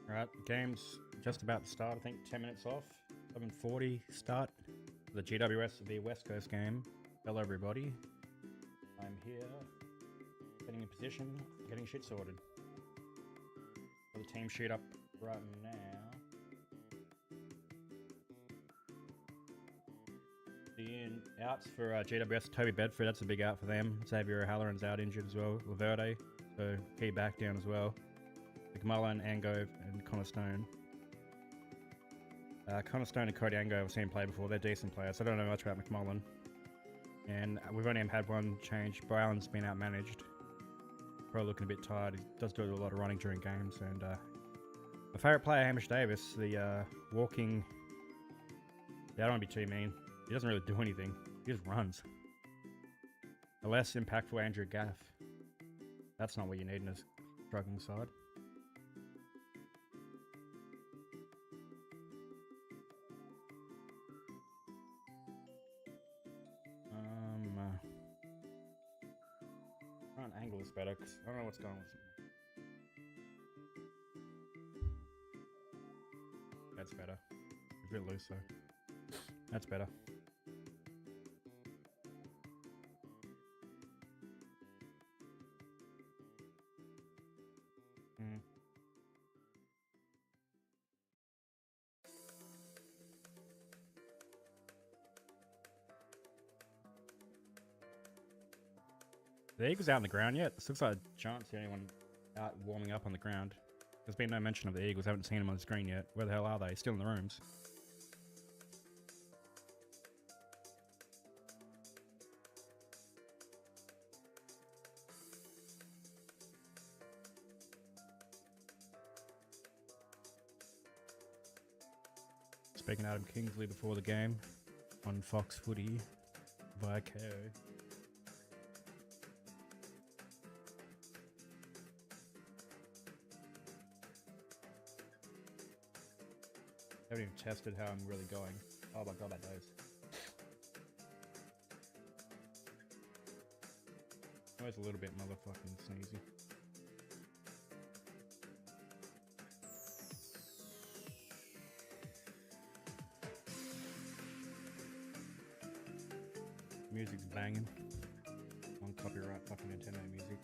Right, the game's just about to start. I think 10 minutes off. 11:40 start. The GWS v West Coast game. Hello, everybody. I'm here, getting in position, getting shit sorted. Got the team sheet up right now. The outs for GWS, Toby Bedford, that's a big out for them. Xavier O'Halloran's out injured as well. Laverde, so key back down as well. McMullen, Angove, and Connor Stone. Connor Stone and Cody Angove I've seen play before. They're decent players, so I don't know much about McMullen. And we've only had one change. Brylan's been outmanaged. Probably looking a bit tired. He does do a lot of running during games. And my favourite player, Hamish Davis, the walking... Yeah, I don't want to be too mean. He doesn't really do anything. He just runs. A less impactful Andrew Gaff. That's not what you need in a struggling side. Front angle is better because I don't know what's going on with it. That's better. It's a bit loose though. That's better. The Eagles out on the ground yet? This looks like a chance to anyone out warming up on the ground. There's been no mention of the Eagles. I haven't seen them on the screen yet. Where the hell are they? Still in the rooms. Speaking of Adam Kingsley before the game on Fox Footy via KO. I haven't even tested how I'm really going. Oh my god, that does. Always a little bit motherfucking sneezy. Music's banging. On copyright fucking Nintendo music.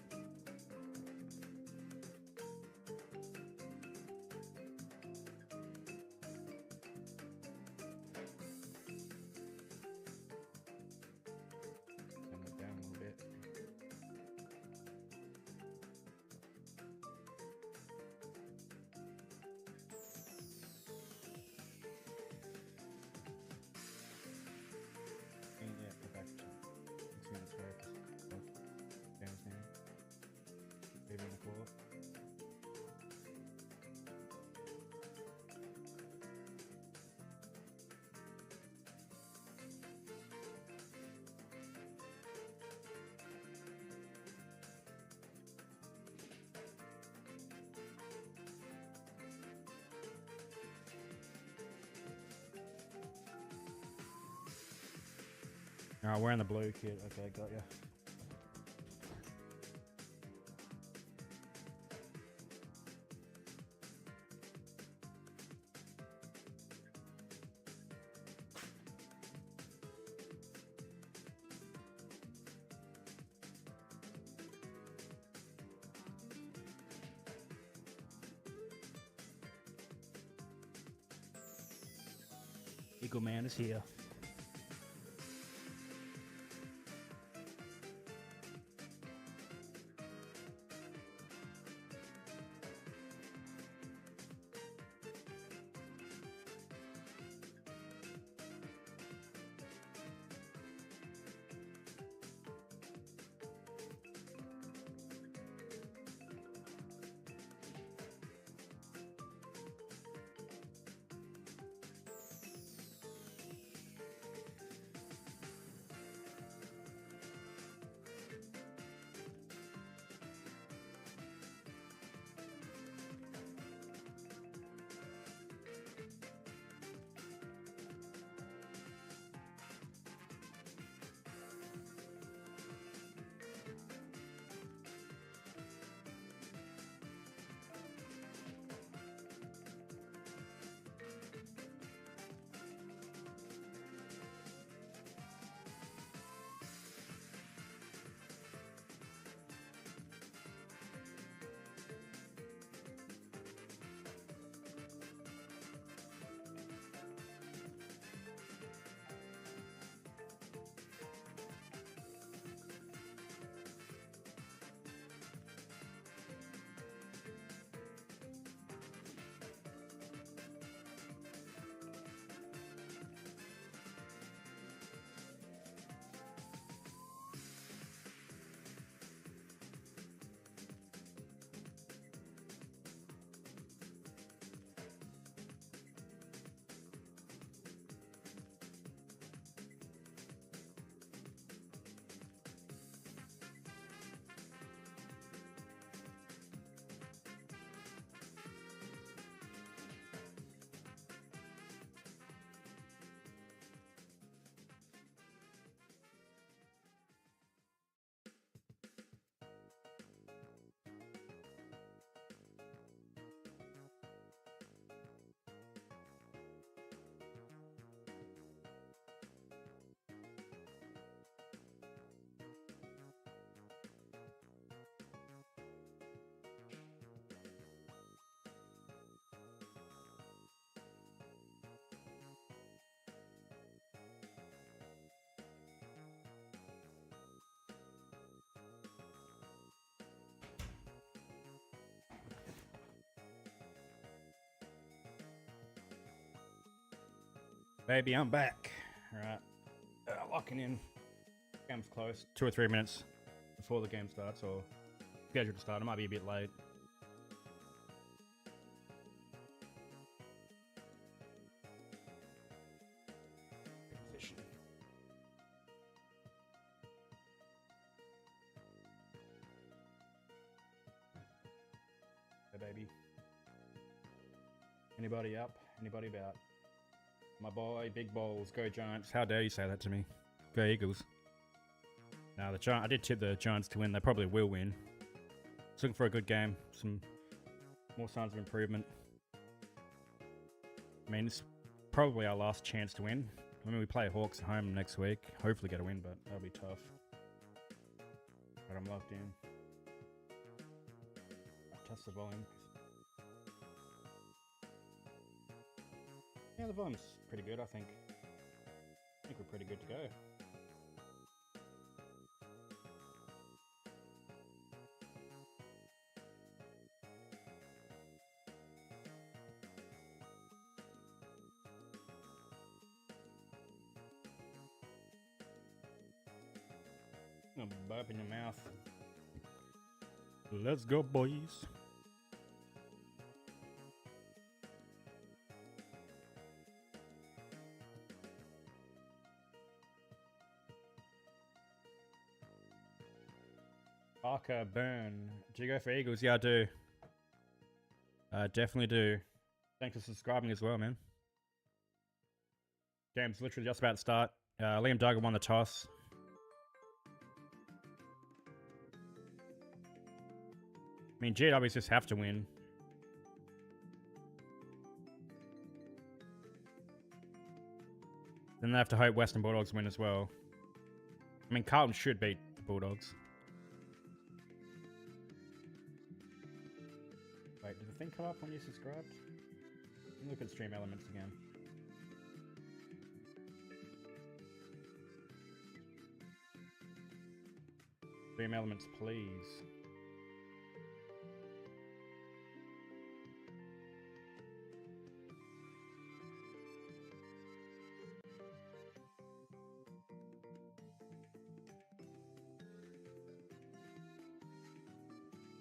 Alright, wearing the blue kit. Okay, got ya. Eagle Man is here. Baby, I'm back. Alright. Locking in. Game's close. 2 or 3 minutes before the game starts, or scheduled to start. It might be a bit late. Position. Hey, baby. Anybody up? Anybody about? My boy, big balls, go Giants. How dare you say that to me? Go Eagles. Now I did tip the Giants to win. They probably will win. Just looking for a good game. Some more signs of improvement. I mean, it's probably our last chance to win. I mean, we play Hawks at home next week. Hopefully get a win, but that'll be tough. But I'm locked in. Test the volume. Yeah, the volume's pretty good, I think. I think we're pretty good to go. A burp in your mouth. Let's go, boys. Parker, Burn. Do you go for Eagles? Yeah, I do. Definitely do. Thanks for subscribing as well, man. Game's literally just about to start. Liam Duggan won the toss. I mean, GWS just have to win. Then they have to hope Western Bulldogs win as well. I mean, Carlton should beat the Bulldogs. Wait, did the thing come up when you subscribed? Look at stream elements again. Stream elements, please.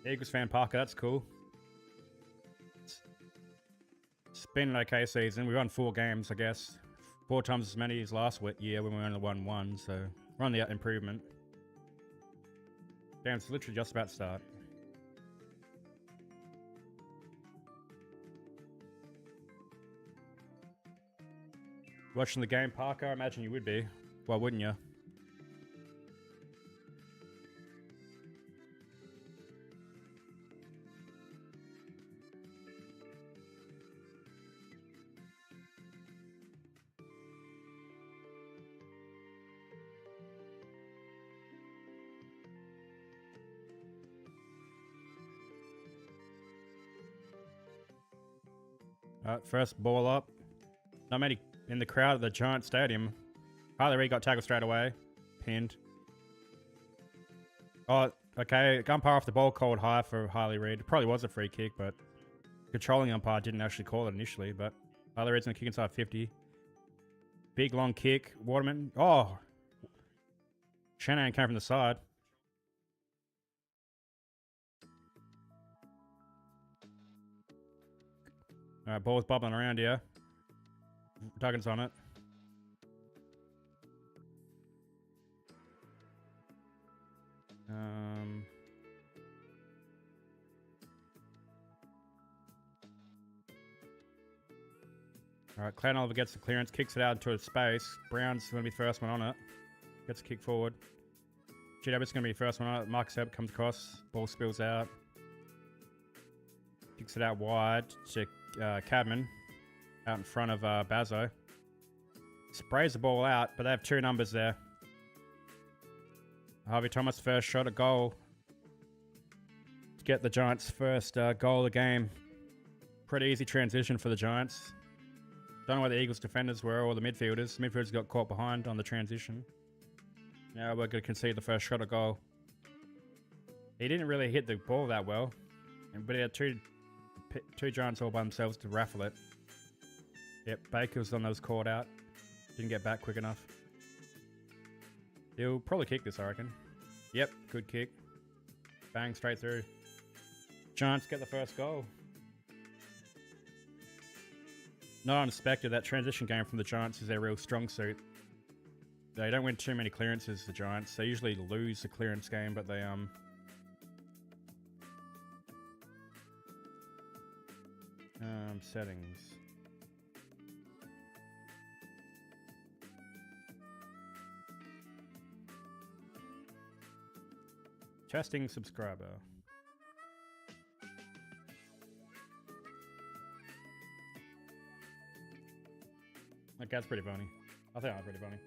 Eagles fan Parker, that's cool. It's been an okay season. We won 4 games, I guess. 4 times as many as last year when we only won 1, so we're on the improvement. Game's literally just about to start. Watching the game, Parker? I imagine you would be. Why wouldn't you? First ball up. Not many in the crowd at the Giant Stadium. Harley Reid got tackled straight away. Pinned. Oh, okay. Umpire off the ball called high for Harley Reid. It probably was a free kick, but controlling umpire didn't actually call it initially. But Harley Reid's going to kick inside 50. Big long kick. Waterman. Oh. Shanahan came from the side. Alright, ball's bubbling around here. Duggan's on it. Alright, Clown Oliver gets the clearance, kicks it out into a space. Brown's going to be the first one on it. Gets a kick forward. GW's going to be the first one on it. Marcus Epp comes across. Ball spills out. Kicks it out wide to Cadman. Out in front of Bazzo. Sprays the ball out, but they have 2 numbers there. Harvey Thomas first shot at goal. To get the Giants' first goal of the game. Pretty easy transition for the Giants. Don't know where the Eagles defenders were or the midfielders. The midfielders got caught behind on the transition. Now we're going to concede the first shot at goal. He didn't really hit the ball that well. But he had two Giants all by themselves to raffle it. Yep, Baker was the one that was caught out. Didn't get back quick enough. He'll probably kick this, I reckon. Yep, good kick. Bang, straight through. Giants get the first goal. Not unexpected, that transition game from the Giants is their real strong suit. They don't win too many clearances, the Giants. They usually lose the clearance game, but they settings. Testing subscriber. Okay, that's pretty funny. I think that's pretty funny.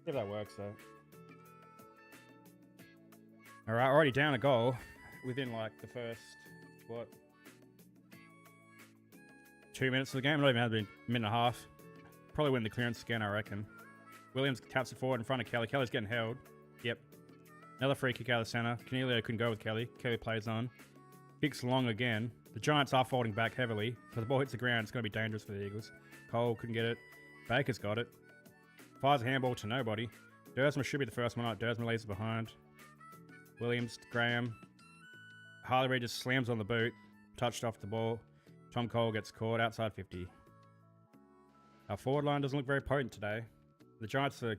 If that works, though. Alright, already down a goal within like the first, what? 2 minutes of the game. Not even had been a minute and a half. Probably win the clearance again, I reckon. Williams taps it forward in front of Kelly. Kelly's getting held. Yep. Another free kick out of the centre. Cornelio couldn't go with Kelly. Kelly plays on. Kicks long again. The Giants are folding back heavily. If the ball hits the ground, it's going to be dangerous for the Eagles. Cole couldn't get it. Baker's got it. Fires a handball to nobody. Dersma should be the first one out. Dersma leaves it behind. Williams, Graham. Harley Reid just slams on the boot. Touched off the ball. Tom Cole gets caught outside 50. Our forward line doesn't look very potent today. The Giants are...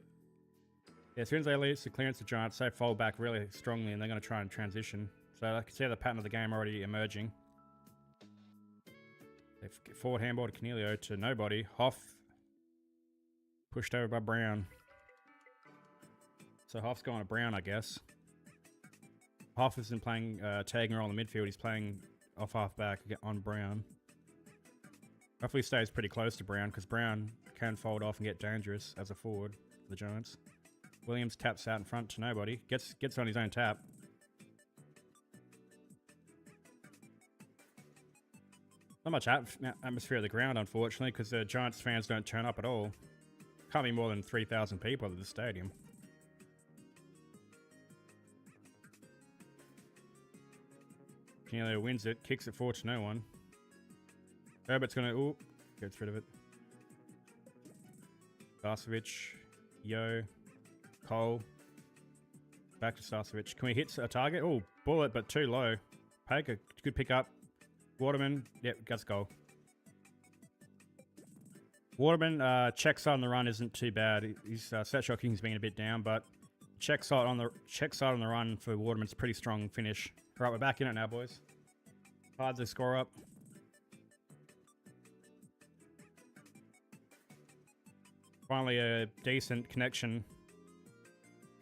Yeah, as soon as they lose the clearance, the Giants, they fold back really strongly and they're going to try and transition. So I can see the pattern of the game already emerging. They forward handball to Cornelio to nobody. Hoff pushed over by Brown. So Hoff's going to Brown, I guess. Hoff isn't playing tagging role in the midfield. He's playing off half back on Brown. Hopefully stays pretty close to Brown because Brown can fold off and get dangerous as a forward for the Giants. Williams taps out in front to nobody. Gets on his own tap. Not much atmosphere at the ground, unfortunately, because the Giants fans don't turn up at all. Can't be more than 3,000 people at the stadium. Cornelio wins it, kicks it forward to no one. Herbert's gonna, ooh, gets rid of it. Starcevic, Yo, Cole. Back to Starcevic. Can we hit a target? Oh, bullet, but too low. Paker, good pick up. Waterman, yep, gets goal. Waterman, check side on the run isn't too bad. His set shot kicking's been a bit down, but check side on the run for Waterman's pretty strong finish. Right, we're back in it now, boys. Cards the score up. Finally, a decent connection.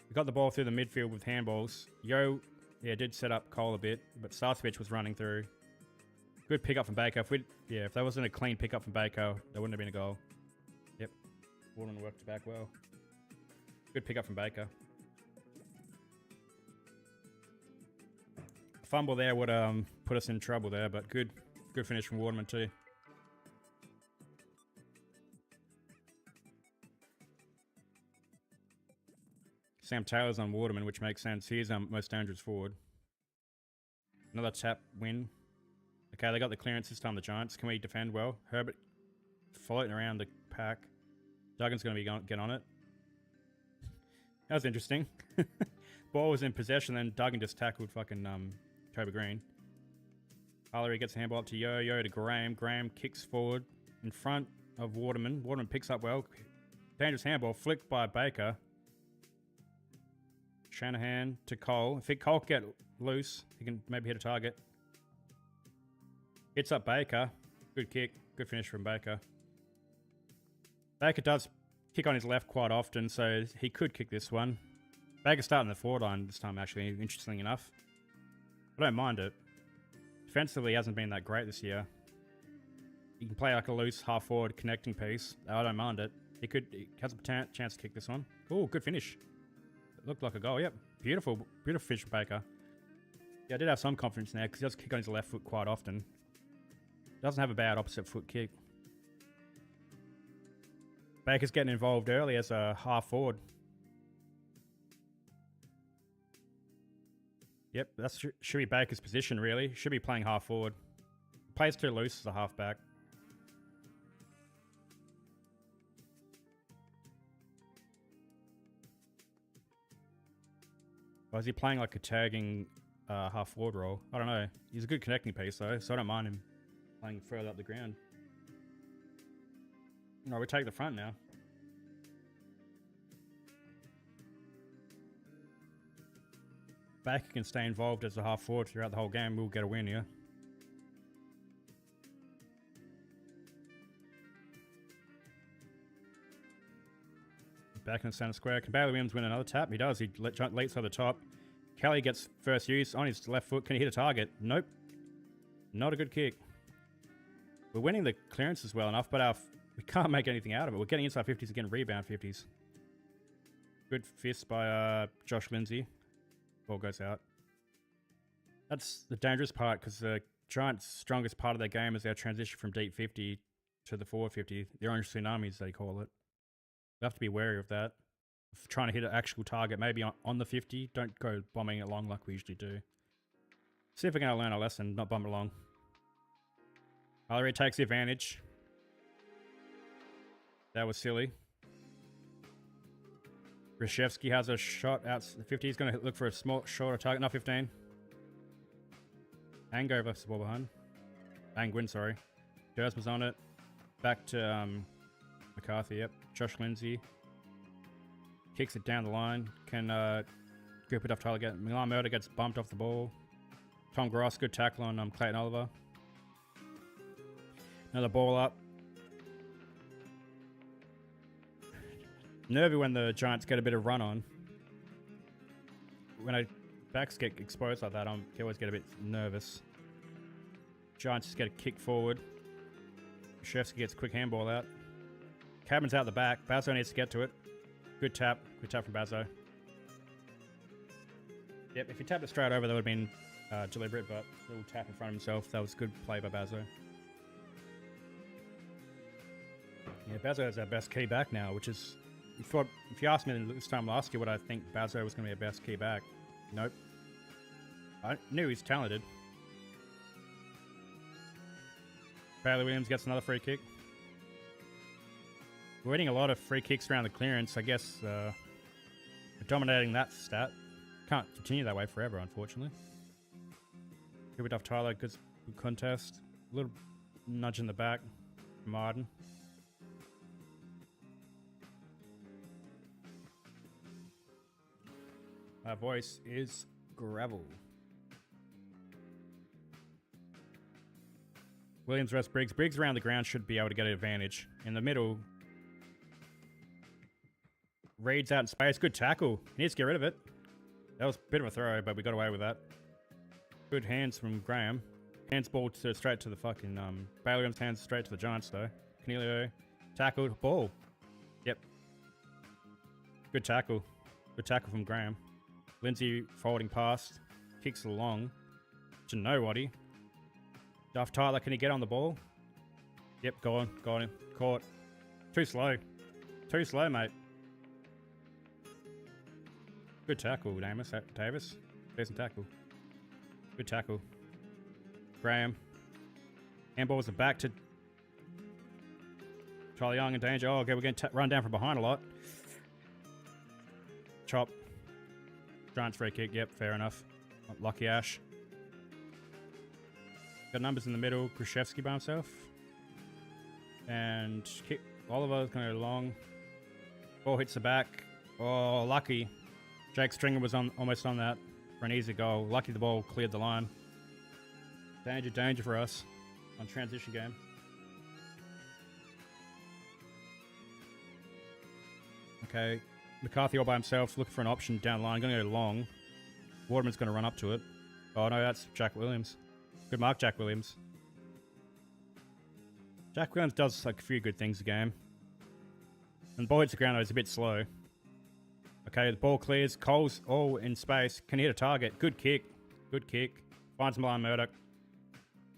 We got the ball through the midfield with handballs. Yo, yeah, did set up Cole a bit, but Starcevic was running through. Good pickup from Baker. If that wasn't a clean pickup from Baker, there wouldn't have been a goal. Yep, Waterman worked it back well. Good pickup from Baker. A fumble there would put us in trouble there, but good finish from Waterman too. Sam Taylor's on Waterman, which makes sense. He's our most dangerous forward. Another tap win. Okay, they got the clearance this time, the Giants. Can we defend well? Herbert floating around the pack. Duggan's going to be get on it. That was interesting. Ball was in possession, then Duggan just tackled fucking Cobra Green. Hallery gets a handball up to Yo to Graham. Graham kicks forward in front of Waterman. Waterman picks up well. Dangerous handball, flicked by Baker. Shanahan to Cole. If Cole can get loose, he can maybe hit a target. Hits up Baker. Good kick. Good finish from Baker. Baker does kick on his left quite often, so he could kick this one. Baker's starting the forward line this time, actually, interestingly enough. I don't mind it. Defensively, he hasn't been that great this year. He can play like a loose half-forward connecting piece. I don't mind it. He has a chance to kick this one. Oh, good finish. It looked like a goal, yep. Beautiful finish from Baker. Yeah, I did have some confidence in there because he does kick on his left foot quite often. Doesn't have a bad opposite foot kick. Baker's getting involved early as a half forward. Yep, that should be Baker's position, really. Should be playing half forward. Plays too loose as a half back. Or is he playing like a tagging half forward role? I don't know. He's a good connecting piece though, so I don't mind him playing further up the ground. No, we take the front now. Back can stay involved as a half forward throughout the whole game. We'll get a win here. Back in the center square. Can Bailey Williams win another tap? He does. He leaps over the top. Kelly gets first use on his left foot. Can he hit a target? Nope. Not a good kick. We're winning the clearances well enough, but we can't make anything out of it. We're getting inside 50s again, rebound 50s. Good fist by Josh Lindsay. Ball goes out. That's the dangerous part because the Giants' strongest part of their game is their transition from deep 50 to the forward 50. The orange tsunamis, they call it. We have to be wary of that. If trying to hit an actual target, maybe on the 50. Don't go bombing it along like we usually do. See if we're going to learn a lesson, not bomb it along. Valerie takes the advantage. That was silly. Grishevsky has a shot out the 50. He's going to look for a small, shorter target. Not 15. Ango versus the ball behind. Angwin, sorry. Durs was on it. Back to McCarthy, yep. Josh Lindsay. Kicks it down the line. Can grip it off Tyler. Milan Murder gets bumped off the ball. Tom Gross, good tackle on Clayton Oliver. Another ball up. Nervy when the Giants get a bit of run on. When backs get exposed like that, I always get a bit nervous. Giants just get a kick forward. Shevsky gets a quick handball out. Cabin's out the back. Bazo needs to get to it. Good tap. Good tap from Bazo. Yep, if he tapped it straight over, that would have been deliberate, but a little tap in front of himself. That was good play by Bazo. Yeah, Bazo is our best key back now, which is... If you asked me this time last year what I think Bazo was going to be our best key back, nope. I knew he's talented. Bailey Williams gets another free kick. We're winning a lot of free kicks around the clearance. I guess we're dominating that stat. Can't continue that way forever, unfortunately. Give it off Tyler. Good contest. A little nudge in the back from Arden. Our voice is gravel. Williams versus Briggs. Briggs around the ground should be able to get an advantage. In the middle, Reed's out in space. Good tackle. He needs to get rid of it. That was a bit of a throw, but we got away with that. Good hands from Graham. Hands ball straight to the fucking... Bailey Williams hands straight to the Giants, though. Cornelio tackled. Ball. Yep. Good tackle. Good tackle from Graham. Lindsay forwarding past. Kicks it along to nobody. Duff Tyler, can he get on the ball? Yep, go on. Got him. Caught. Too slow. Too slow, mate. Good tackle, Davis. Decent tackle. Good tackle. Graham. Handballs are back to Charlie Young in danger. Oh, okay, we're going to run down from behind a lot. Chop. Giants free kick. Yep, fair enough. Lucky Ash. Got numbers in the middle. Krzyzewski by himself. And kick. Oliver's going to go long. Ball hits the back. Oh, lucky. Jake Stringer was almost on that for an easy goal. Lucky the ball cleared the line. Danger, danger for us on transition game. Okay. McCarthy all by himself, looking for an option down the line. Going to go long. Waterman's going to run up to it. Oh no, that's Jack Williams. Good mark, Jack Williams. Jack Williams does like a few good things a game. And the ball hits the ground though, it's a bit slow. Okay, the ball clears. Cole's all in space. Can hit a target. Good kick. Good kick. Finds Milan Murdoch.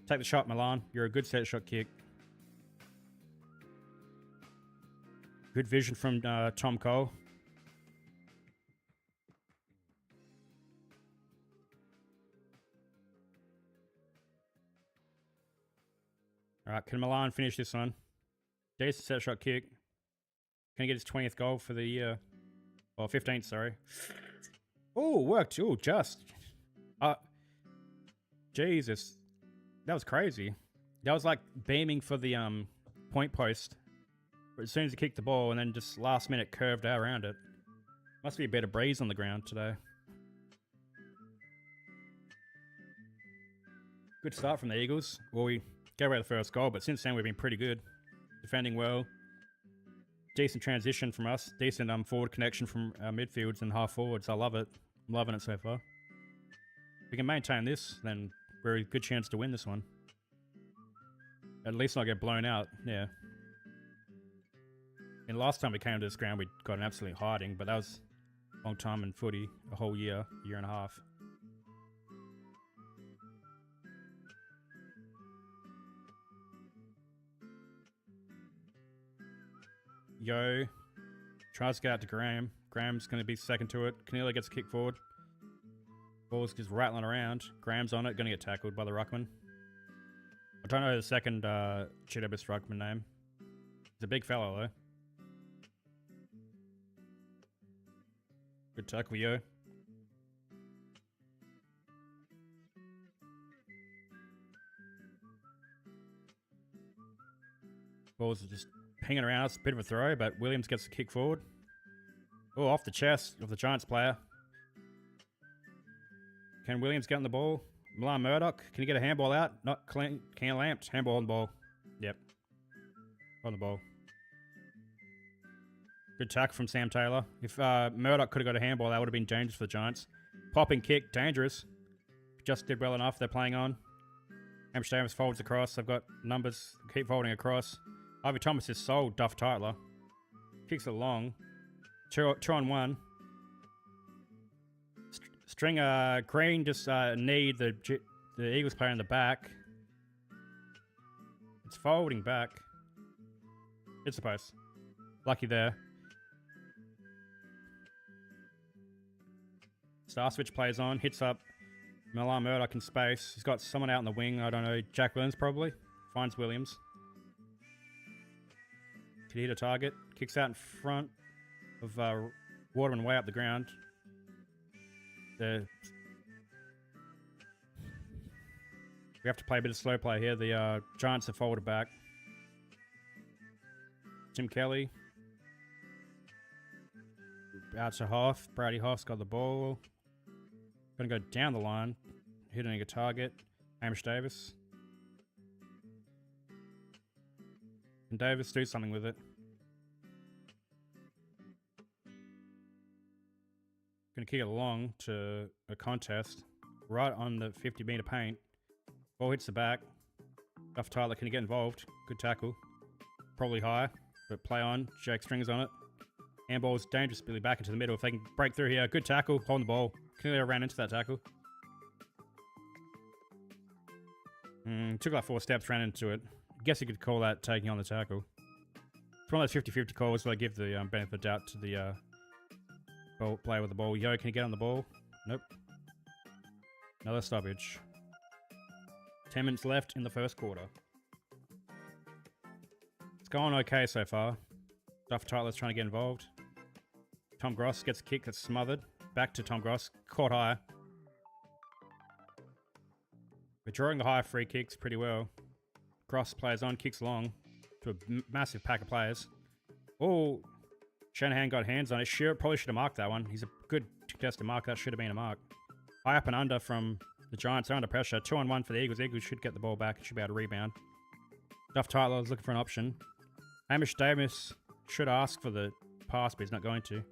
Take the shot, Milan. You're a good set shot kick. Good vision from Tom Cole. Alright, can Milan finish this one? Decent set shot kick. Can he get his 20th goal for the year? Or 15th, sorry. Oh, worked. Oh, just. Uh, Jesus. That was crazy. That was like beaming for the point post. But as soon as he kicked the ball and then just last minute curved out around it. Must be a better breeze on the ground today. Good start from the Eagles. Well, we gave away the first goal, but since then we've been pretty good. Defending well. Decent transition from us. Decent forward connection from our midfields and half forwards. I love it. I'm loving it so far. If we can maintain this, then we're a good chance to win this one. At least not get blown out. Yeah. And last time we came to this ground, we got an absolute hiding, but that was a long time in footy. A whole year and a half. Yo tries to get out to Graham. Graham's going to be second to it. Canelo gets a kick forward. Ball's just rattling around. Graham's on it, going to get tackled by the ruckman. I don't know the second GWS ruckman name. He's a big fellow though. Good tackle, yo. Ball's just hanging around. It's a bit of a throw, but Williams gets the kick forward. Oh, off the chest of the Giants player. Can Williams get on the ball? Milan Murdoch, can he get a handball out? Not clean. Can Lamped. Handball on the ball. Yep. On the ball. Good tackle from Sam Taylor. If Murdoch could have got a handball, that would have been dangerous for the Giants. Popping kick, dangerous. Just did well enough. They're playing on. Hamish Davis folds across. They've got numbers. Keep folding across. Ivy Thomas is sold. Duff Tytler. Kicks it long. Two on one. Stringer Green just need the Eagles player in the back. It's folding back. It's supposed. Lucky there. Star switch plays on. Hits up Milan Murdoch in space. He's got someone out in the wing. I don't know. Jack Williams probably. Finds Williams. Could hit a target. Kicks out in front of Waterman way up the ground. We have to play a bit of slow play here. The Giants have folded back. Tim Kelly. Out to Hoff. Brady Hoff's got the ball. Going to go down the line. Hitting a target. Hamish Davis. Can Davis do something with it? Going to kick it along to a contest. Right on the 50-meter paint. Ball hits the back. Duff Tyler, can he get involved? Good tackle. Probably high, but play on. Jake Stringer's on it. Handball's dangerous. Billy back into the middle. If they can break through here. Good tackle. Holding the ball. Clearly ran into that tackle. Took like 4 steps, ran into it. I guess you could call that taking on the tackle. It's one of those 50-50 calls where I give the benefit of doubt to the player with the ball. Yo, can he get on the ball? Nope. Another stoppage. 10 minutes left in the first quarter. It's going okay so far. Duff Tyler's trying to get involved. Tom Gross gets a kick that's smothered. Back to Tom Gross. Caught high. We're drawing the high free kicks pretty well. Gross plays on, kicks long to a massive pack of players. Oh, Shanahan got hands on it. Probably should have marked that one. He's a good contested mark. That should have been a mark. High up and under from the Giants. They're under pressure. 2-on-1 for the Eagles. Eagles should get the ball back. It should be able to rebound. Duff Tyler is looking for an option. Hamish Davis should ask for the pass, but he's not going to.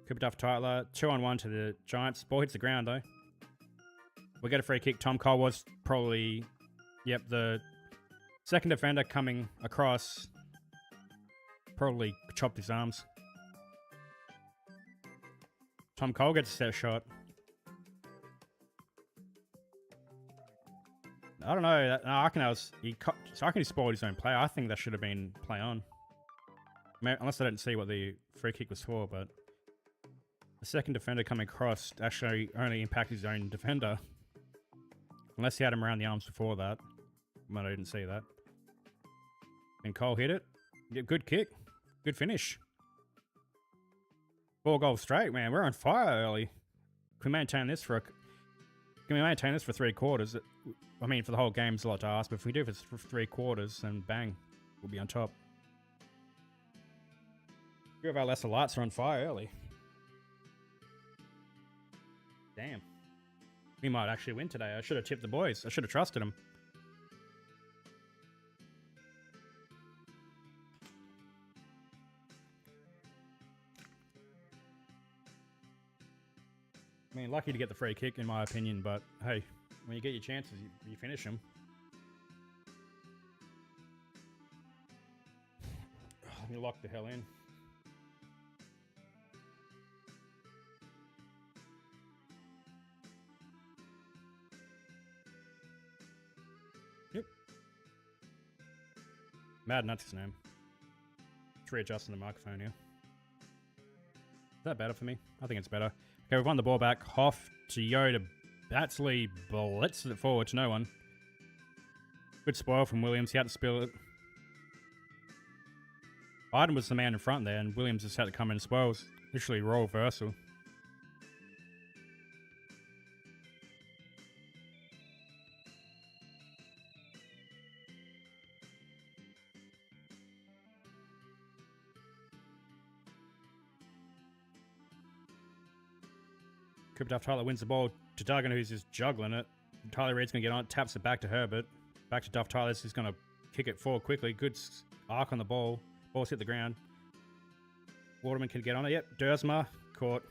Cooper Duff Tyler. 2-on-1 to the Giants. Ball hits the ground, though. We'll get a free kick. Tom Cole was probably... Yep, the second defender coming across probably chopped his arms. Tom Cole gets a set shot. I don't know. I reckon he spoiled his own play. I think that should have been play on. Unless I didn't see what the free kick was for, but the second defender coming across actually only impacted his own defender. Unless he had him around the arms before that. But I didn't see that. And Cole hit it. Yeah, good kick. Good finish. 4 goals straight, man. We're on fire early. we maintain this for can we maintain this for 3 quarters? I mean, for the whole game, it's a lot to ask, but if we do it for 3 quarters, then bang, we'll be on top. 2 of our lesser lights are on fire early. Damn. We might actually win today. I should have tipped the boys. I should have trusted them. I mean, lucky to get the free kick, in my opinion, but hey, when you get your chances, you finish them. Let me lock the hell in. Yep. Madden, that's his name. Just readjusting the microphone here. Is that better for me? I think it's better. Okay, we've won the ball back. Hoff to Yo to Batsley. Blitzes it forward to no one. Good spoil from Williams. He had to spill it. Biden was the man in front there, and Williams just had to come in and spoil. It was literally role reversal. Cooper Duff Tyler wins the ball to Duggan, who's just juggling it. Tyler Reid's going to get on it, taps it back to Herbert. Back to Duff Tyler, who's going to kick it forward quickly. Good arc on the ball. Ball's hit the ground. Waterman can get on it. Yep, Dersma caught.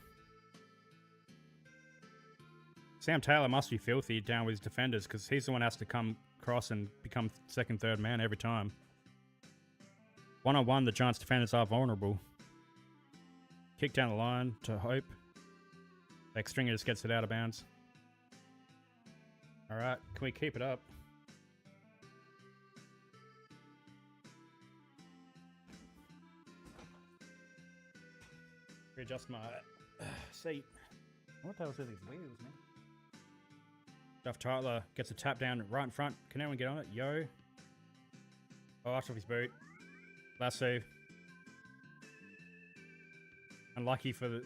Sam Taylor must be filthy down with his defenders because he's the one who has to come across and become second, third man every time. 1-on-1, the Giants defenders are vulnerable. Kick down the line to Hope. Stringer just gets it out of bounds. Alright, can we keep it up? Readjust my seat. What the hell is these wheels, man? Duff Tyler gets a tap down right in front. Can anyone get on it? Yo. Oh, off his boot. Lasso. Unlucky for the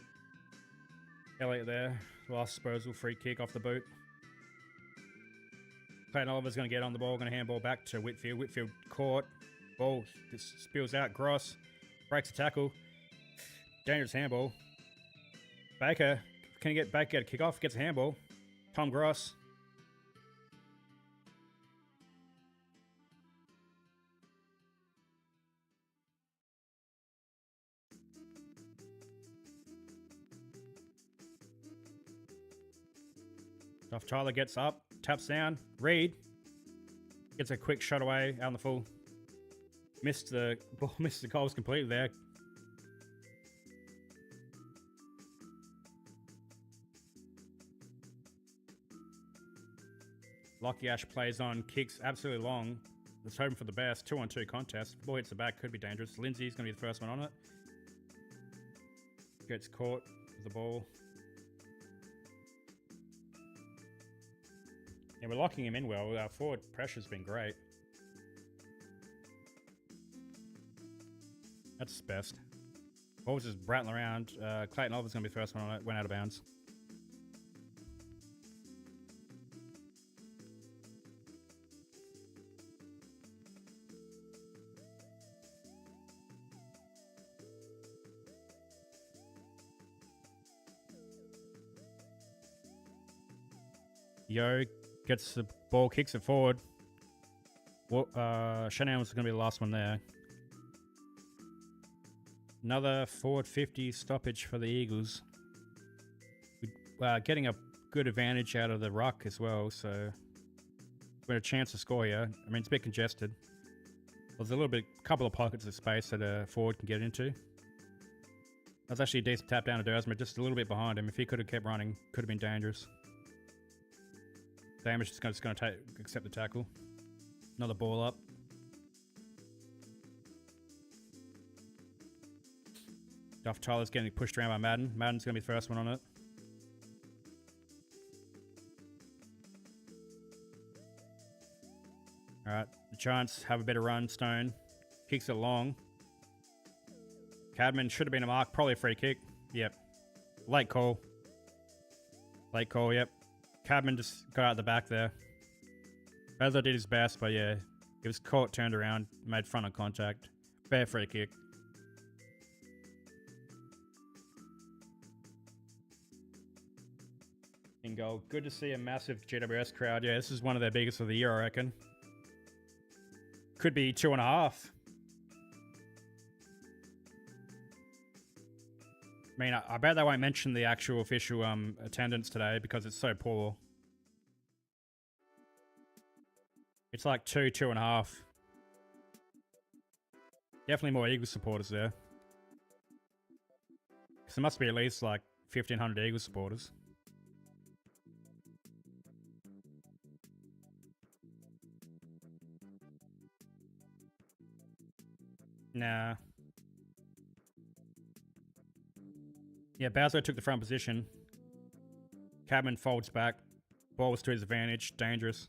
Elliott there. Last disposal, free kick off the boot. Clayton Oliver's going to get on the ball, going to handball back to Whitfield. Whitfield caught. Ball just spills out. Gross breaks a tackle. Dangerous handball. Baker. Can you get Baker get a kick off? Gets a handball. Tom Gross. Duff Tyler gets up, taps down. Reed gets a quick shot away out on the full. Missed the ball, missed the goals completely there. Lockie Ash plays on, kicks absolutely long. Let's hoping for the best. 2-on-2 contest. Ball hits the back, could be dangerous. Lindsay's going to be the first one on it. Gets caught with the ball. Yeah, we're locking him in well. Our forward pressure's been great. That's best. Ball was just rattling around. Clayton Oliver's going to be the first one on it. Went out of bounds. Yo gets the ball, kicks it forward. Shanahan was going to be the last one there. Another forward 50 stoppage for the Eagles. Getting a good advantage out of the ruck as well, so we've got a chance to score here. I mean, it's a bit congested. There's a couple of pockets of space that a forward can get into. That's actually a decent tap down to Dersma, just a little bit behind him. If he could have kept running, could have been dangerous. Damage is just going to accept the tackle. Another ball up. Duff Tyler's getting pushed around by Madden. Madden's going to be the first one on it. Alright, the Giants have a better run. Stone kicks it long. Cadman should have been a mark. Probably a free kick. Yep. Late call. Late call, yep. Cadman just got out the back there. Bazzo did his best, but yeah, he was caught, turned around, made front on contact. Fair free kick. In goal. Good to see a massive GWS crowd. Yeah, this is one of their biggest of the year, I reckon. Could be 2.5. I mean, I bet they won't mention the actual official attendance today because it's so poor. It's like 2.5. Definitely more Eagles supporters there. Because there must be at least like 1,500 Eagles supporters. Nah. Yeah, Bazzo took the front position. Cadman folds back. Ball was to his advantage. Dangerous.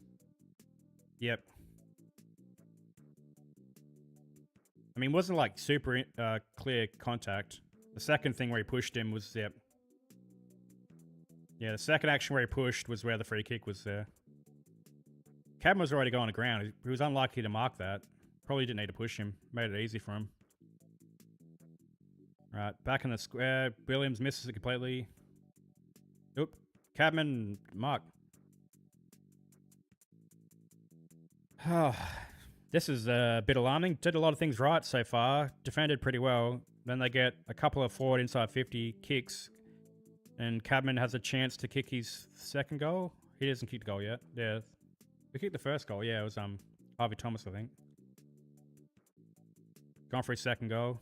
Yep. I mean, it wasn't like super clear contact. The second thing where he pushed him was, yep. Yeah, the second action where he pushed was where the free kick was there. Cadman was already going to ground. He was unlikely to mark that. Probably didn't need to push him. Made it easy for him. Right, back in the square. Williams misses it completely. Oop. Cadman, mark. This is a bit alarming. Did a lot of things right so far. Defended pretty well. Then they get a couple of forward inside 50 kicks. And Cadman has a chance to kick his second goal. He hasn't kicked the goal yet. Yeah. We kicked the first goal. Yeah, it was Harvey Thomas, I think. Gone for his second goal.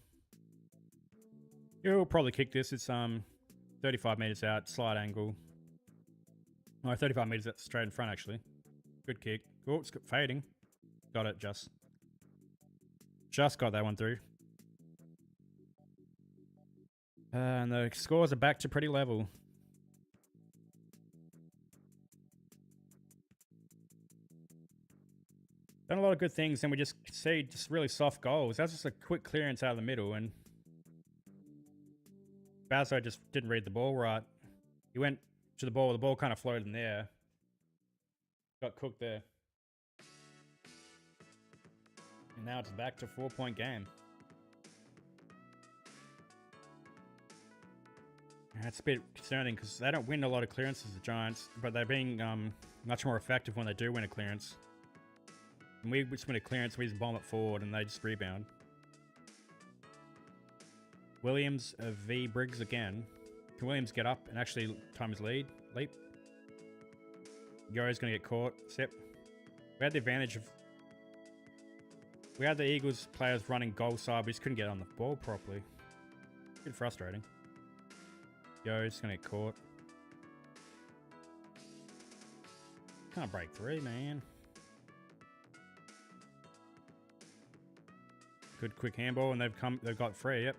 He'll probably kick this. It's 35 meters out, slight angle. No, 35 meters out, straight in front, actually. Good kick. Oh, it's fading. Got it, just got that one through. And the scores are back to pretty level. Done a lot of good things, and we just see just really soft goals. That's just a quick clearance out of the middle, and Bazzo just didn't read the ball right. He went to the ball kind of floated in there. Got cooked there. And now it's back to a 4-point game. That's a bit concerning because they don't win a lot of clearances, the Giants, but they're being much more effective when they do win a clearance. And we just win a clearance, we just bomb it forward and they just rebound. Williams v Briggs again. Can Williams get up and actually time his lead? Leap. Yo's going to get caught. Sip. We had the advantage of... We had the Eagles players running goal side, but just couldn't get on the ball properly. A bit frustrating. Yo's going to get caught. Can't break three, man. Good quick handball, and they've got free, yep.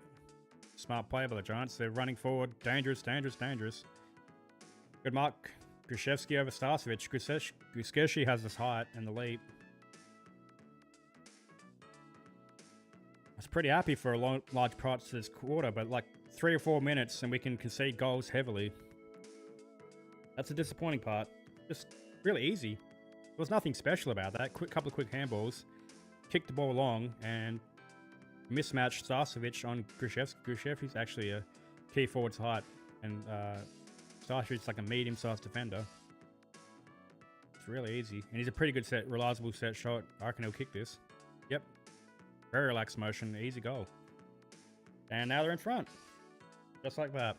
Smart play by the Giants. They're running forward. Dangerous, dangerous, dangerous. Good mark. Gruszewski over Starcevic. Gruszewski has this height and the leap. I was pretty happy for a large parts of this quarter, but like 3 or 4 minutes and we can concede goals heavily. That's the disappointing part. Just really easy. There was nothing special about that. Couple of quick handballs. Kicked the ball long and mismatched Starcevic on Gruszewski. Gruszewski's actually a key forward's height, and Starcevic's like a medium-sized defender. It's really easy, and he's a pretty good reliable set shot. I reckon he'll kick this. Yep, very relaxed motion, easy goal. And now they're in front, just like that.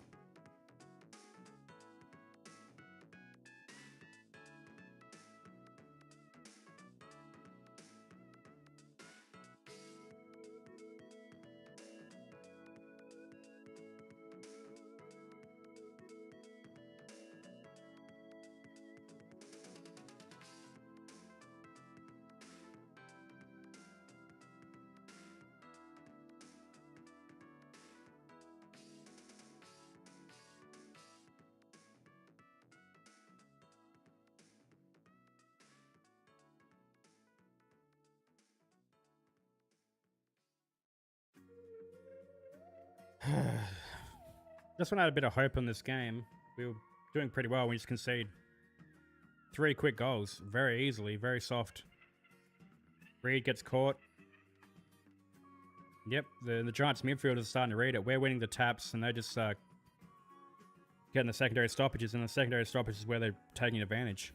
Just when I had a bit of hope in this game, we were Doing pretty well. We just concede 3 quick goals very easily, very soft. Reed gets caught. Yep, the Giants midfielders are starting to read it. We're winning the taps, and they just getting the secondary stoppages, and the secondary stoppages is where they're taking advantage.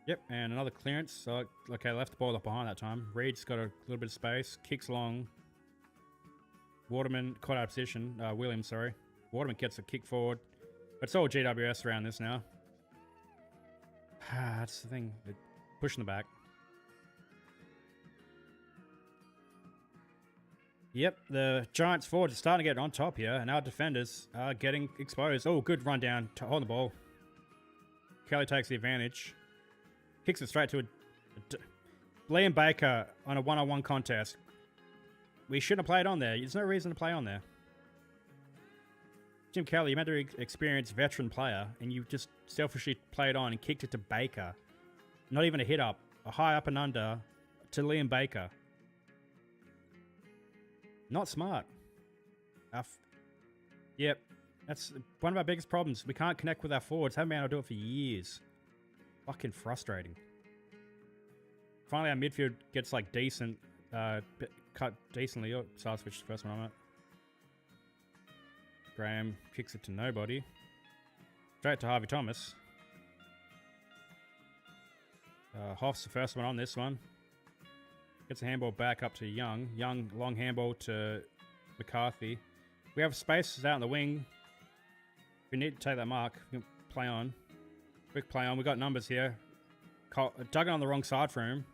Yep, and another clearance. So, okay, left the ball up behind that time. Reed's got a little bit of space. Kicks long. Waterman caught out of position. Williams, sorry. Waterman gets a kick forward. It's all GWS around this now. That's the thing. They're pushing the back. Yep, the Giants forwards are starting to get on top here, and our defenders are getting exposed. Oh, good run down to hold the ball. Kelly takes the advantage. Kicks it straight to Liam Baker on a one-on-one contest. We shouldn't have played on there. There's no reason to play on there. Jim Kelly, you meant to experienced veteran player, and you just selfishly played on and kicked it to Baker. Not even a hit up. A high up and under to Liam Baker. Not smart. Yep. That's one of our biggest problems. We can't connect with our forwards. Haven't been able to do it for years. Fucking frustrating. Finally, our midfield gets like decent, cut decently. Oh, so I'll switch to the first one I'm at. Graham kicks it to nobody. Straight to Harvey Thomas. Hoff's the first one on this one. Gets a handball back up to Young. Young, long handball to McCarthy. We have spaces out in the wing. We need to take that mark. We can play on. Quick play on. We got numbers here. Duggan on the wrong side for him.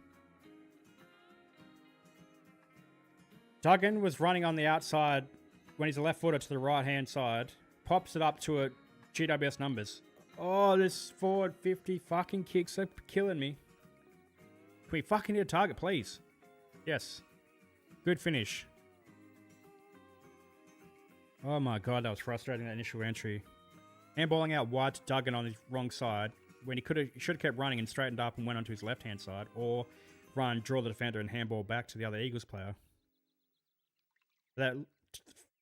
Duggan was running on the outside when he's a left footer to the right hand side. Pops it up to a GWS numbers. Oh, this forward 50 fucking kicks are killing me. Can we fucking hit a target, please? Yes. Good finish. Oh my god, that was frustrating, that initial entry. Handballing out wide to Duggan on his wrong side when he should have kept running and straightened up and went onto his left hand side, or run, draw the defender and handball back to the other Eagles player. That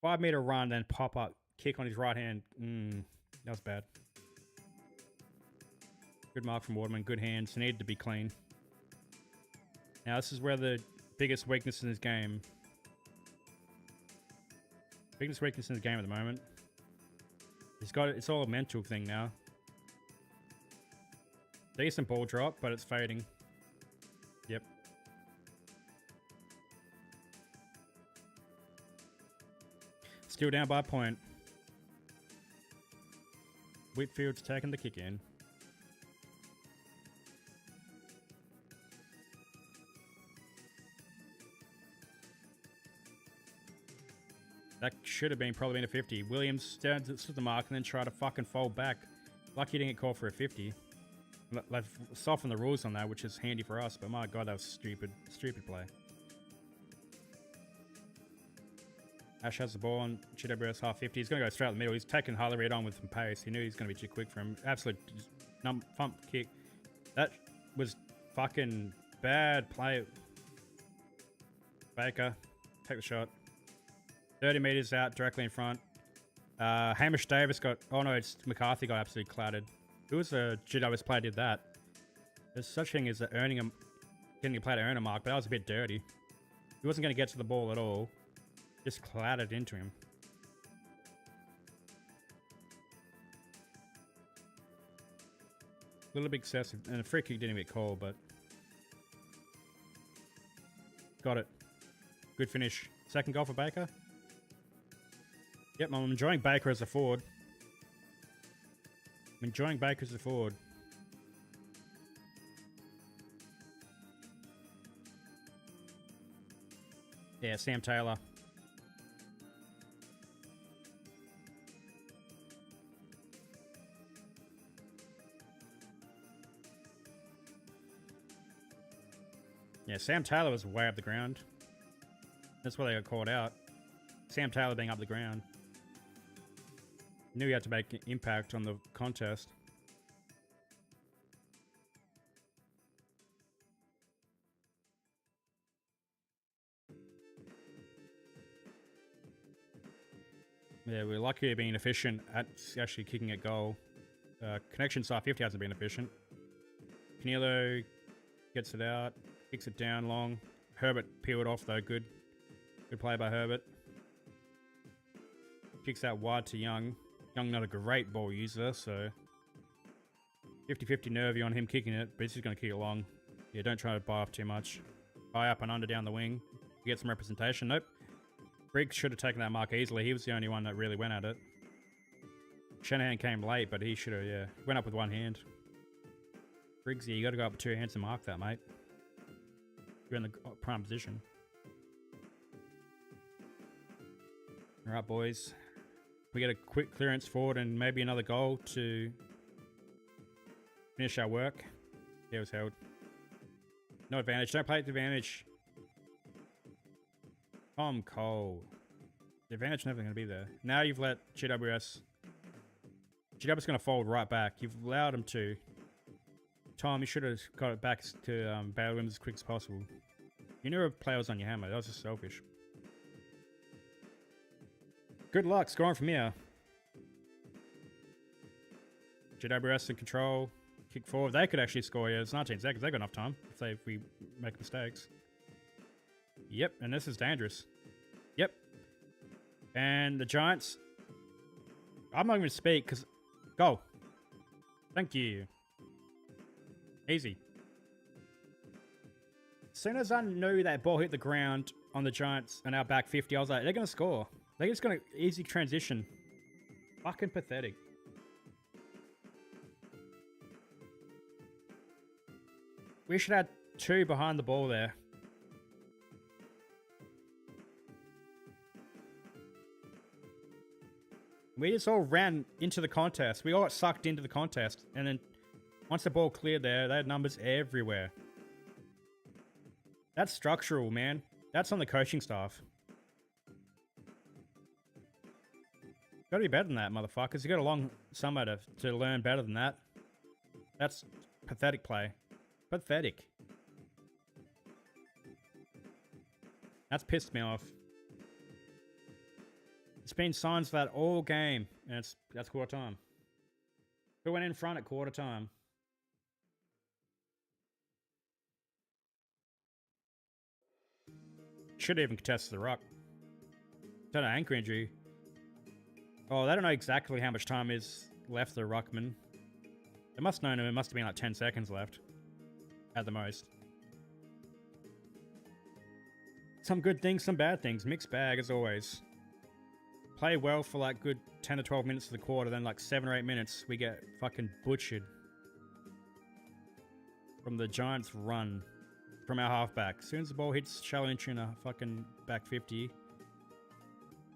5 meter run, then pop up kick on his right hand. That was bad. Good mark from Waterman. Good hands. Needed to be clean. Now this is where the biggest weakness in this game. Biggest weakness in the game at the moment. It's all a mental thing now. Decent ball drop, but it's fading. Yep. Still down by a point. Whitfield's taking the kick in. That should have probably been a 50. Williams stands to the mark and then try to fucking fold back. Lucky he didn't get called for a 50. Let's soften the rules on that, which is handy for us, but my god, that was stupid. Stupid play. Ash has the ball on GWS half 50. He's going to go straight out the middle. He's taking Harley Reid on with some pace. He knew he was going to be too quick for him. Absolute thump kick. That was fucking bad play. Baker, take the shot. 30 meters out, directly in front. Hamish Davis got... Oh no, it's McCarthy got absolutely clattered. Who was a GWS player did that? There's such thing as getting a player to earn a mark, but that was a bit dirty. He wasn't going to get to the ball at all. Just clattered into him. A little bit excessive. And the free kick didn't get called, but... Got it. Good finish. Second goal for Baker. Yep, I'm enjoying Baker as a forward. I'm enjoying Baker as a forward. Yeah, Sam Taylor. Yeah, Sam Taylor was way up the ground. That's why they got called out. Sam Taylor being up the ground. Knew he had to make an impact on the contest. Yeah, we're lucky at being efficient at actually kicking at goal. Connection side 50 hasn't been efficient. Canelo gets it out, kicks it down long. Herbert peeled off though, good. Good play by Herbert. Kicks out wide to Young. Young not a great ball user, so 50-50 nervy on him kicking it, but he's just going to kick it long. Yeah, don't try to buy off too much. Buy up and under down the wing. Get some representation. Nope. Briggs should have taken that mark easily. He was the only one that really went at it. Shanahan came late, but he should have, yeah. Went up with one hand. Briggs, yeah, you got to go up with two hands to mark that, mate. You're in the prime position. Alright, boys. We get a quick clearance forward and maybe another goal to finish our work. Yeah, it was held. No advantage. Don't play at the advantage. Tom Cole. The advantage never going to be there. Now you've let GWS. GWS going to fold right back. You've allowed him to. Tom, you should have got it back to bail him as quick as possible. You never play was on your hammer. That was just selfish. Good luck scoring from here. GWS in control. Kick forward. They could actually score. Yeah, it's 19 seconds. They've got enough time if we make mistakes. Yep, and this is dangerous. Yep. And the Giants. I'm not going to speak because. Go. Thank you. Easy. As soon as I knew that ball hit the ground on the Giants and our back 50, I was like, they're going to score. They're just going to easy transition. Fucking pathetic. We should have 2 behind the ball there. We just all ran into the contest. We all got sucked into the contest. And then once the ball cleared there, they had numbers everywhere. That's structural, man. That's on the coaching staff. Gotta be better than that, motherfuckers. You got a long summer to learn better than that. That's pathetic play. Pathetic. That's pissed me off. It's been signs of that all game, and that's quarter time. Who went in front at quarter time? Should even contest the ruck. Is that an ankle injury? Oh, they don't know exactly how much time is left the ruckman. They must know it must have been like 10 seconds left. At the most. Some good things, some bad things. Mixed bag as always. Play well for like good 10 to 12 minutes of the quarter, then like 7 or 8 minutes we get fucking butchered. From the Giants run. From our halfback. As soon as the ball hits shallow inch in a fucking back 50.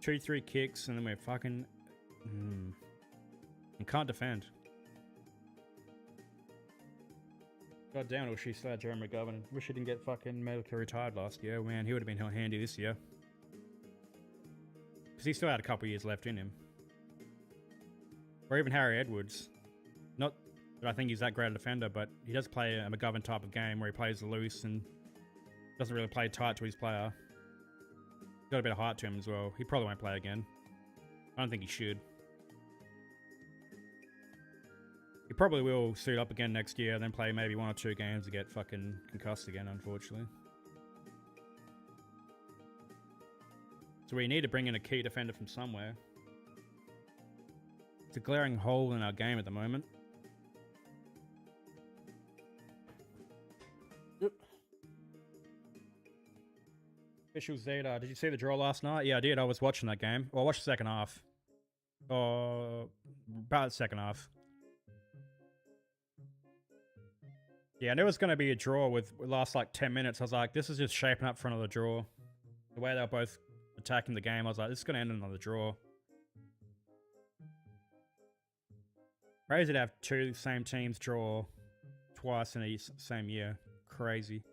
2-3 kicks and then we're fucking... and can't defend. God damn it, wish he still had Jeremy McGovern. Wish he didn't get fucking medically retired last year. Man, he would have been handy this year. Because he still had a couple years left in him. Or even Harry Edwards. Not that I think he's that great a defender, but he does play a McGovern type of game where he plays loose and doesn't really play tight to his player. Got a bit of heart to him as well. He probably won't play again. I don't think he should. He probably will suit up again next year, then play maybe 1 or 2 games to get fucking concussed again, unfortunately. So we need to bring in a key defender from somewhere. It's a glaring hole in our game at the moment. Official Zeta, did you see the draw last night? Yeah, I did. I was watching that game. Well, I watched the second half. About the second half. Yeah, I knew it was going to be a draw with last like 10 minutes. I was like, this is just shaping up for another draw. The way they were both attacking the game, I was like, this is going to end in another draw. Crazy to have 2 same teams draw twice in the same year. Crazy.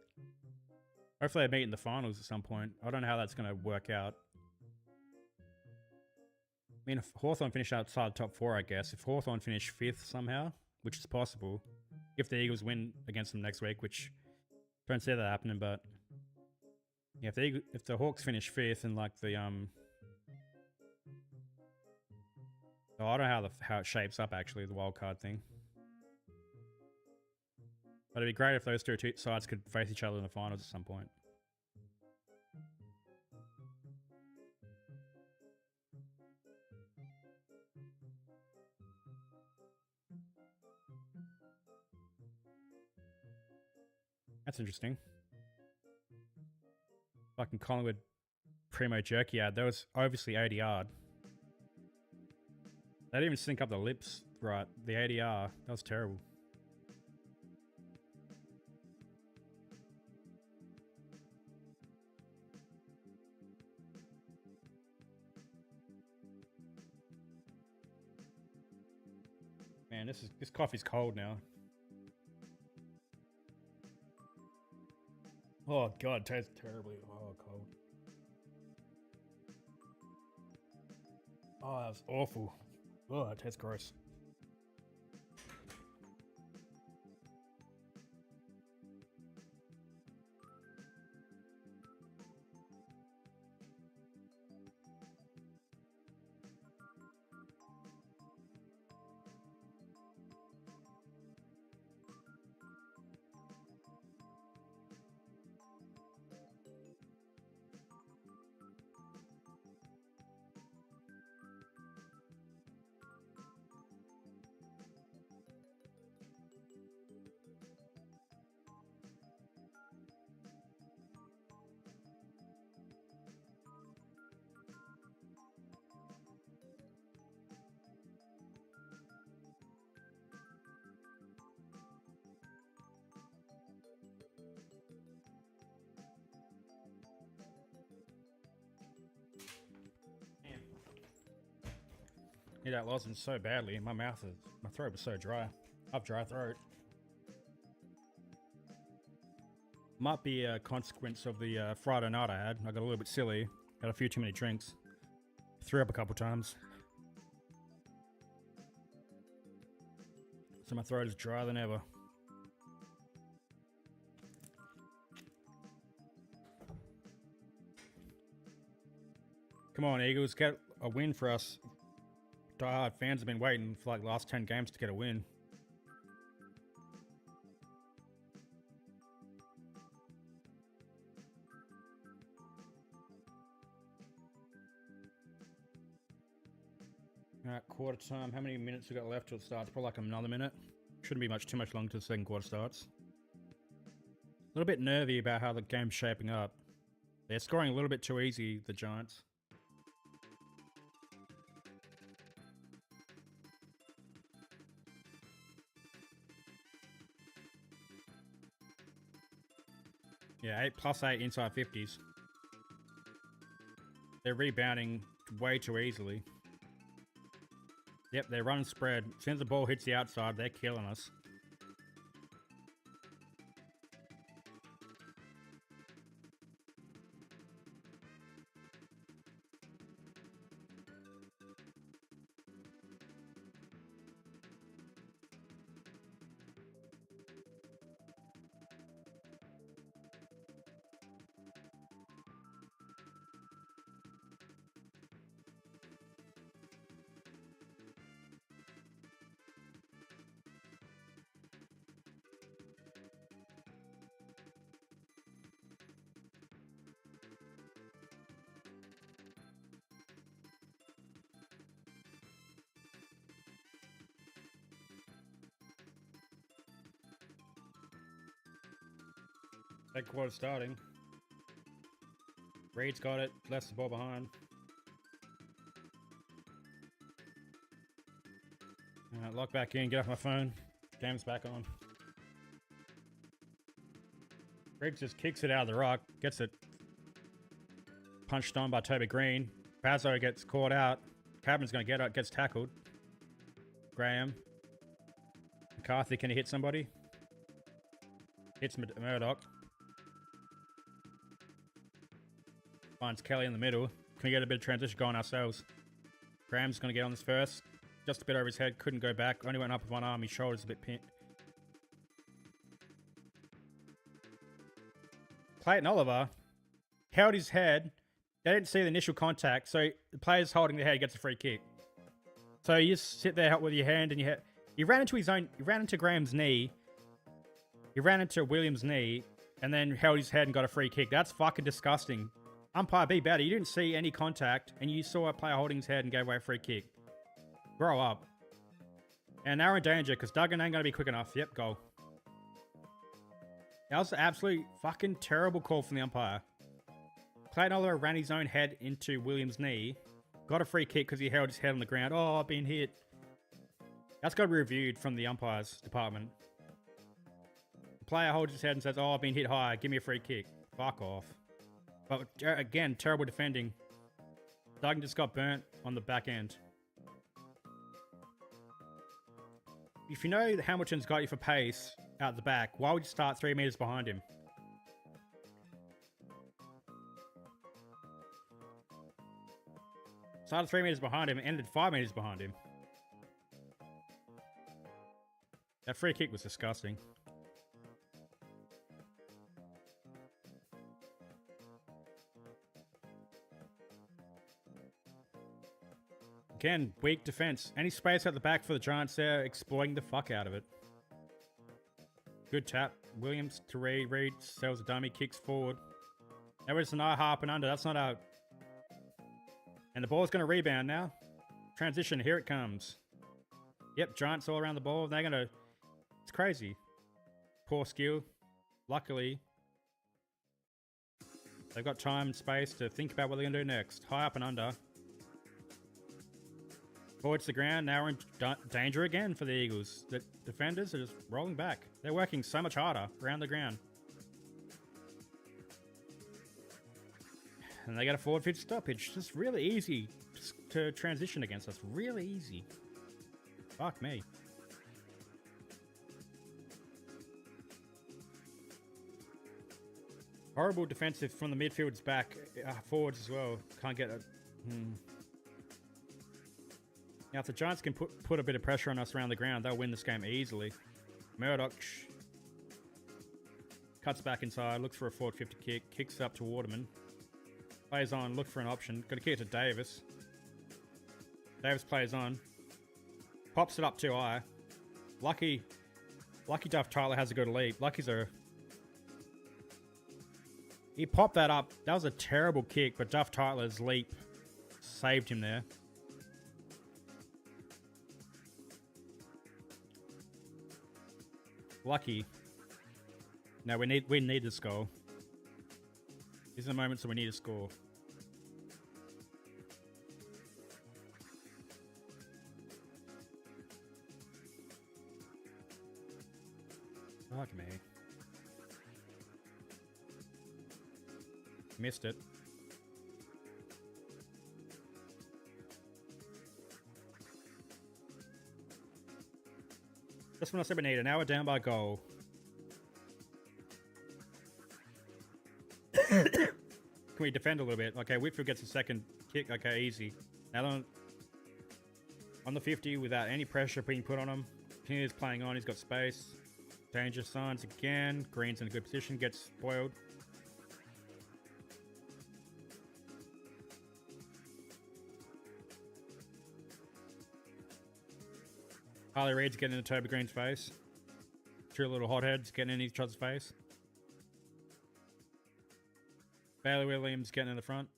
Hopefully they meet in the finals at some point. I don't know how that's going to work out. I mean, if Hawthorn finish outside the top 4, I guess. If Hawthorn finish 5th somehow, which is possible. If the Eagles win against them next week, which don't see that happening, but yeah, if the Hawks finish 5th and like the Oh, I don't know how it shapes up actually, the wild card thing. But it'd be great if those two sides could face each other in the finals at some point. That's interesting. Fucking Collingwood Primo Jerky ad. That was obviously ADR. They didn't even sync up the lips right. The ADR. That was terrible. Man, this coffee's cold now. Oh god, it tastes terribly. Oh, cold. Oh, that was awful. Oh, it tastes gross. Need that lozenge so badly. My throat was so dry. I have dry throat. Might be a consequence of the Friday night I had. I got a little bit silly. Had a few too many drinks. Threw up a couple times. So my throat is drier than ever. Come on, Eagles, get a win for us. Die-hard fans have been waiting for like the last 10 games to get a win. Alright, quarter time. How many minutes we got left till it starts? Probably like another minute. Shouldn't be too much longer till the second quarter starts. A little bit nervy about how the game's shaping up. They're scoring a little bit too easy, the Giants. Yeah, +8 inside 50s. They're rebounding way too easily. Yep, they're running spread. As soon as the ball hits the outside, they're killing us. Second quarter starting. Reed's got it. Left the ball behind. Lock back in. Get off my phone. Game's back on. Briggs just kicks it out of the rock. Gets it punched on by Toby Green. Bazzo gets caught out. Cabin's going to get it. Gets tackled. Graham. McCarthy, can he hit somebody? Hits Murdoch. Finds Kelly in the middle. Can we get a bit of transition going ourselves? Graham's going to get on this first. Just a bit over his head. Couldn't go back. Only went up with one arm. His shoulder's a bit pinned. Clayton Oliver held his head. They didn't see the initial contact, so the player's holding the head gets a free kick. So you just sit there with your hand and you ran into you ran into Graham's knee, you ran into Williams' knee, and then held his head and got a free kick. That's fucking disgusting. Umpire, be better. You didn't see any contact, and you saw a player holding his head and gave away a free kick. Grow up. And now we're in danger, because Duggan ain't going to be quick enough. Yep, goal. That was an absolute fucking terrible call from the umpire. Clayton Oliver ran his own head into Williams' knee. Got a free kick because he held his head on the ground. Oh, I've been hit. That's got to be reviewed from the umpires department. The player holds his head and says, oh, I've been hit high. Give me a free kick. Fuck off. But again, terrible defending. Duggan just got burnt on the back end. If you know Hamilton's got you for pace out the back, why would you start 3 meters behind him? Started 3 meters behind him and ended 5 meters behind him. That free kick was disgusting. Again, weak defense. Any space at the back for the Giants there, exploiting the fuck out of it. Good tap. Williams to Reed. Reed sells a dummy, kicks forward. That was an eye harp and under. That's not out. And the ball's going to rebound now. Transition, here it comes. Yep, Giants all around the ball. They're going to... It's crazy. Poor skill. Luckily, they've got time and space to think about what they're going to do next. High up and under. Forwards the ground. Now we're in danger again for the Eagles. The defenders are just rolling back. They're working so much harder around the ground. And they get a forward 50 stoppage. Just really easy to transition against us. Really easy. Fuck me. Horrible defensive from the midfielders back. Forwards as well. Can't get a... Now, if the Giants can put a bit of pressure on us around the ground, they'll win this game easily. Murdoch cuts back inside, looks for a forward 50 kick, kicks up to Waterman. Plays on, look for an option. Got to kick it to Davis. Davis plays on. Pops it up too high. Lucky Duff Tyler has a good leap. He popped that up. That was a terrible kick, but Duff Tyler's leap saved him there. Lucky. No, we need to score. These are the moments that we need to score. Fuck me. Missed it. Just when I said we need it. Now we're down by goal. Can we defend a little bit? Okay, Whitfield gets a second kick. Okay, easy. Now on the 50 without any pressure being put on him. Pinner's playing on. He's got space. Danger signs again. Green's in a good position. Gets spoiled. Harley Reid's getting into Toby Green's face. Two little hotheads getting in each other's face. Bailey Williams getting in the front.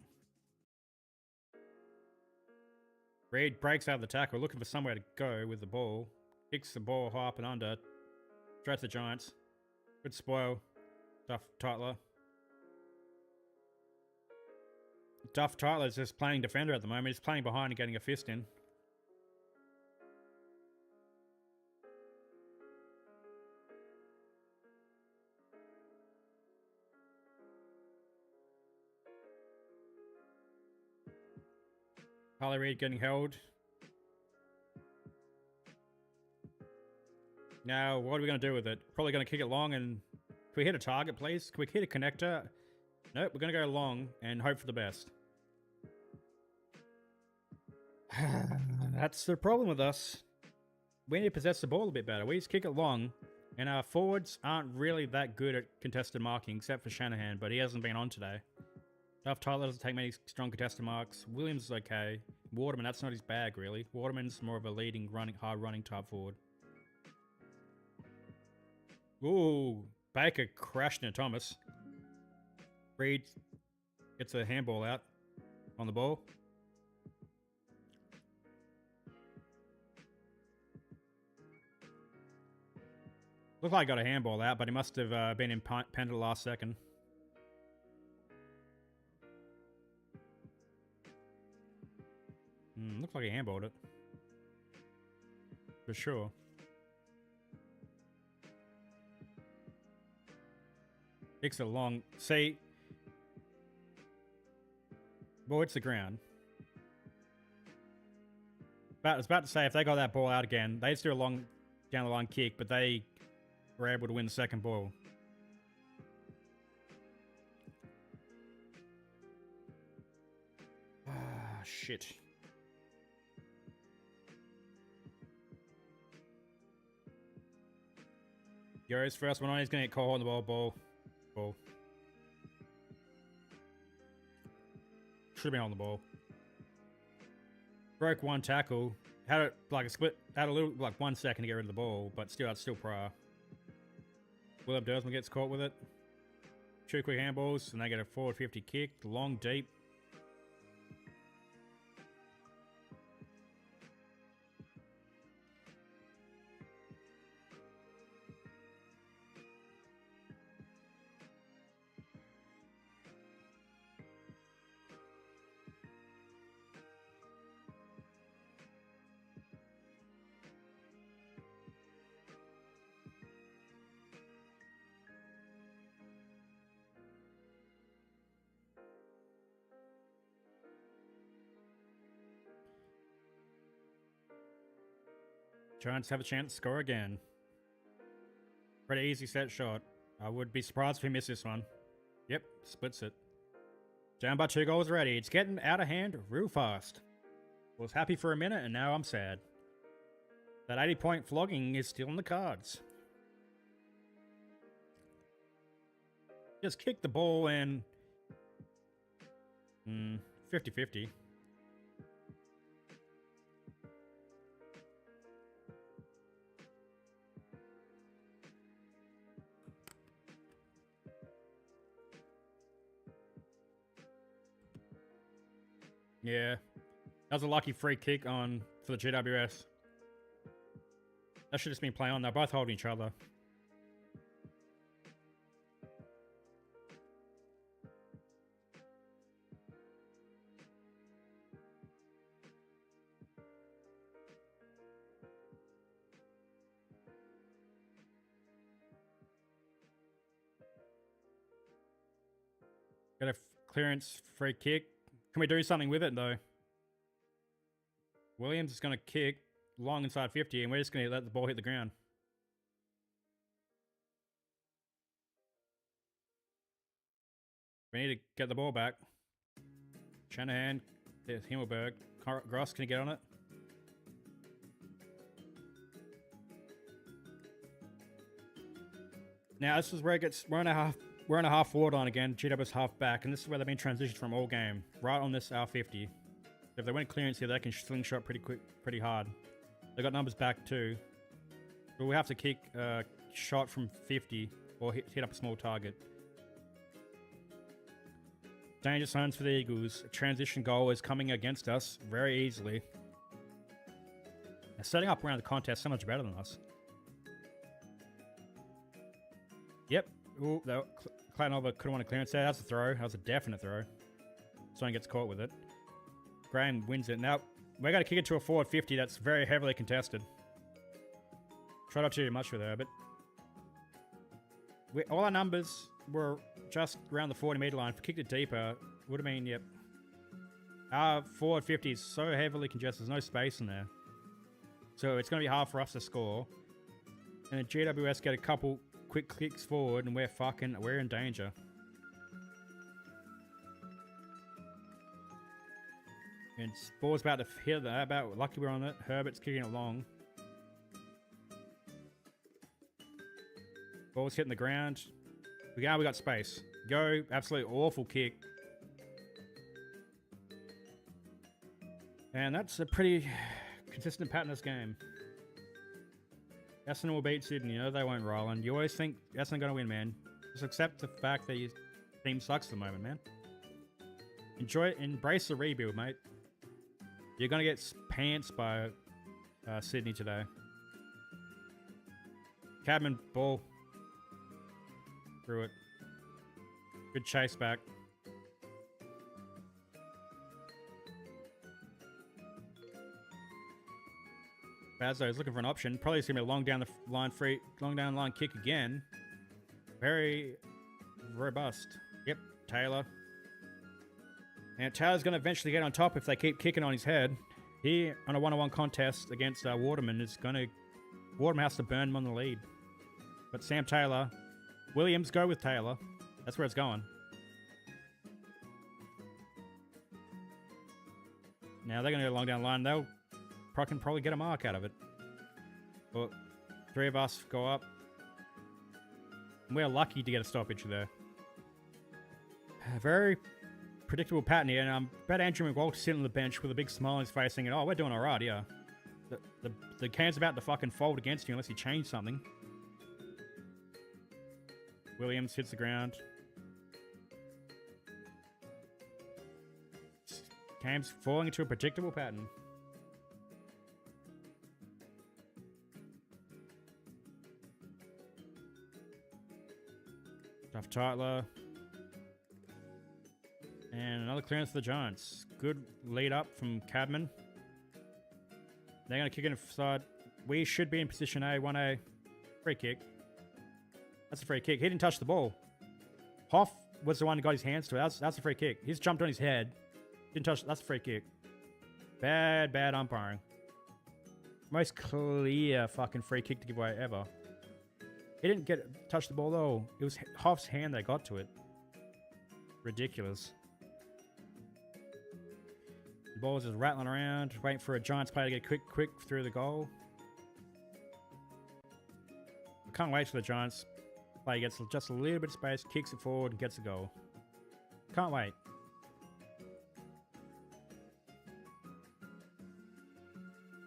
Reid breaks out of the tackle, looking for somewhere to go with the ball. Kicks the ball high up and under. Straight to the Giants. Good spoil. Duff Tyler. Duff Tyler's just playing defender at the moment. He's playing behind and getting a fist in. Harley Reid getting held. Now, what are we going to do with it? Probably going to kick it long and... Can we hit a target, please? Can we hit a connector? Nope, we're going to go long and hope for the best. That's the problem with us. We need to possess the ball a bit better. We just kick it long, and our forwards aren't really that good at contested marking, except for Shanahan, but he hasn't been on today. Duff Tyler doesn't take many strong contested marks. Williams is okay. Waterman, that's not his bag, really. Waterman's more of a leading, hard running type forward. Ooh, Baker crashed into Thomas. Reed gets a handball out on the ball. Looked like he got a handball out, but he must have been impenned at the last second. Looked like he handballed it. For sure. Kicks it long. See, ball hits the ground. I was about to say, if they got that ball out again, they'd still a long down the line kick, but they were able to win the second ball. Ah, shit. Goes first one on, he's going to get caught on the ball. Should have been on the ball. Broke one tackle. Had it like a split. Had a little, like 1 second to get rid of the ball, but that's still prior. Willem Dersman gets caught with it. 2 quick handballs, and they get a forward 50 kick. Long, deep. Giants have a chance to score again. Pretty easy set shot. I would be surprised if he missed this one. Yep, splits it. Down by 2 goals already. It's getting out of hand real fast. Was happy for a minute and now I'm sad. That 80-point flogging is still in the cards. Just kick the ball and 50-50. Yeah, that was a lucky free kick for the GWS. That should just been playing on. They're both holding each other. Got a clearance free kick. Can we do something with it, though? Williams is going to kick long inside 50, and we're just going to let the ball hit the ground. We need to get the ball back. Shanahan, there's Himmelberg. Gross, can you get on it? Now, this is where it gets... We're in a half forward line again, GWS half back, and this is where they've been transitioned from all game, right on this R50. If they went clearance here, they can slingshot pretty quick, pretty hard. They got numbers back too. But we have to kick a shot from 50 or hit up a small target. Danger zones for the Eagles. A transition goal is coming against us very easily. They're setting up around the contest so much better than us. Yep. Ooh, Clayton could have won a clearance there. That's a throw. That was a definite throw. Someone gets caught with it. Graham wins it. Now, we're going to kick it to a forward 50 that's very heavily contested. Try not to do much with her, but... all our numbers were just around the 40-meter line. If we kicked it deeper, would have been, yep. Our forward 50 is so heavily congested, there's no space in there. So it's going to be hard for us to score. And the GWS get a couple quick kicks forward, and we're in danger. And ball's about to hit that. Lucky we're on it. Herbert's kicking it long. Ball's hitting the ground. We got space. Go. Absolutely awful kick. And that's a pretty consistent pattern this game. Essendon will beat Sydney. You know they won't roll. And you always think Essendon going to win, man. Just accept the fact that your team sucks at the moment, man. Embrace the rebuild, mate. You're going to get pants by Sydney today. Cadman, ball. Through it. Good chase back. Bazzo is looking for an option. Probably it's going to be a long down the line kick again. Very robust. Yep, Taylor. And Taylor's going to eventually get on top if they keep kicking on his head. He, on a one-on-one contest against Waterman, is going to... Waterman has to burn him on the lead. But Sam Taylor... Williams, go with Taylor. That's where it's going. Now they're going to go long down the line. They'll can probably get a mark out of it. But three of us go up. We're lucky to get a stoppage there. Very predictable pattern here. And I bet Andrew McWalter sitting on the bench with a big smile on his face saying, oh, we're doing alright, yeah. The can's about to fucking fold against you unless you change something. Williams hits the ground. Cam's falling into a predictable pattern. Duff Tytler. And another clearance for the Giants. Good lead up from Cadman. They're going to kick it inside. We should be in position A, 1A. Free kick. That's a free kick. He didn't touch the ball. Hoff was the one who got his hands to it. That's a free kick. He's jumped on his head. Didn't touch. That's a free kick. Bad umpiring. Most clear fucking free kick to give away ever. He didn't touch the ball though. It was Hoff's hand that got to it. Ridiculous. The ball's just rattling around, waiting for a Giants player to get quick through the goal. I can't wait for the Giants player gets just a little bit of space, kicks it forward, and gets a goal. Can't wait.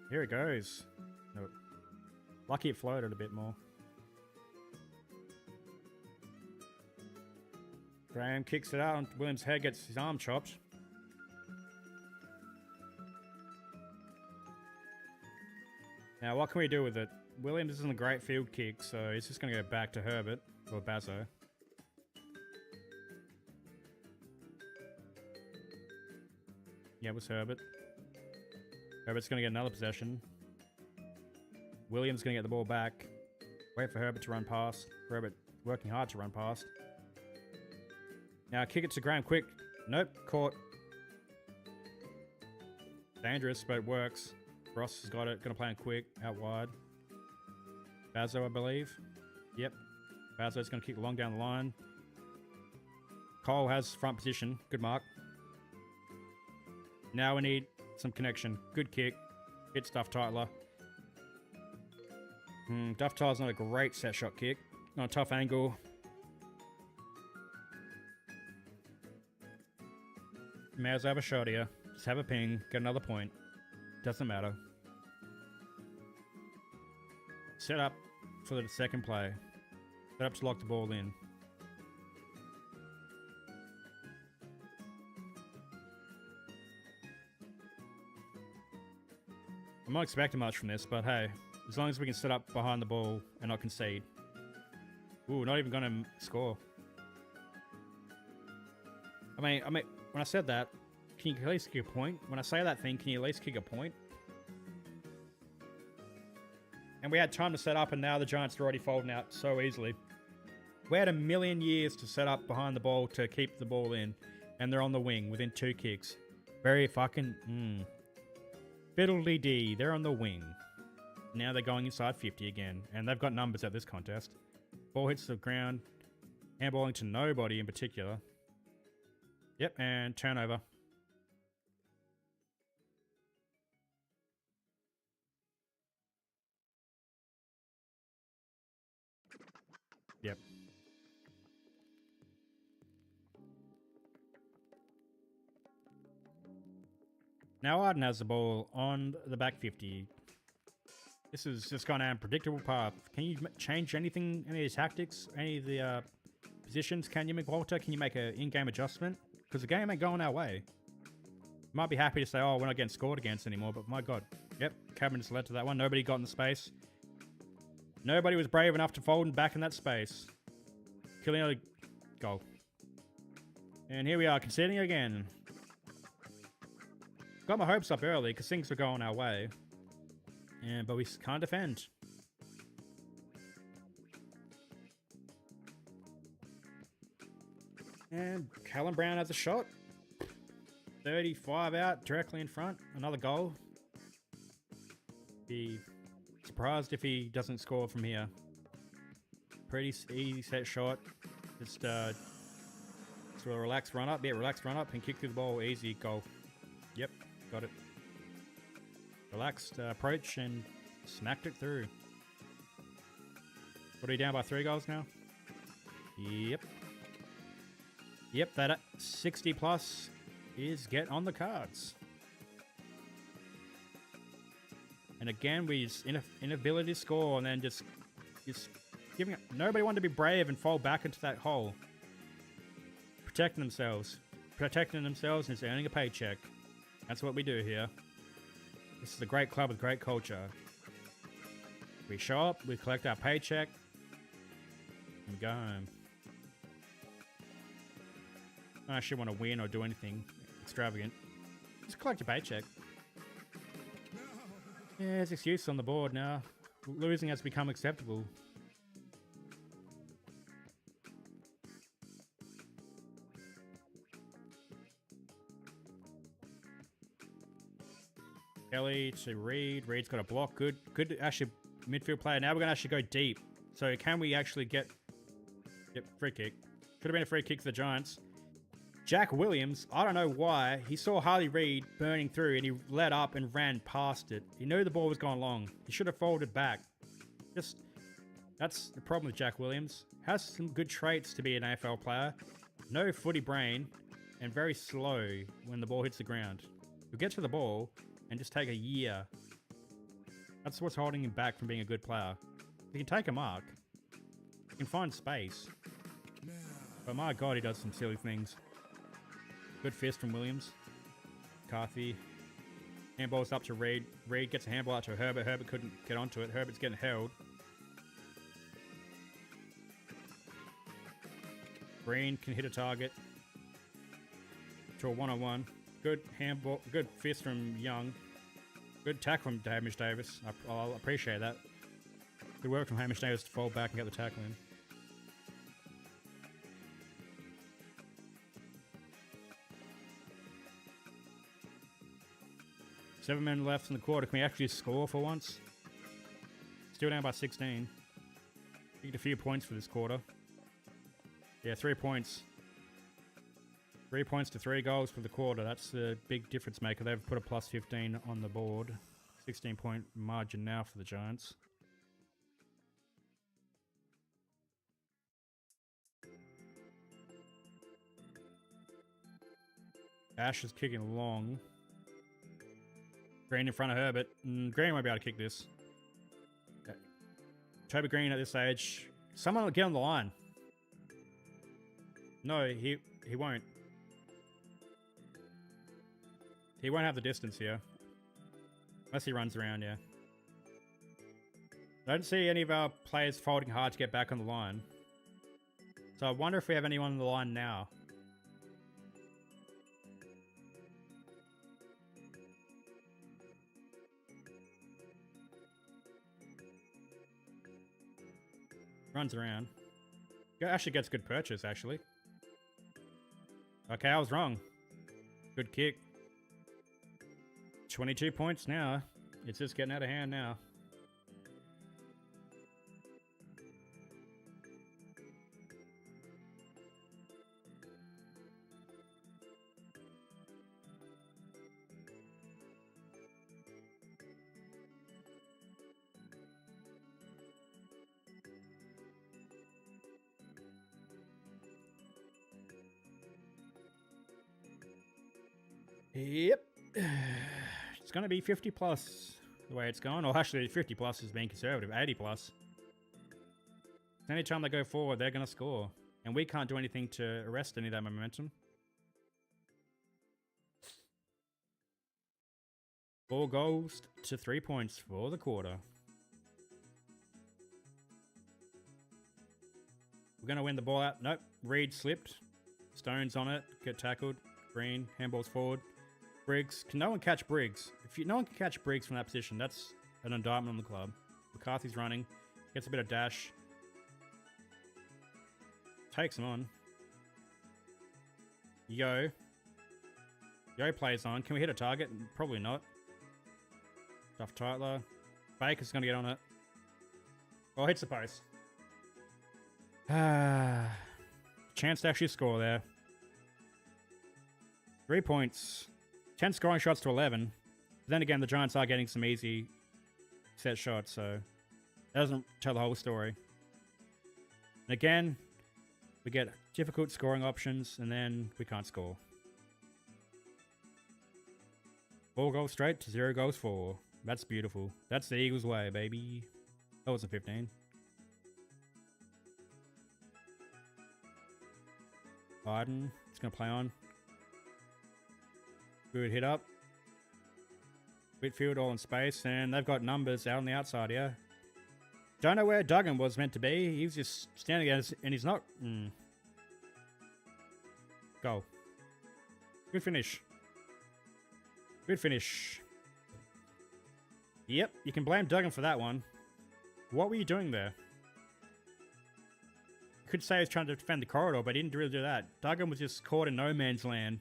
Here it goes. Nope. Lucky it floated a bit more. Graham kicks it out, and Williams' head gets his arm chopped. Now, what can we do with it? Williams isn't a great field kick, so he's just going to go back to Herbert, or Bazzo. Yeah, it was Herbert. Herbert's going to get another possession. Williams going to get the ball back. Wait for Herbert to run past. Herbert working hard to run past. Now kick it to Graham quick. Nope, caught. Dangerous, but it works. Ross has got it. Going to play him quick, out wide. Bazzo, I believe. Yep. Bazzo's going to kick long down the line. Cole has front position. Good mark. Now we need some connection. Good kick. Hits Duff Tytler. Duff Tytler's not a great set shot kick. Not a tough angle. May as well have a shot here. Just have a ping. Get another point. Doesn't matter. Set up for the second play. Set up to lock the ball in. I'm not expecting much from this, but hey, as long as we can set up behind the ball and not concede. Ooh, not even gonna score. I mean, when I said that, can you at least kick a point? When I say that thing, can you at least kick a point? And we had time to set up, and now the Giants are already folding out so easily. We had a million years to set up behind the ball to keep the ball in, and they're on the wing within 2 kicks. Very fucking, Fiddle-dee-dee, they're on the wing. Now they're going inside 50 again, and they've got numbers at this contest. Ball hits the ground, handballing to nobody in particular. Yep, and turnover. Yep. Now Arden has the ball on the back 50. This is just gone down a predictable path. Can you change anything, any of the tactics, any of the positions? Can you, McWalter? Can you make an in-game adjustment? Because the game ain't going our way. Might be happy to say, oh, we're not getting scored against anymore, but my God. Yep, Cameron just led to that one. Nobody got in the space. Nobody was brave enough to fold back in that space. Killing a goal. And here we are, conceding again. Got my hopes up early because things were going our way. But we can't defend. And Callum Brown has a shot. 35 out, directly in front. Another goal. Be surprised if he doesn't score from here. Pretty easy set shot. Just a relaxed run up. Yeah, relaxed run up and kick through the ball. Easy goal. Yep, got it. Relaxed approach and smacked it through. What are we down by 3 goals now? Yep. Yep, that 60 plus is get on the cards. And again, we just inability to score, and then just giving up. Nobody wanted to be brave and fall back into that hole. Protecting themselves and just earning a paycheck. That's what we do here. This is a great club with great culture. We show up, we collect our paycheck, and go home. I don't actually want to win or do anything extravagant. Just collect your paycheck. Yeah, there's excuse on the board now. Losing has become acceptable. Kelly to Reed. Reed's got a block. Good actually midfield player. Now we're going to actually go deep. So can we actually get... Yep, free kick. Could have been a free kick for the Giants. Jack Williams, I don't know why, he saw Harley Reid burning through and he let up and ran past it. He knew the ball was going long. He should have folded back. That's the problem with Jack Williams. Has some good traits to be an AFL player. No footy brain and very slow when the ball hits the ground. He'll get to the ball and just take a year. That's what's holding him back from being a good player. He can take a mark. He can find space. But my God, he does some silly things. Good fist from Williams. McCarthy. Handball's up to Reed. Reed gets a handball out to Herbert. Herbert couldn't get onto it. Herbert's getting held. Green can hit a target. To a one-on-one. Good handball. Good fist from Young. Good tackle from Hamish Davis. I'll appreciate that. Good work from Hamish Davis to fall back and get the tackle in. Seven men left in the quarter. Can we actually score for once? Still down by 16. Need a few points for this quarter. Yeah, 3 points. 3 points to 3 goals for the quarter. That's the big difference maker. They've put a plus 15 on the board. 16-point margin now for the Giants. Ash is kicking long. Green in front of Herbert. Green won't be able to kick this. Okay. Toby Green at this age. Someone will get on the line. No, he won't. He won't have the distance here. Unless he runs around, yeah. I don't see any of our players folding hard to get back on the line. So I wonder if we have anyone on the line now. Runs around. Actually gets good purchase, actually. Okay, I was wrong. Good kick. 22 points now. It's just getting out of hand now. Yep. going to be 50 plus the way it's going. Or actually, 50 plus is being conservative. 80 plus. Anytime they go forward, they're going to score. And we can't do anything to arrest any of that momentum. Ball goes to 3 points for the quarter. We're going to win the ball out. Nope. Reed slipped. Stones on it. Get tackled. Green. Handballs forward. Briggs. Can no one catch Briggs? No one can catch Briggs from that position, that's an indictment on the club. McCarthy's running. Gets a bit of dash. Takes him on. Yo plays on. Can we hit a target? Probably not. Duff Tytler. Baker's going to get on it. Oh, hits the post. Chance to actually score there. 3 points. 10 scoring shots to 11. Then again, the Giants are getting some easy set shots, so that doesn't tell the whole story. And again, we get difficult scoring options, and then we can't score. 4 goals straight to 0 goals 4. That's beautiful. That's the Eagles' way, baby. That was a 15. Biden is going to play on. Good hit up. Whitfield all in space, and they've got numbers out on the outside here. Don't know where Duggan was meant to be. He was just standing there, and he's not. Goal. Good finish. Good finish. Yep, you can blame Duggan for that one. What were you doing there? You could say he was trying to defend the corridor, but he didn't really do that. Duggan was just caught in no man's land.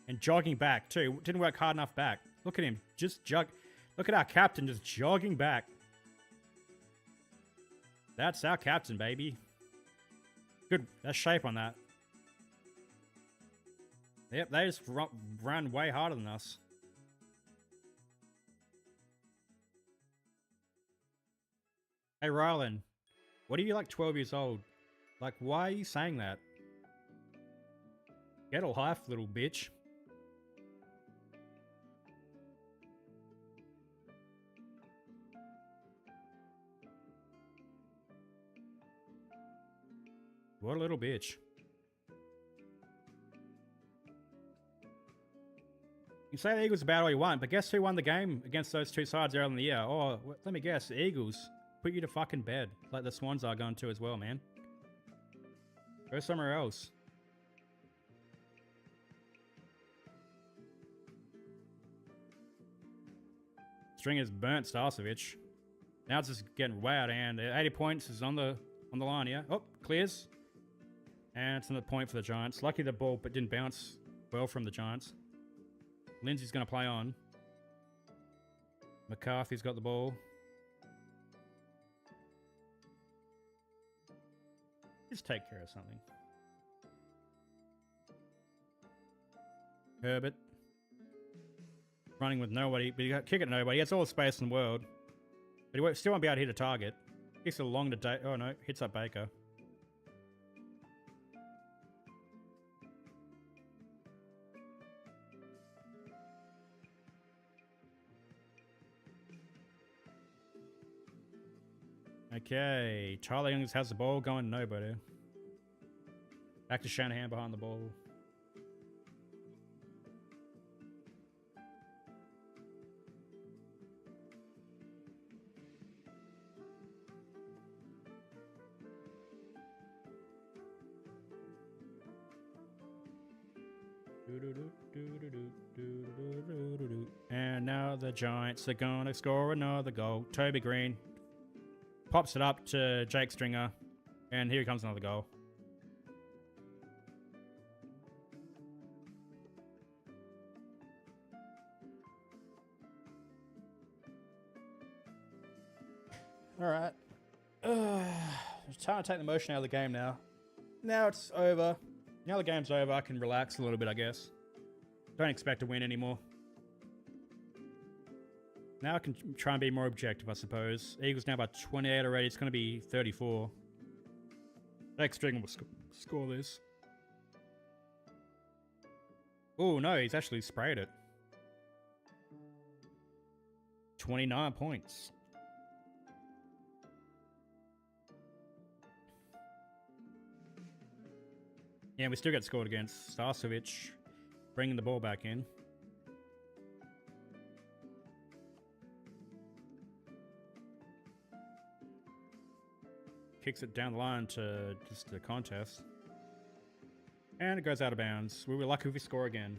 And jogging back, too. Didn't work hard enough back. Look at him. Just jog. Look at our captain just jogging back. That's our captain, baby. Good. That's shape on that. Yep, they just run way harder than us. Hey, Rylan. What are you, like 12 years old? Like, why are you saying that? Get a life, little bitch. What a little bitch. You say the Eagles about all you want, but guess who won the game against those two sides earlier in the year? Oh, let me guess. The Eagles put you to fucking bed. Like the Swans are going to as well, man. Go somewhere else. Stringer's burnt Starcevic. Now it's just getting way out of hand. 80 points is on the line here. Oh, clears. And it's another point for the Giants. Lucky the ball but didn't bounce well from the Giants. Lindsay's going to play on. McCarthy's got the ball. Just take care of something. Herbert. Running with nobody, but you got kick it to nobody. He has all the space in the world. But he still won't be able to hit a target. Kicks it along to oh no, hits up Baker. Okay, Charlie Youngs has the ball going to nobody. Back to Shanahan behind the ball. And now the Giants are going to score another goal. Toby Green pops it up to Jake Stringer. And here comes another goal. Alright. It's time to take the emotion out of the game now. Now it's over. Now the game's over, I can relax a little bit, I guess. Don't expect to win anymore. Now I can try and be more objective, I suppose. Eagles now by 28 already. It's going to be 34. Jake Stringer will score this. Oh, no, he's actually sprayed it. 29 points. Yeah, we still get scored against. Starcevic bringing the ball back in. Kicks it down the line to just a contest. And it goes out of bounds. We were lucky if we score again.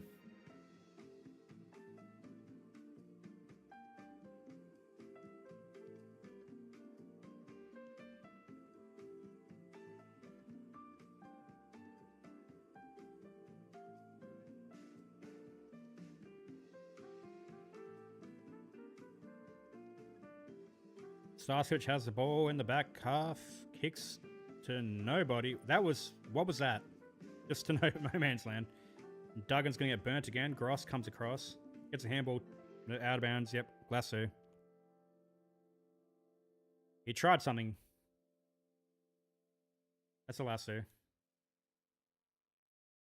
Starcevic has the ball in the back half. Kicks to nobody. That was... What was that? Just to no man's land. Duggan's going to get burnt again. Gross comes across. Gets a handball out of bounds. Yep, Lasso. He tried something. That's a Lasso.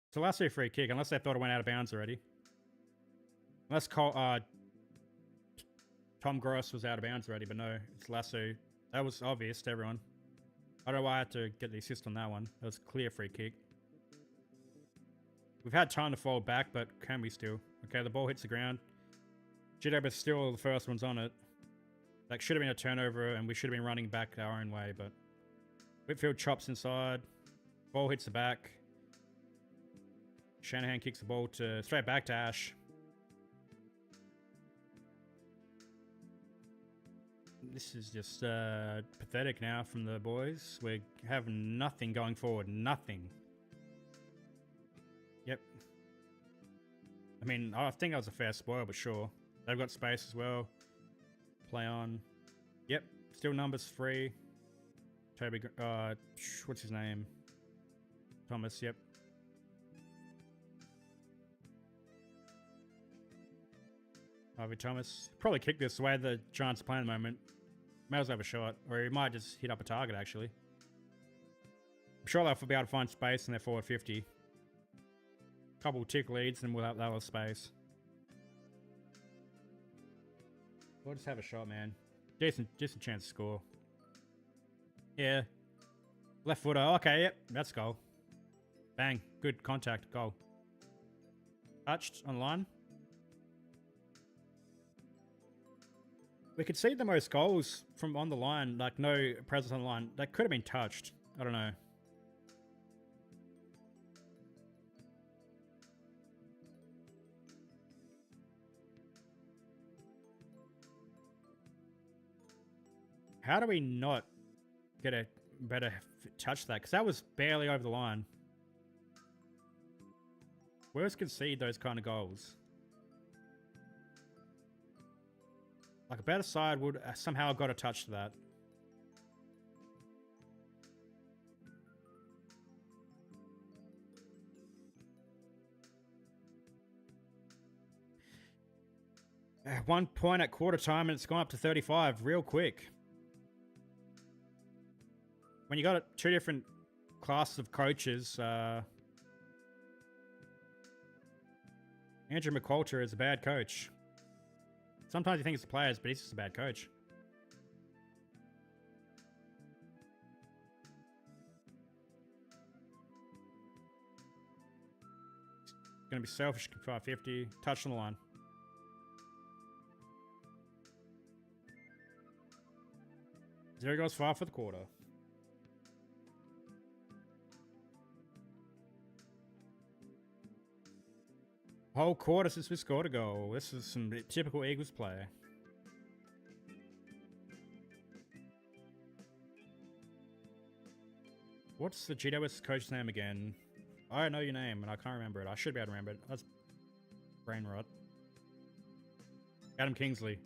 It's a Lasso free kick, unless they thought it went out of bounds already. Unless Tom Gross was out of bounds already, but no, it's Lasso. That was obvious to everyone. I don't know why I had to get the assist on that one. That was a clear free kick. We've had time to fall back, but can we still? Okay, the ball hits the ground. GWS still the first one's on it. That should have been a turnover, and we should have been running back our own way, but... Whitfield chops inside. Ball hits the back. Shanahan kicks the ball straight back to Ash. This is just pathetic now from the boys. We have nothing going forward. Nothing. Yep. I mean, I think that was a fair spoil, but sure. They've got space as well. Play on. Yep. Still numbers free. Toby, what's his name? Thomas, yep. Harvey Thomas. Probably kick this the way the Giants are playing at the moment. May as well have a shot. Or he might just hit up a target, actually. I'm sure they'll be able to find space in their forward 50. Couple tick leads and we'll have that space. We'll just have a shot, man. Decent chance to score. Yeah. Left footer. Okay, yep. That's goal. Bang. Good contact. Goal. Touched on line. We could see the most goals from on the line, like no presence on the line. That could have been touched. I don't know. How do we not get a better touch to that? Because that was barely over the line. We always concede those kind of goals. Like a better side would somehow have got a touch to that. At 1 point at quarter time and it's gone up to 35 real quick. When you got two different classes of coaches, Andrew McQualter is a bad coach. Sometimes you think it's the players, but he's just a bad coach. Going to be selfish, 550. Touch on the line. Zero goes 5 for the quarter. Whole quarter since we scored a goal. This is some typical Eagles play. What's the GWS coach's name again? I know your name, and I can't remember it. I should be able to remember it. That's brain rot. Adam Kingsley.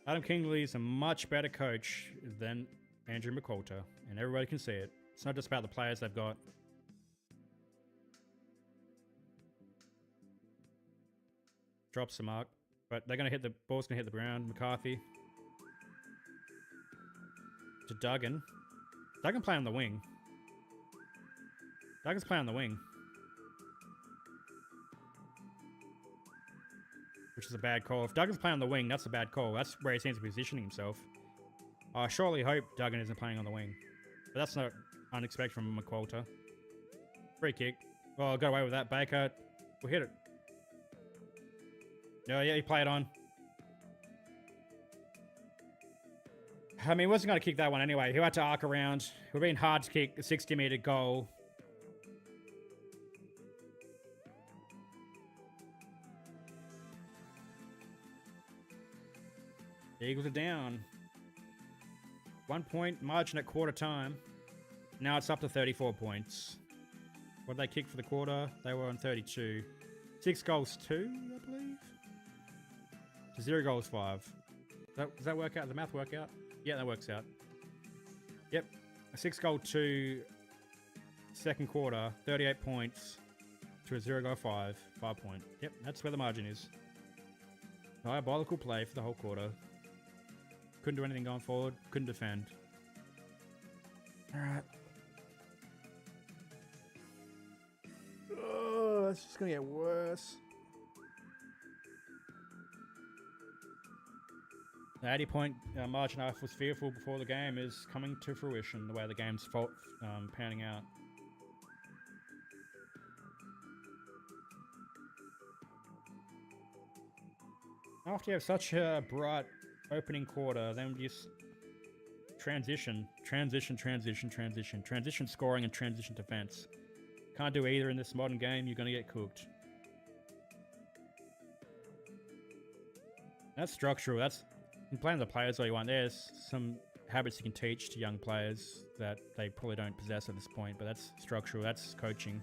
Adam Kingsley is a much better coach than Andrew McQualter, and everybody can see it. It's not just about the players they've got. Drops the mark, but they're going to hit the ball's going to hit the ground. McCarthy to Duggan. Duggan playing on the wing. Duggan's playing on the wing. which is a bad call. If Duggan's playing on the wing, that's a bad call. That's where he seems to be positioning himself. I surely hope Duggan isn't playing on the wing. But that's not unexpected from McQualter. Free kick. Well, got away with that. Baker will hit it. No, yeah, he played on. I mean, he wasn't going to kick that one anyway. He had to arc around. It would have been hard to kick a 60-meter goal. The Eagles are down. 1 point margin at quarter time. Now it's up to 34 points. What did they kick for the quarter? They were on 32. 6 goals 2, I believe. So 0 goals 5. Does that work out? Does the math work out? Yeah, that works out. Yep. A 6 goal 2 second quarter, 38 points to a 0 goal 5 point. Yep, that's where the margin is. Diabolical play for the whole quarter. Couldn't do anything going forward. Couldn't defend. Alright. Oh, it's just going to get worse. The 80-point margin I was fearful before the game is coming to fruition, the way the game's panning out. After you have such a bright opening quarter, then just transition scoring and transition defense. Can't do either in this modern game, you're going to get cooked. That's structural, that's playing the players all you want. There's some habits you can teach to young players that they probably don't possess at this point, but that's structural, that's coaching.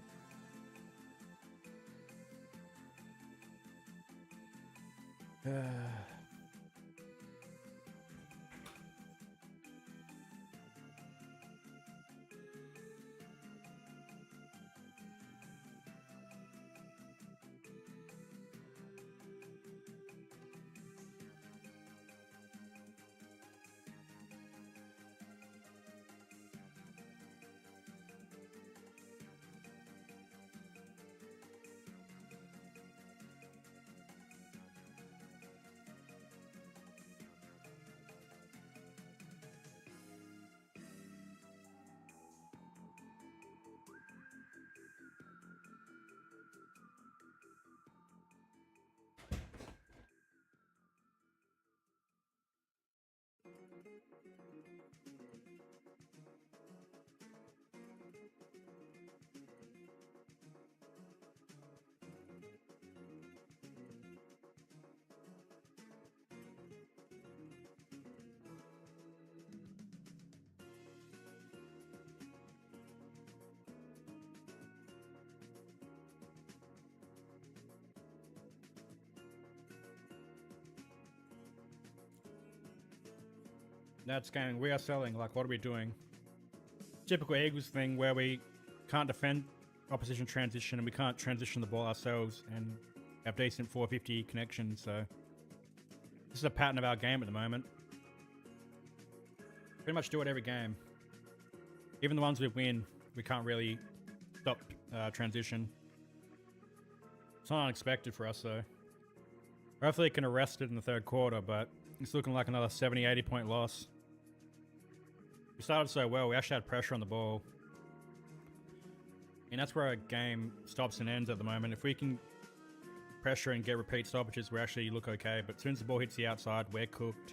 That's going, we are selling, like what are we doing? Typical Eagles thing where we can't defend opposition transition and we can't transition the ball ourselves and have decent 450 connections, so this is a pattern of our game at the moment. Pretty much do it every game. Even the ones we win, we can't really stop transition. It's not unexpected for us though. Hopefully it can arrest it in the third quarter, but it's looking like another 70-80 point loss. We started so well, we actually had pressure on the ball. And that's where our game stops and ends at the moment. If we can pressure and get repeat stoppages, we actually look okay. But as soon as the ball hits the outside, we're cooked.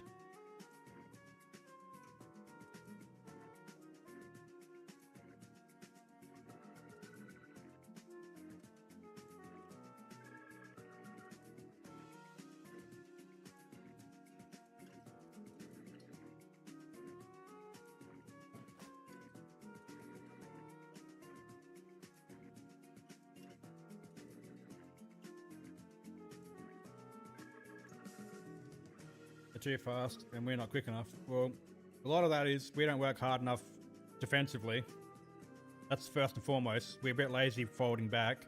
Too fast and we're not quick enough. Well, a lot of that is we don't work hard enough defensively. That's first and foremost. We're a bit lazy folding back.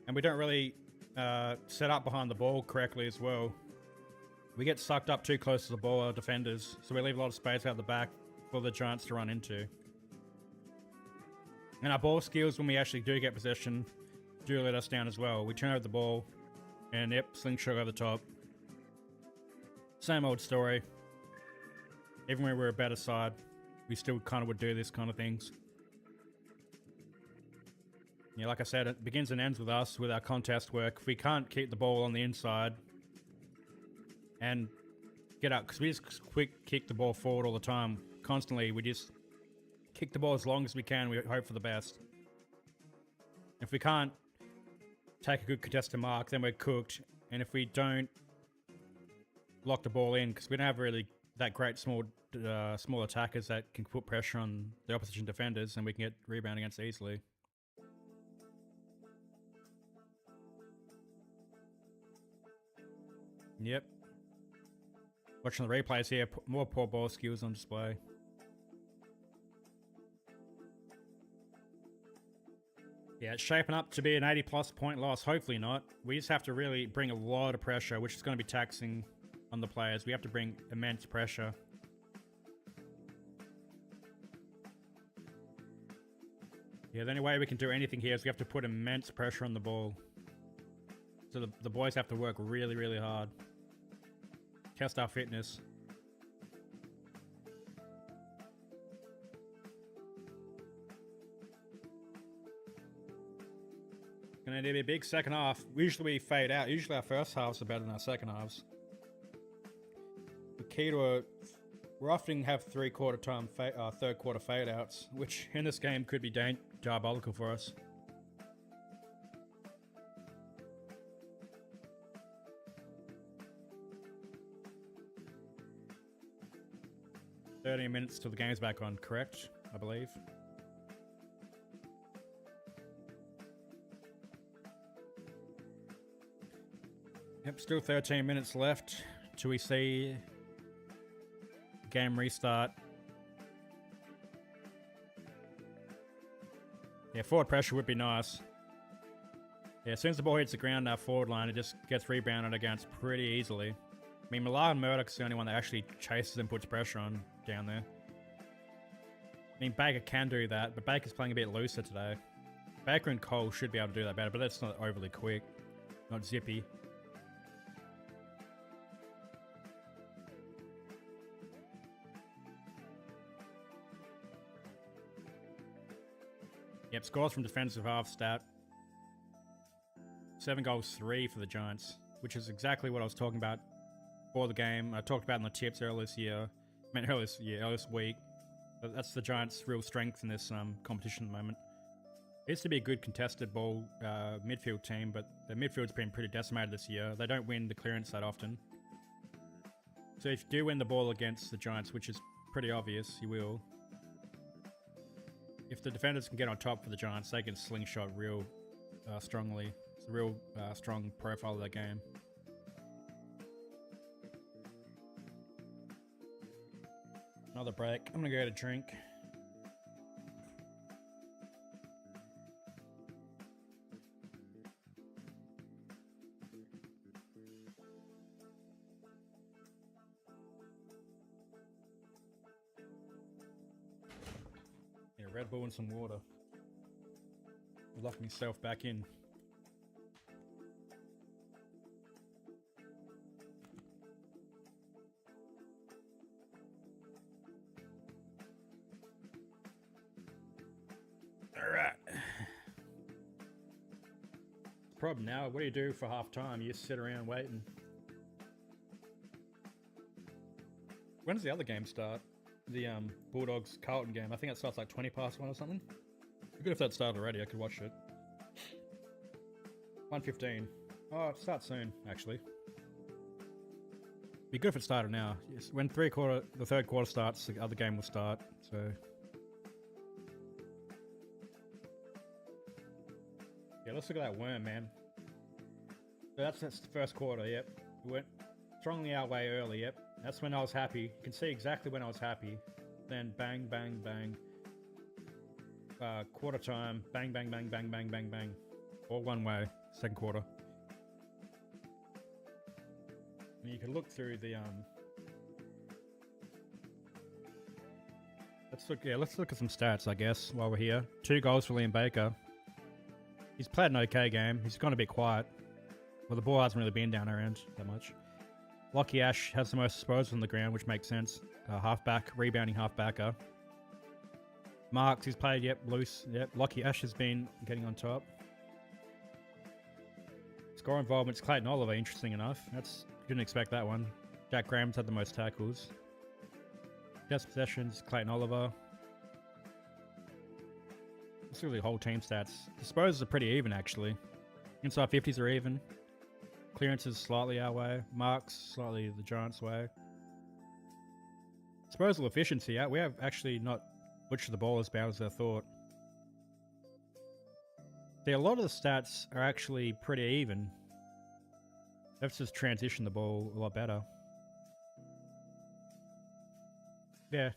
And we don't really set up behind the ball correctly as well. We get sucked up too close to the ball, our defenders, so we leave a lot of space out the back for the Giants to run into. And our ball skills, when we actually do get possession, do let us down as well. We turn over the ball And yep, slingshot over the top. Same old story. Even when we're a better side, we still kind of would do this kind of things. Yeah, like I said, it begins and ends with us, with our contest work. If we can't keep the ball on the inside and get up, because we just quick kick the ball forward all the time, constantly, we just kick the ball as long as we can, we hope for the best. If we can't take a good contested mark, then we're cooked. And if we don't lock the ball in, because we don't have really that great small attackers that can put pressure on the opposition defenders, and we can get rebound against easily. Yep. Watching the replays here, more poor ball skills on display. Yeah, it's shaping up to be an 80+ point loss. Hopefully not. We just have to really bring a lot of pressure, which is going to be taxing on the players. We have to bring immense pressure. Yeah, the only way we can do anything here is we have to put immense pressure on the ball. So the boys have to work really, really hard. Test our fitness. Gonna be a big second half. Usually we fade out. Usually our first halves are better than our second halves. The key to we often have third quarter fade outs, which in this game could be diabolical for us. "30 minutes till the game's back on," correct? I believe. Yep, still 13 minutes left till we see game restart. Yeah, forward pressure would be nice. Yeah, as soon as the ball hits the ground, our forward line, it just gets rebounded against pretty easily. I mean, Millar and Murdoch's the only one that actually chases and puts pressure on down there. I mean, Baker can do that, but Baker's playing a bit looser today. Baker and Cole should be able to do that better, but that's not overly quick. Not zippy. Yep, scores from defensive half stat. 7 goals, 3 for the Giants, which is exactly what I was talking about for the game. I talked about in the tips earlier this year. Earlier this week. But that's the Giants' real strength in this competition at the moment. It used to be a good contested ball midfield team, but the midfield's been pretty decimated this year. They don't win the clearance that often. So if you do win the ball against the Giants, which is pretty obvious, you will. If the defenders can get on top for the Giants, they can slingshot real strongly. It's a real strong profile of that game. Another break. I'm gonna go get a drink. Yeah, Red Bull and some water. Lock myself back in. Alright. Problem now, what do you do for half time? You just sit around waiting. When does the other game start? The Bulldogs Carlton game. I think it starts like 20 past 1 or something. It'd be good if that started already, I could watch it. 1:15. Oh, it starts soon, actually. Be good if it started now. Yes, when the third quarter starts, the other game will start, so... Yeah, let's look at that worm, man. So that's the first quarter, yep. We went strongly our way early, yep. That's when I was happy. You can see exactly when I was happy. Then bang, bang, bang. Quarter time, bang, bang, bang, bang, bang, bang, bang. All one way, second quarter. And you can look through the let's look at some stats, I guess, while we're here. 2 goals for Liam Baker. He's played an okay game. He's gone a bit quiet. Well, the ball hasn't really been down our end that much. Lockie Ash has the most disposals on the ground, which makes sense. Halfback, rebounding halfbacker. Marks, he's played, yep, loose. Yep, Lockie Ash has been getting on top. Score involvement's Clayton Oliver, interesting enough. Didn't expect that one. Jack Graham's had the most tackles. Just possessions, Clayton Oliver. Let's look at the whole team stats. Disposals are pretty even, actually. Inside 50s are even. Clearances slightly our way. Marks slightly the Giants' way. Disposal efficiency, we have actually not butchered the ball as bad as I thought. See, a lot of the stats are actually pretty even. They've just transitioned the ball a lot better. Yeah.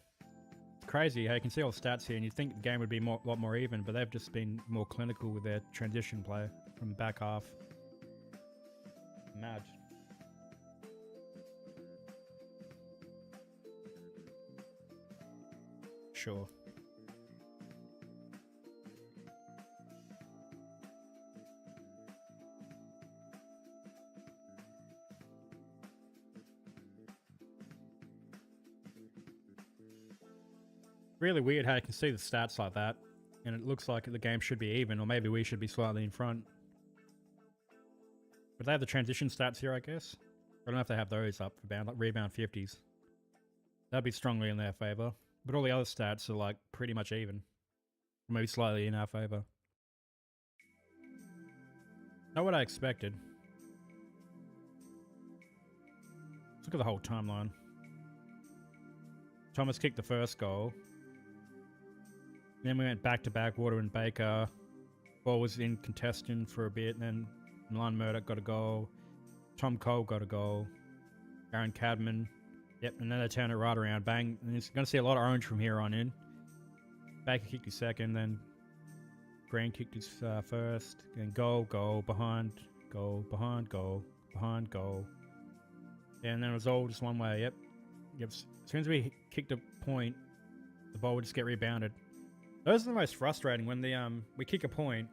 It's crazy how you can see all the stats here and you think the game would be a lot more even, but they've just been more clinical with their transition play from the back half. Mad. Sure. Really weird how you can see the stats like that, and it looks like the game should be even, or maybe we should be slightly in front. But they have the transition stats here, I guess. I don't know if they have those up for like rebound 50s. That'd be strongly in their favour. But all the other stats are like pretty much even. Maybe slightly in our favour. Not what I expected. Let's look at the whole timeline. Thomas kicked the first goal. Then we went back-to-back, Water and Baker. Ball was in contestant for a bit, and then Milan Murdoch got a goal. Tom Cole got a goal. Aaron Cadman. Yep, and then they turn it right around. Bang. And it's going to see a lot of orange from here on in. Baker kicked his second, then Green kicked his first. Then goal, behind, goal, behind, goal, behind, goal. And then it was all just one way, yep. As soon as we kicked a point, the ball would just get rebounded. Those are the most frustrating when we kick a point.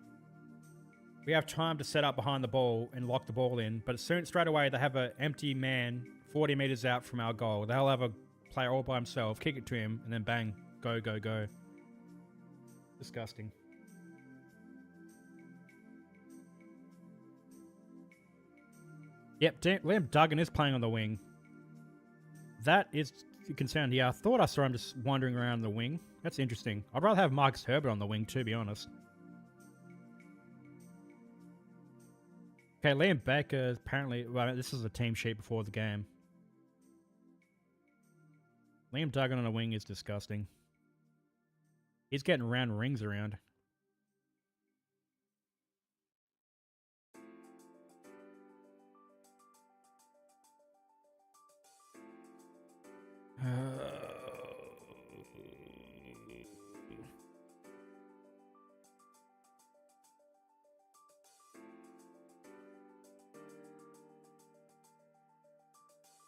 We have time to set up behind the ball and lock the ball in, but straight away they have an empty man 40 meters out from our goal. They'll have a player all by himself, kick it to him, and then bang, go, go, go. Disgusting. Yep, Liam Duggan is playing on the wing. That is concerned. Yeah, I thought I saw him just wandering around the wing. That's interesting. I'd rather have Marcus Herbert on the wing, to be honest. Okay, Liam Baker apparently... Well, this is a team sheet before the game. Liam Duggan on the wing is disgusting. He's getting round rings around.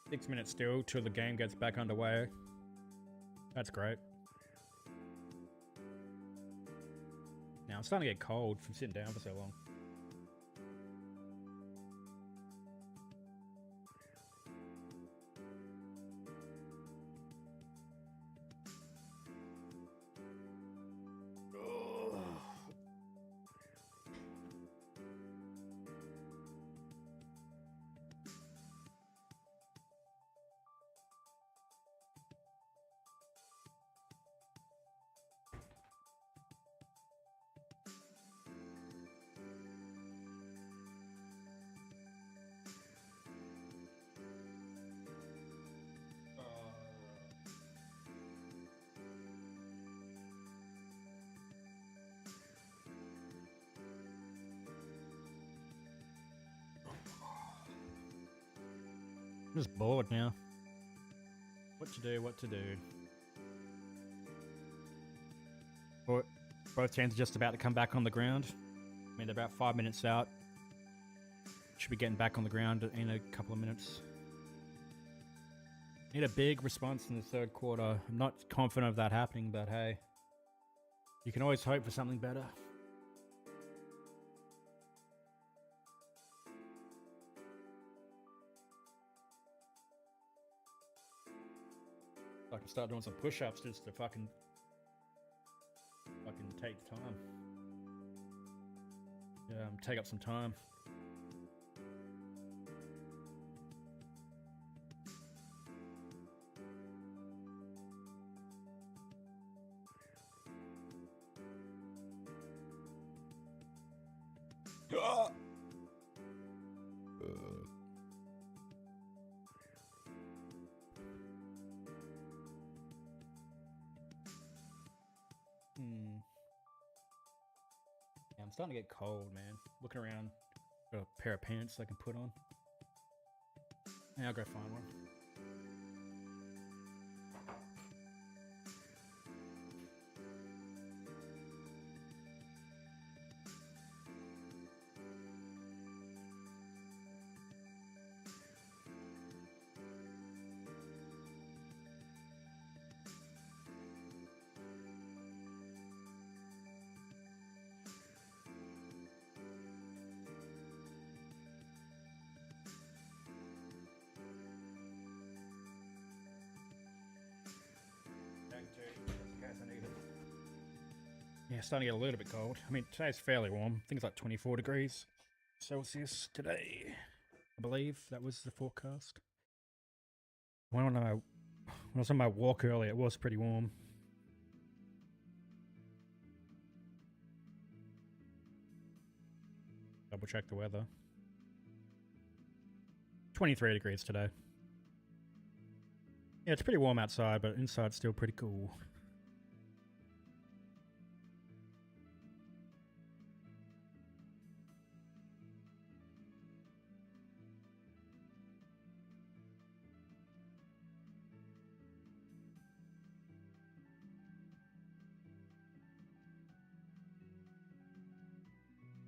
Six minutes still till the game gets back underway. That's great. Now I'm starting to get cold from sitting down for so long. I'm just bored now. What to do. Both teams are just about to come back on the ground. I mean, they're about 5 minutes out. Should be getting back on the ground in a couple of minutes. Need a big response in the third quarter. I'm not confident of that happening, but hey, you can always hope for something better. I can start doing some push-ups just to fucking take time. Yeah, take up some time. Yeah, I'm starting to get cold, man. Looking around, got a pair of pants I can put on. Yeah, I'll go find one. Yeah, starting to get a little bit cold. I mean, today's fairly warm. I think it's like 24 degrees Celsius today. I believe that was the forecast. When I was on my walk earlier, it was pretty warm. Double check the weather. 23 degrees today. Yeah, it's pretty warm outside, but inside's still pretty cool.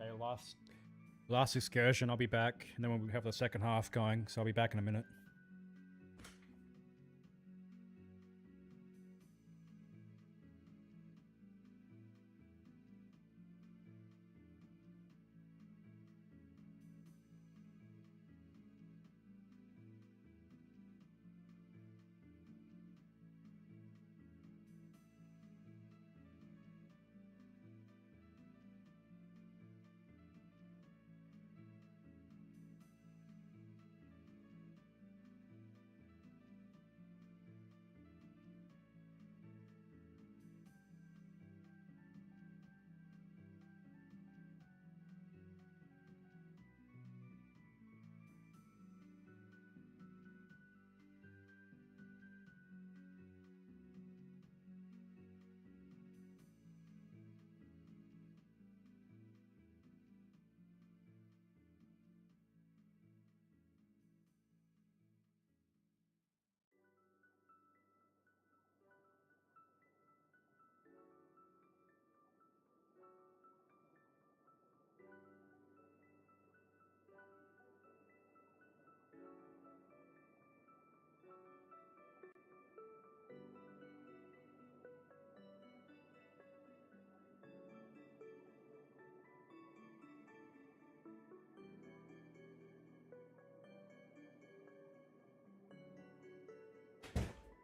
Okay, last excursion, I'll be back, and then we'll have the second half going, so I'll be back in a minute.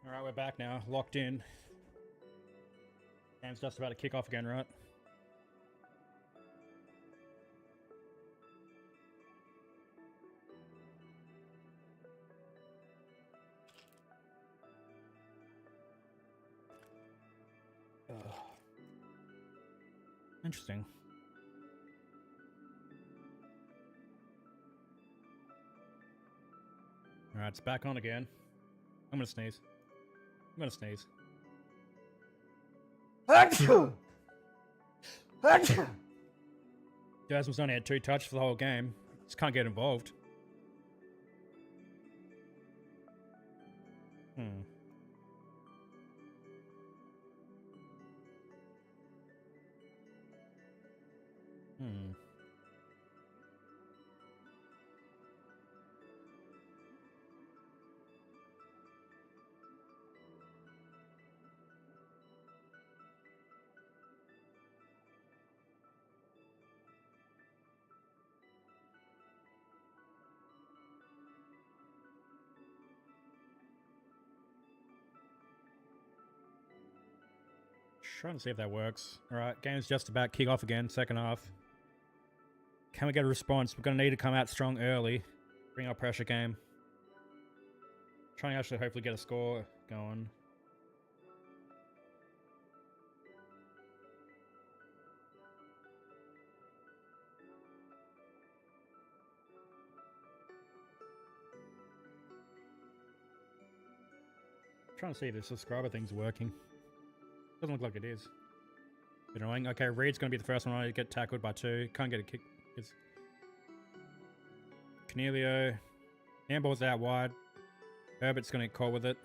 Alright, we're back now, locked in. Game's just about to kick off again, right? Interesting. Alright, it's back on again. I'm gonna sneeze. I'm gonna sneeze. Jasmine's only had 2 touches for the whole game. Just can't get involved. Hmm. Trying to see if that works. Alright, game's just about kick off again, second half. Can we get a response? We're going to need to come out strong early. Bring our pressure game. Trying to actually hopefully get a score going. Trying to see if the subscriber thing's working. Doesn't look like it is. Bit annoying. Okay, Reed's going to be the first one to get tackled by 2. Can't get a kick. It's Cornelio. Handball's out wide. Herbert's going to get caught with it.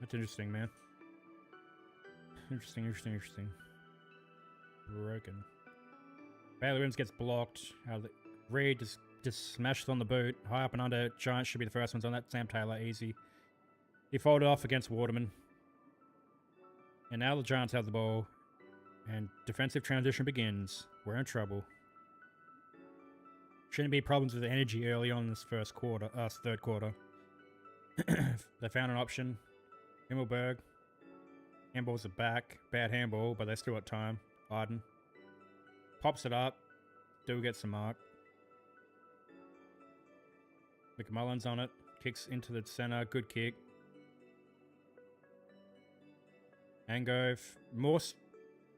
That's interesting, man. Interesting. Broken. Bailey Williams gets blocked. Reed just smashed on the boot. High up and under. Giants should be the first ones on that. Sam Taylor, easy. He folded off against Waterman. And now the Giants have the ball. And defensive transition begins. We're in trouble. Shouldn't be problems with energy early on in this third quarter. They found an option. Himmelberg. Handballs are back. Bad handball, but they still got time. Arden. Pops it up. Do get some mark. McMullen's on it. Kicks into the center. Good kick. Angove. More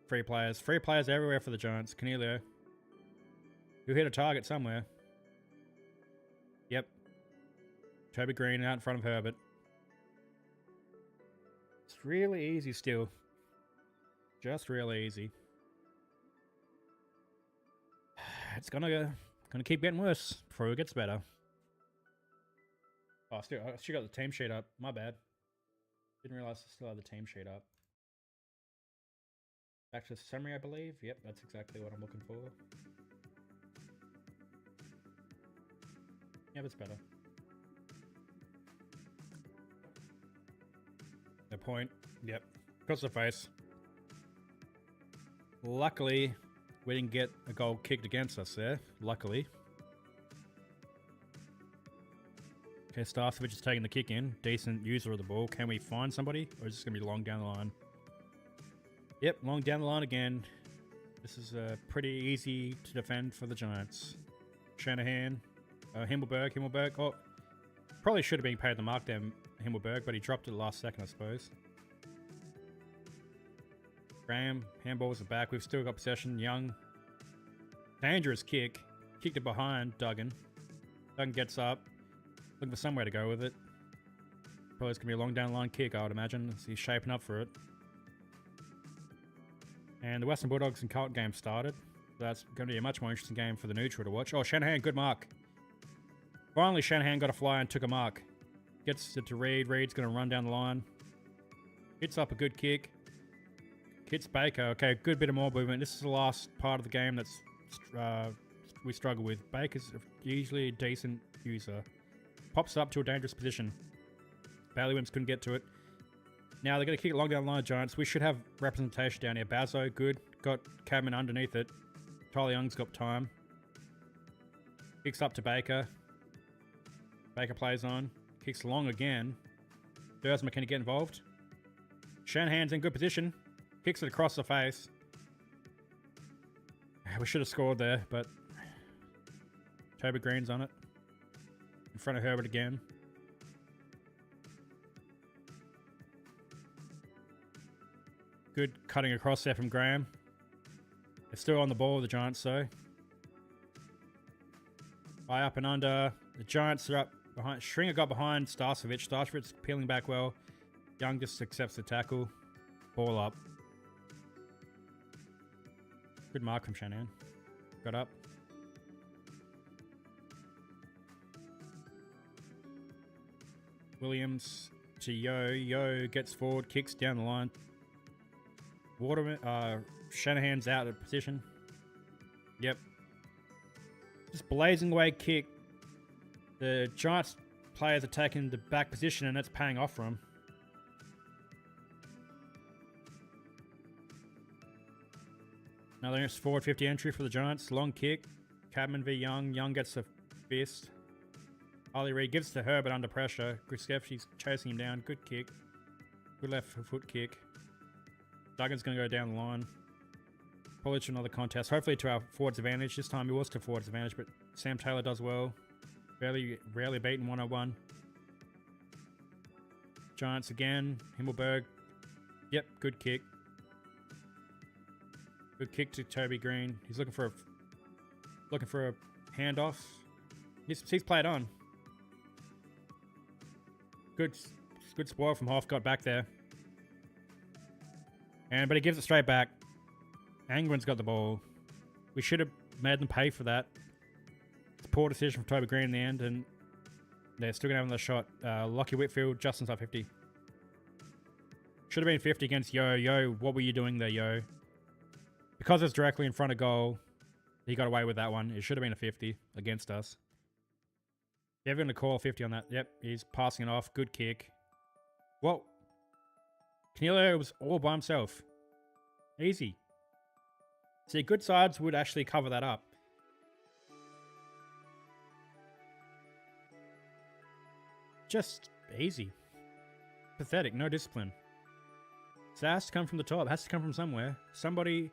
free players. Free players everywhere for the Giants. Cornelio. Who hit a target somewhere. Yep. Toby Green out in front of Herbert. It's really easy still. Just really easy. It's gonna keep getting worse before it gets better. Oh, I still got the team sheet up. My bad. Didn't realize I still had the team sheet up. Back to the summary, I believe. Yep, that's exactly what I'm looking for. Yeah, that's better. The point. Yep. Across the face. Luckily, we didn't get a goal kicked against us there. Luckily. Okay, Starcevich is taking the kick in. Decent user of the ball. Can we find somebody? Or is this going to be long down the line? Yep, long down the line again. This is pretty easy to defend for the Giants. Shanahan. Himmelberg. Oh, probably should have been paid the mark there, Himmelberg, but he dropped it last second, I suppose. Graham. Handballs are back. We've still got possession. Young. Dangerous kick. Kicked it behind Duggan. Duggan gets up. Looking for somewhere to go with it. Probably it's going to be a long down the line kick, I would imagine. He's shaping up for it. And the Western Bulldogs and Carlton game started. That's going to be a much more interesting game for the neutral to watch. Oh, Shanahan, good mark. Finally, Shanahan got a fly and took a mark. Gets it to Reed. Reed's going to run down the line. Hits up a good kick. Hits Baker. Okay, good bit of more movement. This is the last part of the game that's we struggle with. Baker's usually a decent user. Pops up to a dangerous position. Bailey Williams couldn't get to it. Now they're going to kick it long down the line, Giants. We should have representation down here. Bazzo, good. Got Cadman underneath it. Tyler Young's got time. Kicks up to Baker. Baker plays on. Kicks long again. Dersma, can he get involved? Shanahan's in good position. Kicks it across the face. We should have scored there, but Toby Green's on it. In front of Herbert again. Good cutting across there from Graham. They're still on the ball, the Giants, though. High up and under. The Giants are up behind. Stringer got behind Starcevich. Starcevich peeling back well. Young just accepts the tackle. Ball up. Good mark from Shanahan. Got up. Williams to Yo. Yo gets forward, kicks down the line. Waterman, Shanahan's out of position. Yep. Just blazing away kick. The Giants players are taking the back position and that's paying off for them. Another forward 50 entry for the Giants. Long kick. Cadman v Young. Young gets a fist. Ollie Reed gives to Herbert under pressure. Grishevsky's chasing him down. Good kick. Good left foot kick. Duggan's going to go down the line. Probably to another contest. Hopefully to our forwards advantage. This time it was to forwards advantage, but Sam Taylor does well. Rarely beaten 101. Giants again. Himmelberg. Yep, good kick. Good kick to Toby Green. He's looking for a handoff. He's played on. Good spoil from Hoff. Got back there. But he gives it straight back. Angren's got the ball. We should have made them pay for that. It's a poor decision from Toby Green in the end, and they're still going to have another shot. Lockie Whitfield, Justin's up 50. Should have been 50 against Yo. Yo, what were you doing there, Yo? Because it's directly in front of goal, he got away with that one. It should have been a 50 against us. They're going to call 50 on that. Yep, he's passing it off. Good kick. Whoa. Canelio was all by himself. Easy. See, good sides would actually cover that up. Just easy. Pathetic. No discipline. So it has to come from the top. It has to come from somewhere. Somebody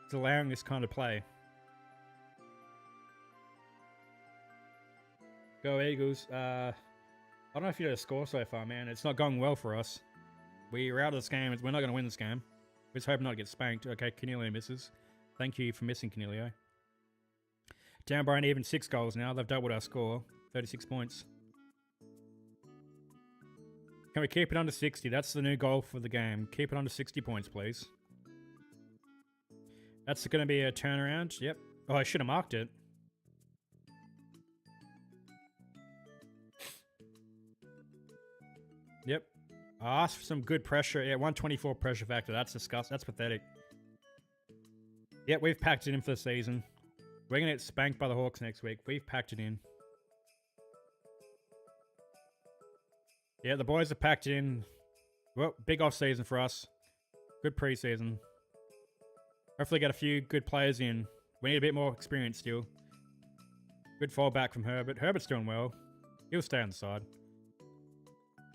is allowing this kind of play. Go Eagles. I don't know if you know the score so far, man. It's not going well for us. We're out of this game. We're not going to win this game. We just hope not to get spanked. Okay, Canelio misses. Thank you for missing, Canelio. Down by an even 6 goals now. They've doubled our score. 36 points. Can we keep it under 60? That's the new goal for the game. Keep it under 60 points, please. That's going to be a turnaround. Yep. Oh, I should have marked it. Yep. I asked for some good pressure. Yeah, 124 pressure factor. That's disgusting. That's pathetic. Yep, we've packed it in for the season. We're going to get spanked by the Hawks next week. We've packed it in. Yeah, the boys have packed it in. Well, big off season for us. Good preseason. Hopefully get a few good players in. We need a bit more experience still. Good fallback from Herbert. Herbert's doing well. He'll stay on the side.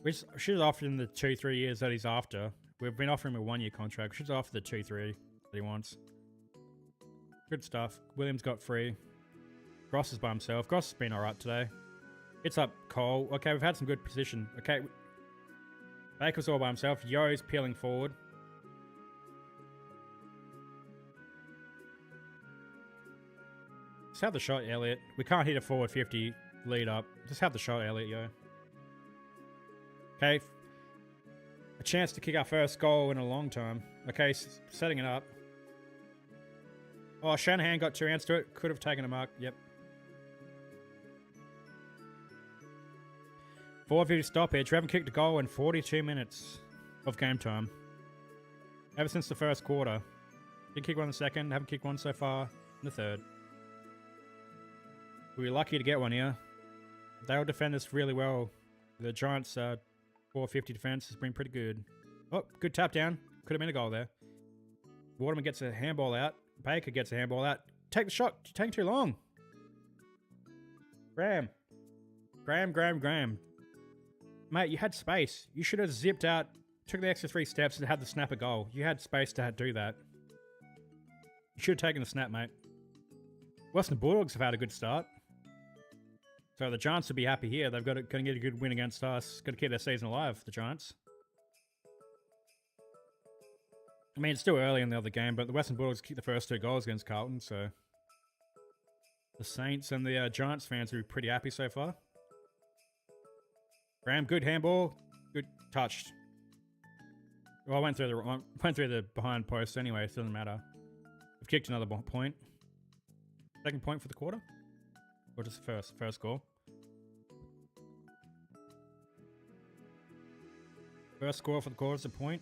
We should have offered him the 2-3 years that he's after. We've been offering him a 1-year contract. We should have offered the 2-3 that he wants. Good stuff. Williams got free. Gross is by himself. Gross has been alright today. It's up Cole. Okay, we've had some good position. Okay. Baker's all by himself. Yo's peeling forward. Just have the shot, Elliot. We can't hit a forward 50 lead up. Just have the shot, Elliot, Yo. Okay. A chance to kick our first goal in a long time. Okay, setting it up. Oh, Shanahan got 2 hands to it. Could have taken a mark. Yep. 4:50 stoppage. We haven't kicked a goal in 42 minutes of game time. Ever since the first quarter. Didn't kick one in the second. Haven't kicked one so far in the third. We were lucky to get one here. They'll defend us really well. The Giants' 450 defense has been pretty good. Oh, good tap down. Could have been a goal there. Waterman gets a handball out. Baker gets a handball out. Take the shot. You're taking too long. Graham. Mate, you had space. You should have zipped out, took the extra 3 steps and had the snap a goal. You had space to do that. You should have taken the snap, mate. Western Bulldogs have had a good start. So the Giants will be happy here. They've got to get a good win against us. Got to keep their season alive, the Giants. I mean, it's still early in the other game, but the Western Bulldogs kicked the first 2 goals against Carlton, so the Saints and the Giants fans are pretty happy so far. Graham, good handball, good touched. Well, I went through the behind post anyway. It doesn't matter. We've kicked another point. Second point for the quarter, or just first goal. First score for the quarter is a point.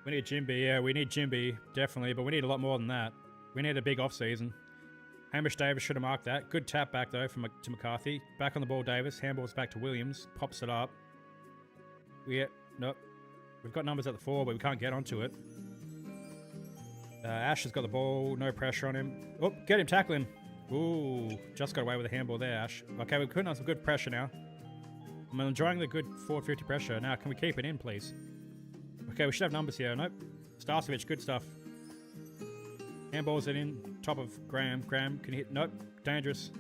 We need Jimby, yeah, we need Jimby, definitely, but we need a lot more than that. We need a big off-season. Hamish Davis should have marked that. Good tap back, though, to McCarthy. Back on the ball, Davis. Handballs back to Williams. Pops it up. Nope. We've got numbers at the 4, but we can't get onto it. Ash has got the ball, no pressure on him. Oh, get him, tackle him. Ooh, just got away with a handball there, Ash. Okay, we're putting on some good pressure now. I'm enjoying the good 450 pressure. Now, can we keep it in, please? Okay, we should have numbers here. Nope. Starcevic, good stuff. Handballs it in, top of Graham. Graham, can hit? Nope, dangerous.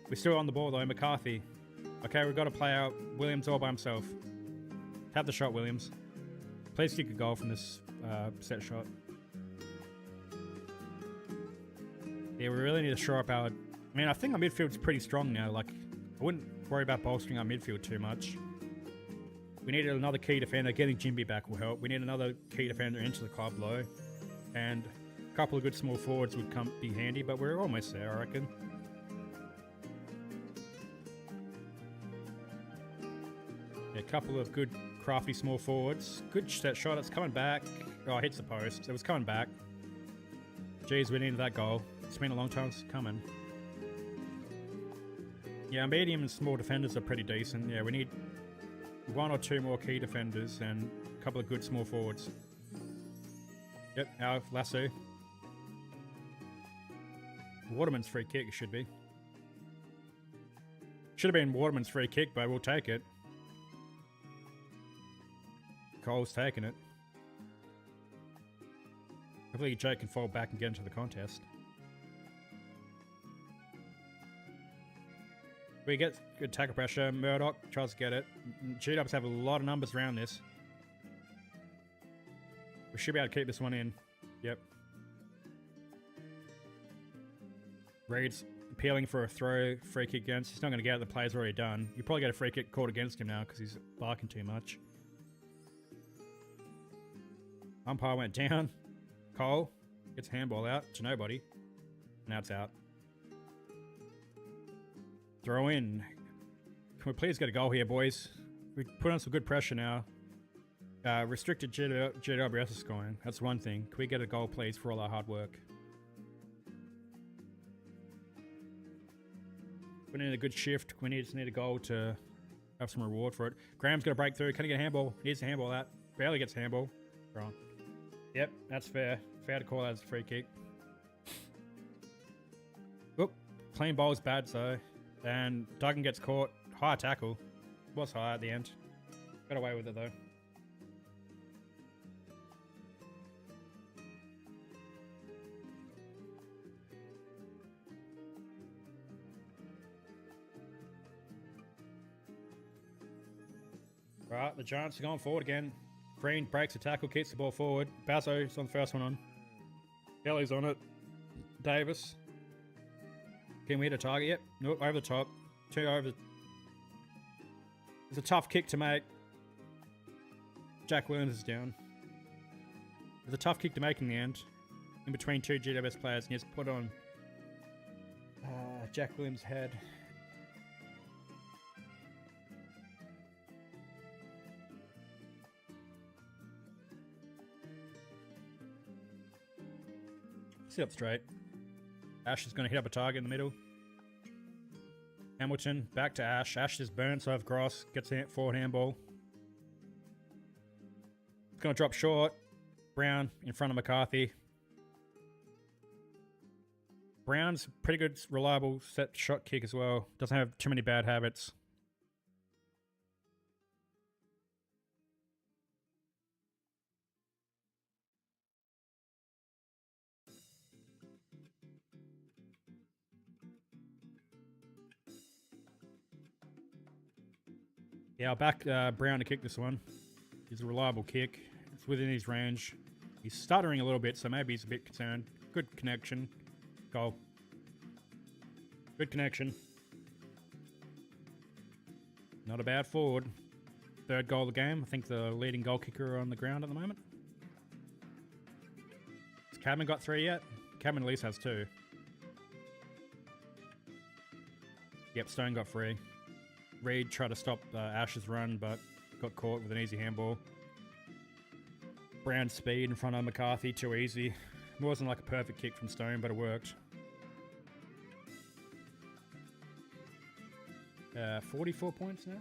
We're still on the ball though, McCarthy. Okay, we've got to play out Williams all by himself. Have the shot, Williams. Please kick a goal from this set shot. Yeah, we really need to shore up our... I mean, I think our midfield's pretty strong now. Like, I wouldn't worry about bolstering our midfield too much. We need another key defender. Getting Jimby back will help. We need another key defender into the club low. And a couple of good small forwards would be handy, but we're almost there, I reckon. Yeah, a couple of good crafty small forwards. Good set shot. It's coming back. Oh, it hits the post. It was coming back. Geez, we needed that goal. It's been a long time coming. Yeah, medium and small defenders are pretty decent. Yeah, we need one or two more key defenders and a couple of good small forwards. Yep, our lasso. Waterman's free kick, it should be. Should have been Waterman's free kick, but we'll take it. Cole's taking it. Hopefully Jake can fall back and get into the contest. We get good tackle pressure. Murdoch tries to get it. GWS have a lot of numbers around this. We should be able to keep this one in. Yep. Reed's appealing for a throw, free kick against. He's not going to get it. The play's already done. You probably get a free kick called against him now because he's barking too much. Umpire went down. Cole gets handball out to nobody. Now it's out. Throw in. Can we please get a goal here, boys? We put on some good pressure now. Restricted GWS is scoring. That's one thing. Can we get a goal, please, for all our hard work? We need a good shift. We just need a goal to have some reward for it. Graham's going to break through. Can he get a handball? He needs a handball out. Barely gets a handball. Wrong. Yep, that's fair. Fair to call that as a free kick. Oop. Clean ball is bad, so... And Duggan gets caught. High tackle. Was high at the end. Got away with it though. Right, the Giants are going forward again. Green breaks the tackle, kicks the ball forward. Bazo's on the first one on. Kelly's on it. Davis. Can we hit a target? Yep. Nope, over the top. Two over. It's a tough kick to make. Jack Williams is down. It's a tough kick to make in the end. In between two GWS players, and he has put on Jack Williams' head. Sit up straight. Ash is going to hit up a target in the middle. Hamilton, back to Ash. Ash is burnt, so Gross gets a forward handball. It's going to drop short. Brown in front of McCarthy. Brown's pretty good, reliable set shot kick as well. Doesn't have too many bad habits. Yeah, I'll back Brown to kick this one. He's a reliable kick. It's within his range. He's stuttering a little bit, so maybe he's a bit concerned. Good connection. Goal. Good connection. Not a bad forward. Third goal of the game. I think the leading goal kicker on the ground at the moment. Has Cabman got 3 yet? Cabman at least has 2. Yep, Stone got 3. Reed tried to stop Ash's run, but got caught with an easy handball. Brown speed in front of McCarthy, too easy. It wasn't like a perfect kick from Stone, but it worked. 44 points now?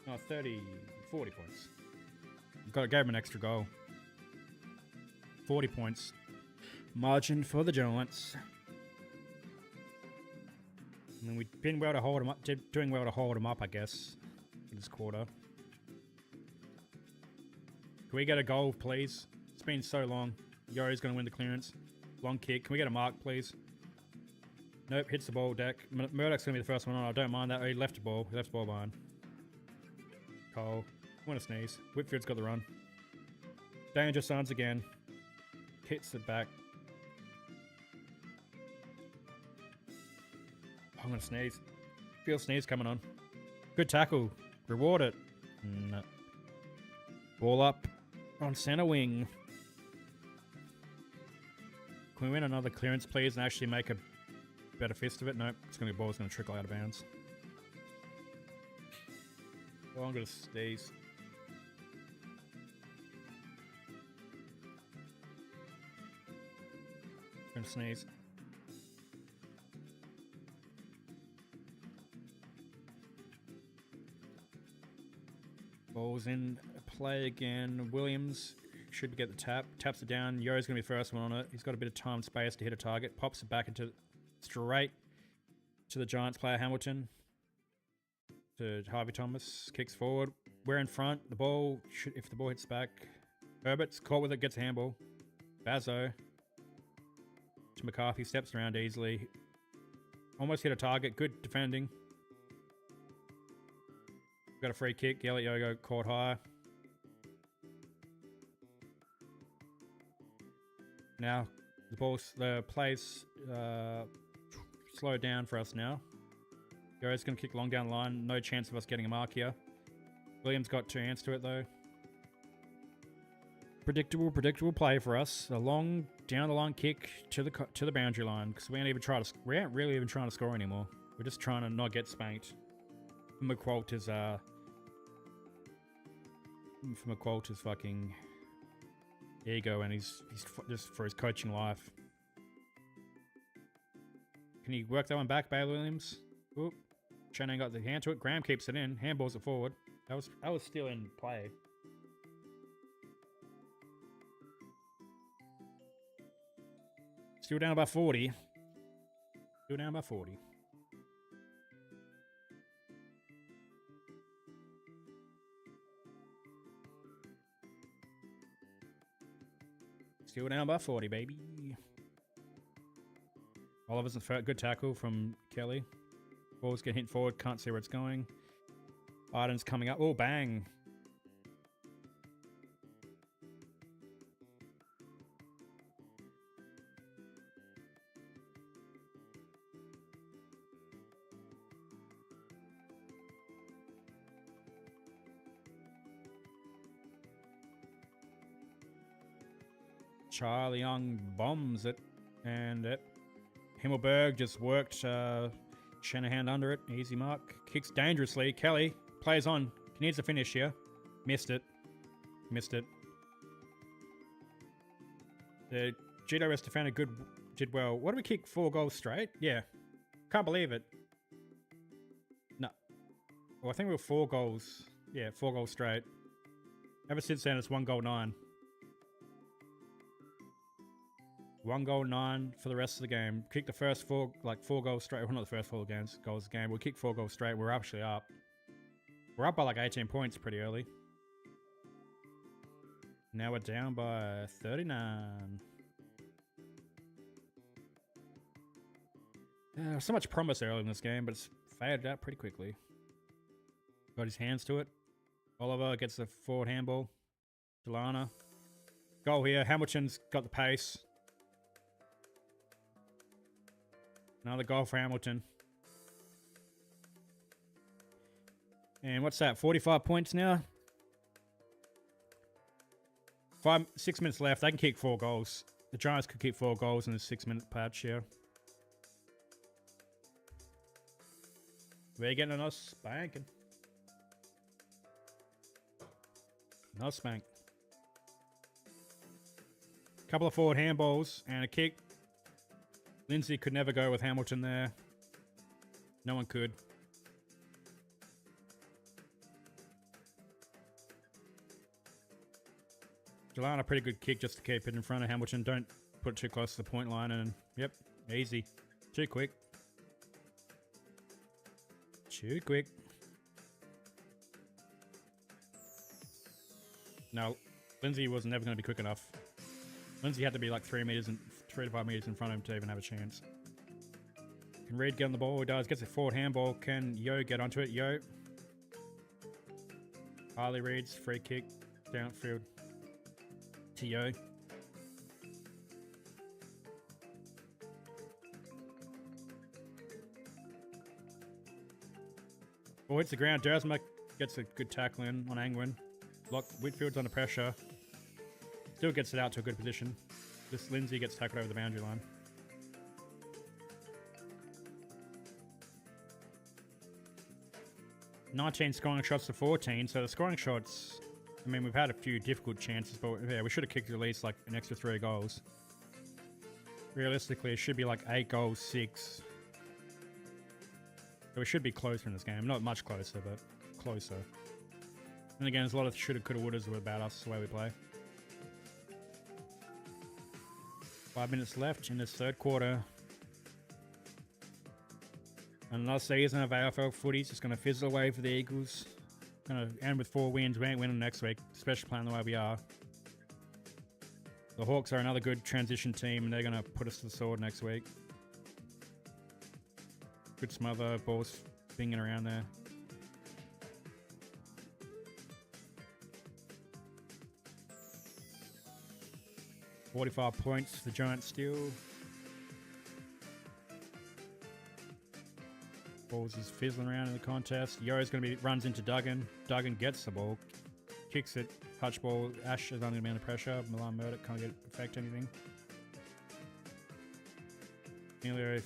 Oh, 40 points. Gave him an extra goal. 40 points. Margin for the Giants. And we've been well to hold him up, doing well to hold him up, I guess, in this quarter. Can we get a goal, please? It's been so long. Yori's going to win the clearance. Long kick. Can we get a mark, please? Nope, hits the ball deck. Murdoch's going to be the first one on. I don't mind that. Oh, he left the ball. He left the ball behind. Cole. I want to sneeze. Whitfield's got the run. Danger signs again. Hits it back. I'm going to sneeze. Feel sneeze coming on. Good tackle. Reward it. No. Ball up on center wing. Can we win another clearance, please, and actually make a better fist of it? Nope. It's going to be a ball that's going to trickle out of bounds. Well, I'm going to sneeze. Going to sneeze. Ball's in play again. Williams should get the tap. Taps it down. Yo's going to be the first one on it. He's got a bit of time space to hit a target. Pops it back into straight to the Giants player Hamilton. To Harvey Thomas. Kicks forward. We're in front. The ball, if the ball hits back. Herbert's caught with it. Gets a handball. Bazzo. To McCarthy. Steps around easily. Almost hit a target. Good defending. Got a free kick. Elliot Yogo caught high. Now the play's slowed down for us now. Yo's going to kick long down the line. No chance of us getting a mark here. Williams got 2 hands to it though. Predictable play for us. A long down the line kick to the boundary line because we aren't really even trying to score anymore. We're just trying to not get spanked. McQualter's fucking ego, and he's just for his coaching life. Can he work that one back, Bailey Williams? Oop. Shannon got the hand to it. Graham keeps it in. Handballs it forward. That was still in play. Still down by 40. Still down by 40. Still down by 40, baby. Oliver's a good tackle from Kelly. Ball's getting hit forward. Can't see where it's going. Arden's coming up. Oh, bang. Charlie Young bombs it, and Himmelberg just worked Shanahan under it. Easy mark. Kicks dangerously. Kelly plays on. He needs to finish here. Missed it. The GWS defender did well. What did we kick? 4 goals straight? Yeah. Can't believe it. No. Well, I think we were 4 goals. Yeah, 4 goals straight. Ever since then, it's 1 goal 9. 1 goal 9 for the rest of the game. Kicked the first 4 goals straight. Well, not the first 4 goals of the game. We kicked 4 goals straight. We're actually up. We're up by like 18 points pretty early. Now we're down by 39. So much promise early in this game, but it's faded out pretty quickly. Got his hands to it. Oliver gets the forward handball. Delana. Goal here. Hamilton's got the pace. Another goal for Hamilton. And what's that? 45 points now? 6 minutes left. They can kick 4 goals. The Giants could kick 4 goals in the 6-minute patch here. We're getting a nice spanking. Nice spank. Couple of forward handballs and a kick. Lindsay could never go with Hamilton there. No one could. Delana, pretty good kick just to keep it in front of Hamilton. Don't put it too close to the point line, and yep, easy. Too quick. Too quick. No, Lindsay was never going to be quick enough. Lindsay had to be like 3 to 5 meters in front of him to even have a chance. Can Reed get on the ball? He does. Gets a forward handball. Can Yo get onto it? Yo. Harley Reed's free kick downfield to Yo. Ball hits the ground. Dersma gets a good tackle in on Angwin. Whitfield's under pressure. Still gets it out to a good position. This Lindsay gets tackled over the boundary line. $19 scoring shots to 14. So the scoring shots, I mean, we've had a few difficult chances, but yeah, we should have kicked at least like an extra 3 goals. Realistically, it should be like 8 goals, 6. So we should be closer in this game. Not much closer, but closer. And again, there's a lot of shoulda, coulda, wouldas about us, the way we play. 5 minutes left in this third quarter. Another season of AFL footy is just going to fizzle away for the Eagles. Going to end with 4 wins. We ain't winning next week, especially playing the way we are. The Hawks are another good transition team, and they're going to put us to the sword next week. Good smother, balls binging around there. $45 points for the Giants still. Balls is fizzling around in the contest. Yo's going to be runs into Duggan. Duggan gets the ball, kicks it, touch ball. Ash is under the amount of pressure. Milan Murdoch can't affect anything. Nearly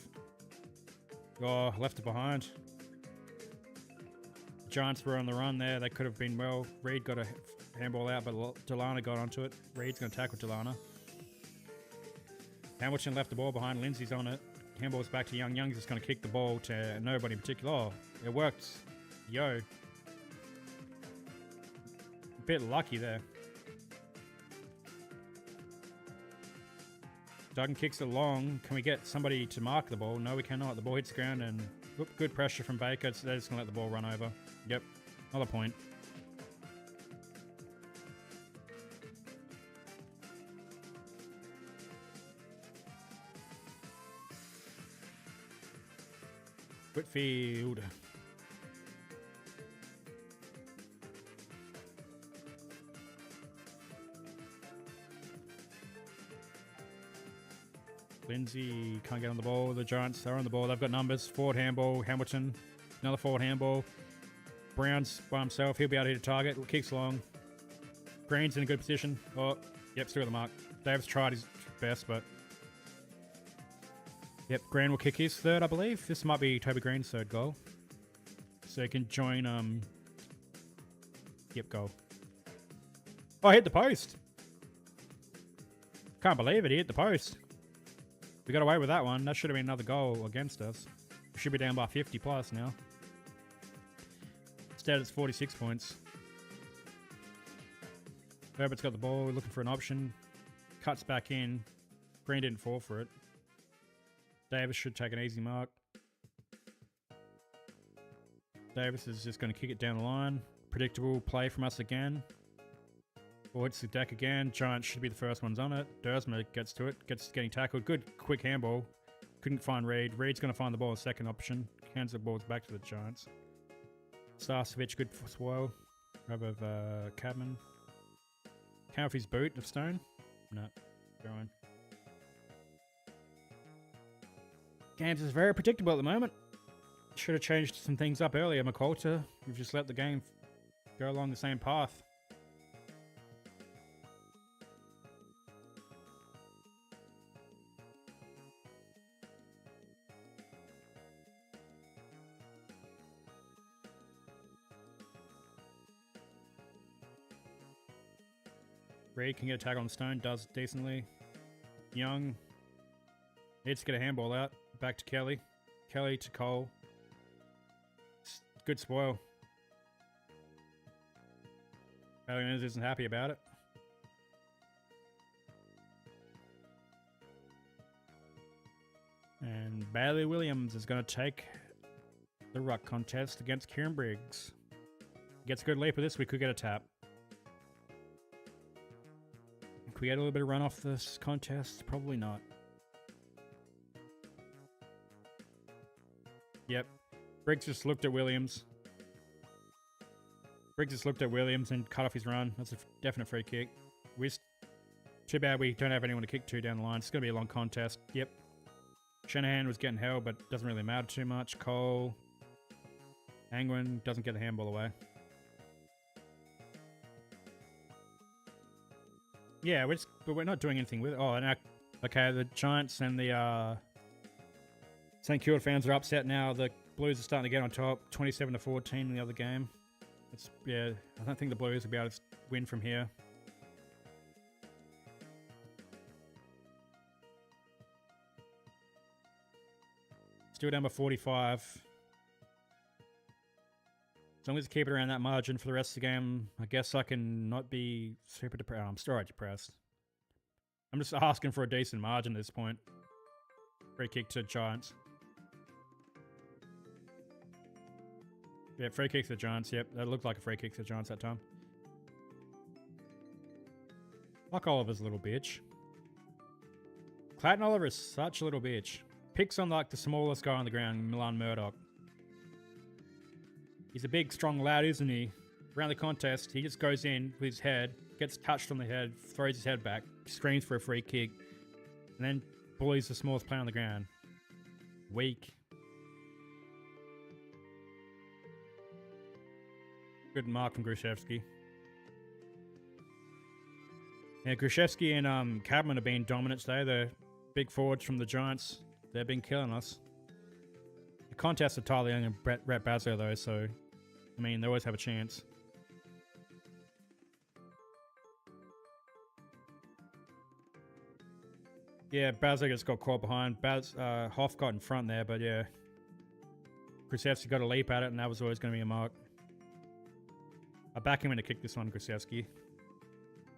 left it behind. Giants were on the run there. They could have been well. Reed got a handball out, but Delana got onto it. Reed's going to tackle Delana. Hamilton left the ball behind. Lindsay's on it. Handball's back to Young. Young's just going to kick the ball to nobody in particular. Oh, it worked. Yo. A bit lucky there. Duggan kicks it long. Can we get somebody to mark the ball? No, we cannot. The ball hits the ground and good pressure from Baker. So they're just going to let the ball run over. Yep. Another point. Whitfield. Lindsay can't get on the ball. The Giants are on the ball. They've got numbers. Forward handball. Hamilton. Another forward handball. Brown's by himself. He'll be able to hit a target. Kicks long. Green's in a good position. Oh, yep, still at the mark. Davis tried his best, but... Yep, Green will kick his third, I believe. This might be Toby Green's third goal. So he can join, Yep, goal. Oh, hit the post! Can't believe it, he hit the post. We got away with that one. That should have been another goal against us. We should be down by 50 plus now. Instead, it's 46 points. Herbert's got the ball, looking for an option. Cuts back in. Green didn't fall for it. Davis should take an easy mark. Davis is just going to kick it down the line. Predictable play from us again. Ball hits the deck again. Giants should be the first ones on it. Dersma gets to it. Getting tackled. Good quick handball. Couldn't find Reed. Reed's going to find the ball as second option. Hands the balls back to the Giants. Starcevic good for swirl. Grab of Cadman. Count off his boot of Stone. No. Going. Games is very predictable at the moment. Should have changed some things up earlier, McCoulter. We've just let the game go along the same path. Reed can get a tag on Stone, does decently. Young needs to get a handball out. Back to Kelly. Kelly to Cole. Good spoil. Aliens isn't happy about it. And Bailey Williams is going to take the ruck contest against Kieran Briggs. Gets a good leaper this week, could get a tap. Could we get a little bit of run off this contest? Probably not. Yep. Briggs just looked at Williams. And cut off his run. That's a definite free kick. Too bad we don't have anyone to kick to down the line. It's going to be a long contest. Yep. Shanahan was getting held, but doesn't really matter too much. Cole. Angwin doesn't get the handball away. Yeah, but we're not doing anything with it. Oh, and okay, the Giants and the St. Kilda fans are upset now. The Blues are starting to get on top, 27-14 in the other game. I don't think the Blues will be able to win from here. Still down by 45. As long as we keep it around that margin for the rest of the game, I guess I can not be super depressed. I'm still right depressed. I'm just asking for a decent margin at this point. Free kick to Giants. Yeah, free kick to the Giants. Yep, that looked like a free kick to the Giants that time. Fuck Oliver's a little bitch. Clayton Oliver is such a little bitch. Picks on like the smallest guy on the ground, Milan Murdoch. He's a big, strong lad, isn't he? Around the contest, he just goes in with his head, gets touched on the head, throws his head back, screams for a free kick, and then bullies the smallest player on the ground. Weak. Good mark from Gruszewski. Yeah, Gruszewski and Cadman have been dominant today. The big forwards from the Giants, they've been killing us. The contests are Tyler Young and Brett Bazzo though, so I mean they always have a chance. Yeah, Bazzo just got caught behind. Hoff got in front there, but yeah. Gruszewski got a leap at it, and that was always going to be a mark. I back him in to kick this one, Gruszewski.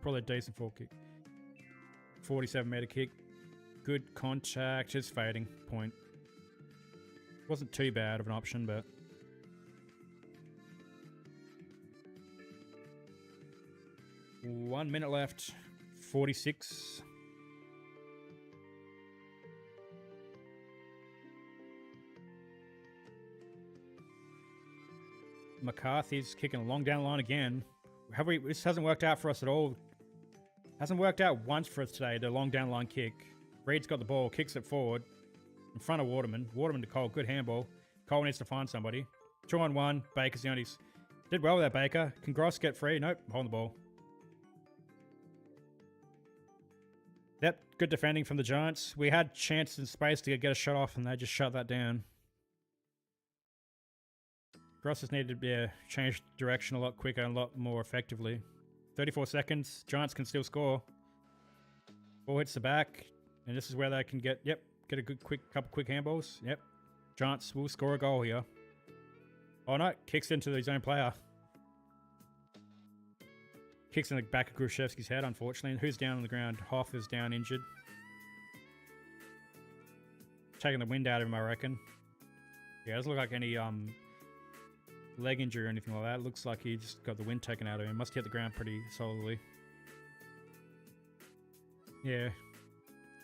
Probably a decent full kick. 47-meter kick. Good contact. Just fading. Point. Wasn't too bad of an option, but... One minute left. 46. McCarthy's kicking a long down line again. This hasn't worked out for us at all. Hasn't worked out once for us today, the long down line kick. Reed's got the ball, kicks it forward in front of Waterman. Waterman to Cole, good handball. Cole needs to find somebody. 2-on-1, Baker's the only... Did well with that, Baker. Can Gross get free? Nope, hold the ball. Yep, good defending from the Giants. We had chances in space to get a shot off and they just shut that down. Gross has needed to change direction a lot quicker and a lot more effectively. 34 seconds. Giants can still score. Ball hits the back. And this is where they can get a good couple quick handballs. Yep. Giants will score a goal here. Oh no, kicks into his own player. Kicks in the back of Gruszewski's head, unfortunately. And who's down on the ground? Hoff is down injured. Taking the wind out of him, I reckon. Yeah, it doesn't look like any leg injury or anything like that. It looks like he just got the wind taken out of him. Must hit the ground pretty solidly. Yeah.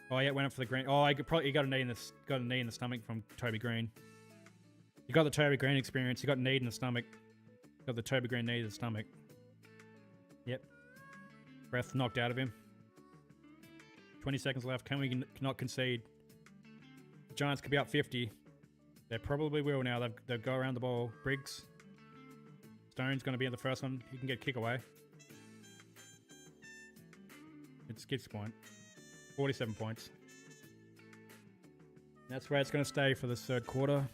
Oh yeah, went up for the green. Oh, he got a knee in the stomach from Toby Green. He got the Toby Green experience. He got kneed in the stomach. Got the Toby Green knee to the stomach. Yep. Breath knocked out of him. 20 seconds left. Can we not concede? The Giants could be up 50. They probably will now. They'll go around the ball. Briggs. Stone's going to be in the first one. He can get a kick away. It's Skip's point. 47 points. That's where it's going to stay for this third quarter.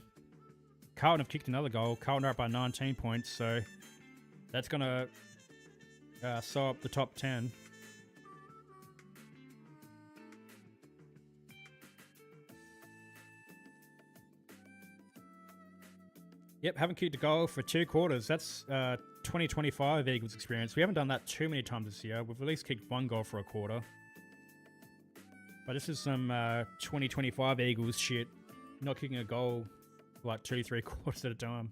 Carlton have kicked another goal. Carlton are up by 19 points, so that's going to sew up the top 10. Yep, haven't kicked a goal for 2 quarters. That's 2025 Eagles experience. We haven't done that too many times this year. We've at least kicked 1 goal for a quarter. But this is some 2025 Eagles shit. not kicking a goal for like 2-3 quarters at a time.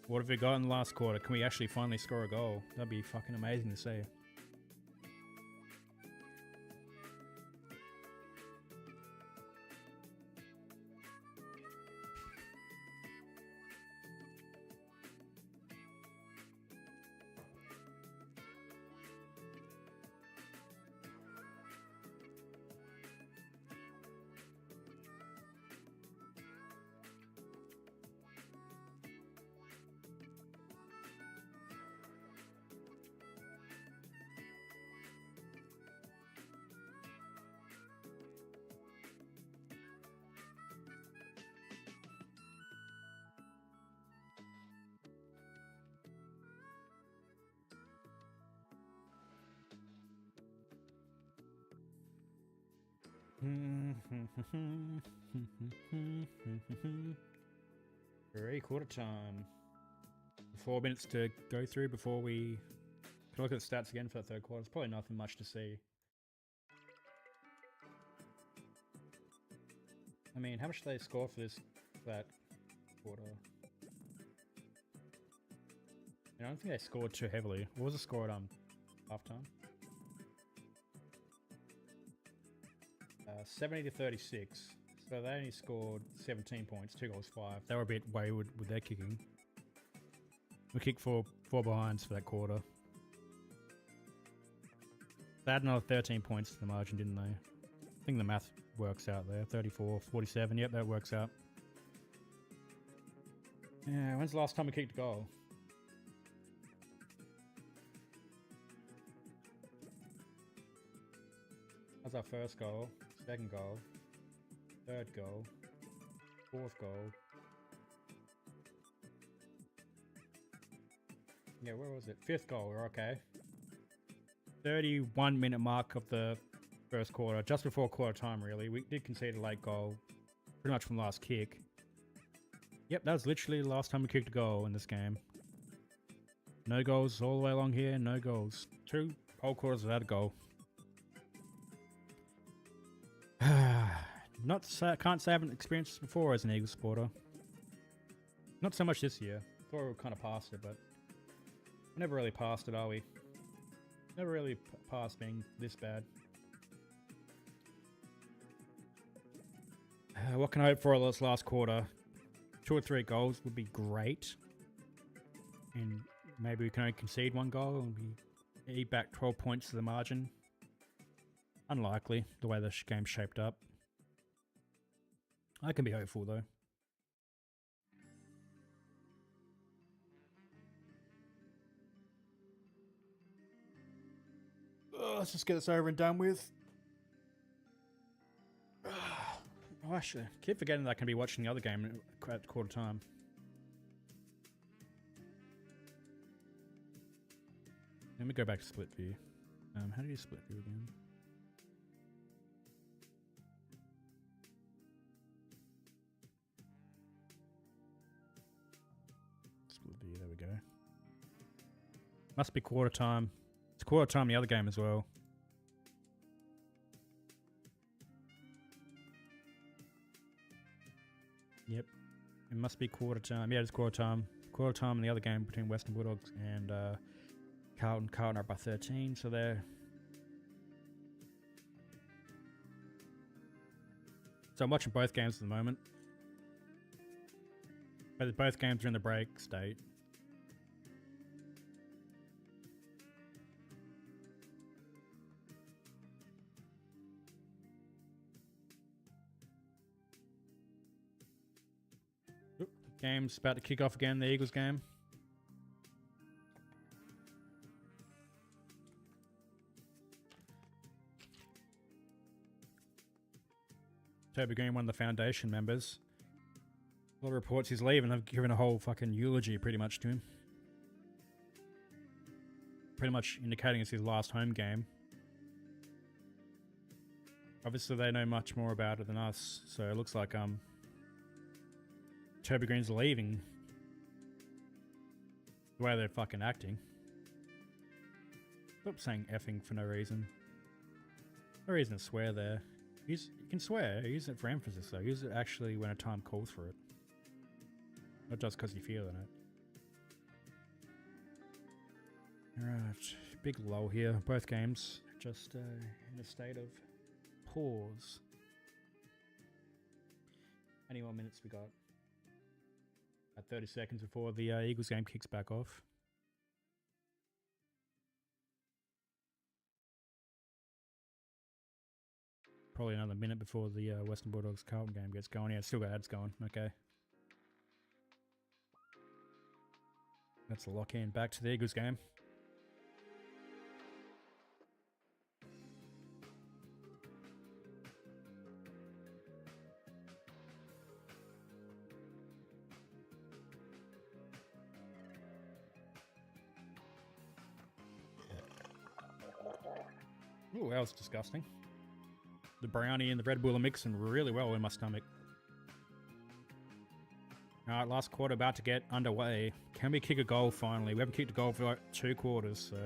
What have we got in the last quarter? Can we actually finally score a goal? That'd be fucking amazing to see. Very quarter time. 4 minutes to go through before we can look at the stats again for that third quarter. It's probably nothing much to see. I mean, how much did they score for that quarter? I don't think they scored too heavily. What was the score at halftime? 70 to 36. So they only scored 17 points, 2 goals, 5. They were a bit wayward with their kicking. We kicked four behinds for that quarter. They had another 13 points to the margin, didn't they? I think the math works out there. 34, 47. Yep, that works out. Yeah, when's the last time we kicked a goal? That's our first goal, second goal, third goal, fourth goal. Yeah, where was it? Fifth goal, we're okay. 31-minute mark of the first quarter, just before quarter time really. We did concede a late goal, pretty much from the last kick. Yep, that was literally the last time we kicked a goal in this game. No goals all the way along here, no goals. 2 whole quarters without a goal. Can't say I haven't experienced this before as an Eagles supporter. Not so much this year. Thought we were kind of past it, but we're never really past it, are we? Never really past being this bad. What can I hope for this last quarter? 2 or 3 goals would be great. And maybe we can only concede 1 goal and we eat back 12 points to the margin. Unlikely, the way the game's shaped up. I can be hopeful, though. Let's just get this over and done with. Oh, actually, I keep forgetting that I can be watching the other game at quarter time. Let me go back to split view. How do you split view again? Split view, there we go. Must be quarter time. It's quarter time the other game as well. Yep. It must be quarter time. Yeah, it's quarter time. Quarter time in the other game between Western Bulldogs and Carlton. Carlton are up by 13, so they're... So I'm watching both games at the moment. But both games are in the break state. Game's about to kick off again, the Eagles game. Toby Green, one of the foundation members. A lot of reports he's leaving. I've given a whole fucking eulogy pretty much to him. Pretty much indicating it's his last home game. Obviously they know much more about it than us, so it looks like Toby Green's leaving. The way they're fucking acting. Stop saying effing for no reason. No reason to swear there. You can swear. Use it for emphasis, though. Use it actually when a time calls for it. Not just because you're feeling it. Alright. Big lull here. Both games just in a state of pause. How many more minutes we got? At 30 seconds before the Eagles game kicks back off. Probably another minute before the Western Bulldogs Carlton game gets going. Yeah, it's still got ads going. Okay. That's a lock in. Back to the Eagles game. Ooh, that was disgusting. The brownie and the Red Bull are mixing really well in my stomach. Alright, last quarter about to get underway. Can we kick a goal finally? We haven't kicked a goal for like 2 quarters, so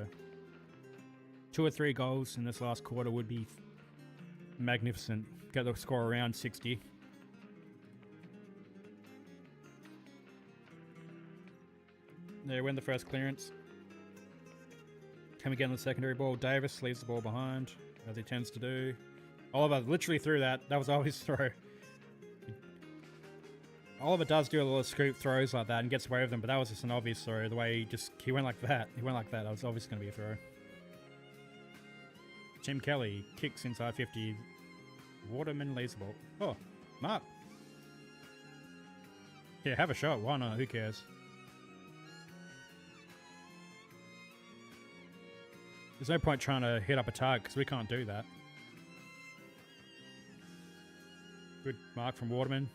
2 or 3 goals in this last quarter would be magnificent. Get the score around 60. They win the first clearance. Can we get on the secondary ball? Davis leaves the ball behind, as he tends to do. Oliver literally threw that. That was Oliver's throw. Oliver does do a lot of scoop throws like that and gets away with them, but that was just an obvious throw. The way he went like that. He went like that. That was obviously going to be a throw. Tim Kelly kicks inside 50. Waterman leaves the ball. Oh, Mark. Yeah, have a shot. Why not? Who cares? There's no point trying to hit up a target because we can't do that. Good mark from Waterman.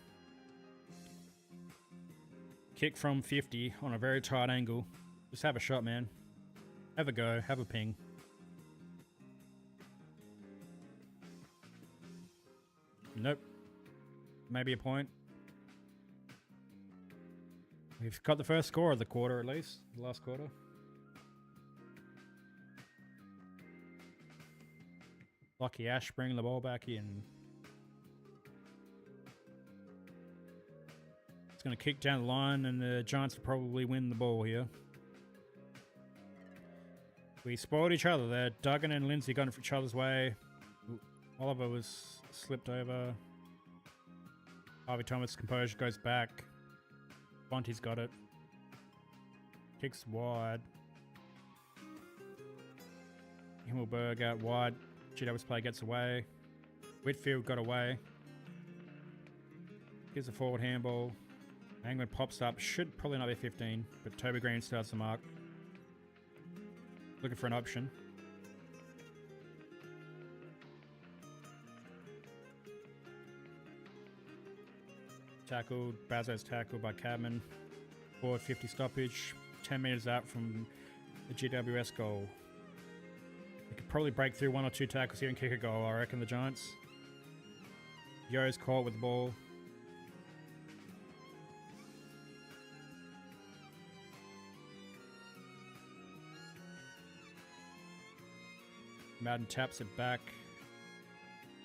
Kick from 50 on a very tight angle. Just have a shot, man. Have a go. Have a ping. Nope. Maybe a point. We've got the first score of the quarter at least. The last quarter. Lucky Ash bringing the ball back in. It's going to kick down the line and the Giants will probably win the ball here. We spoiled each other there. Duggan and Lindsay got in each other's way. Oliver was slipped over. Harvey Thomas' composure goes back. Bonte's got it. Kicks wide. Himmelberg out wide. GWS play gets away. Whitfield got away. Gives a forward handball. Angwin pops up. Should probably not be 15, but Toby Green starts the mark. Looking for an option. Tackled. Bazo's tackled by Cadman. Forward 50 stoppage. 10 metres out from the GWS goal. They could probably break through 1 or 2 tackles here and kick a goal, I reckon, the Giants. Yo's caught with the ball. Madden taps it back.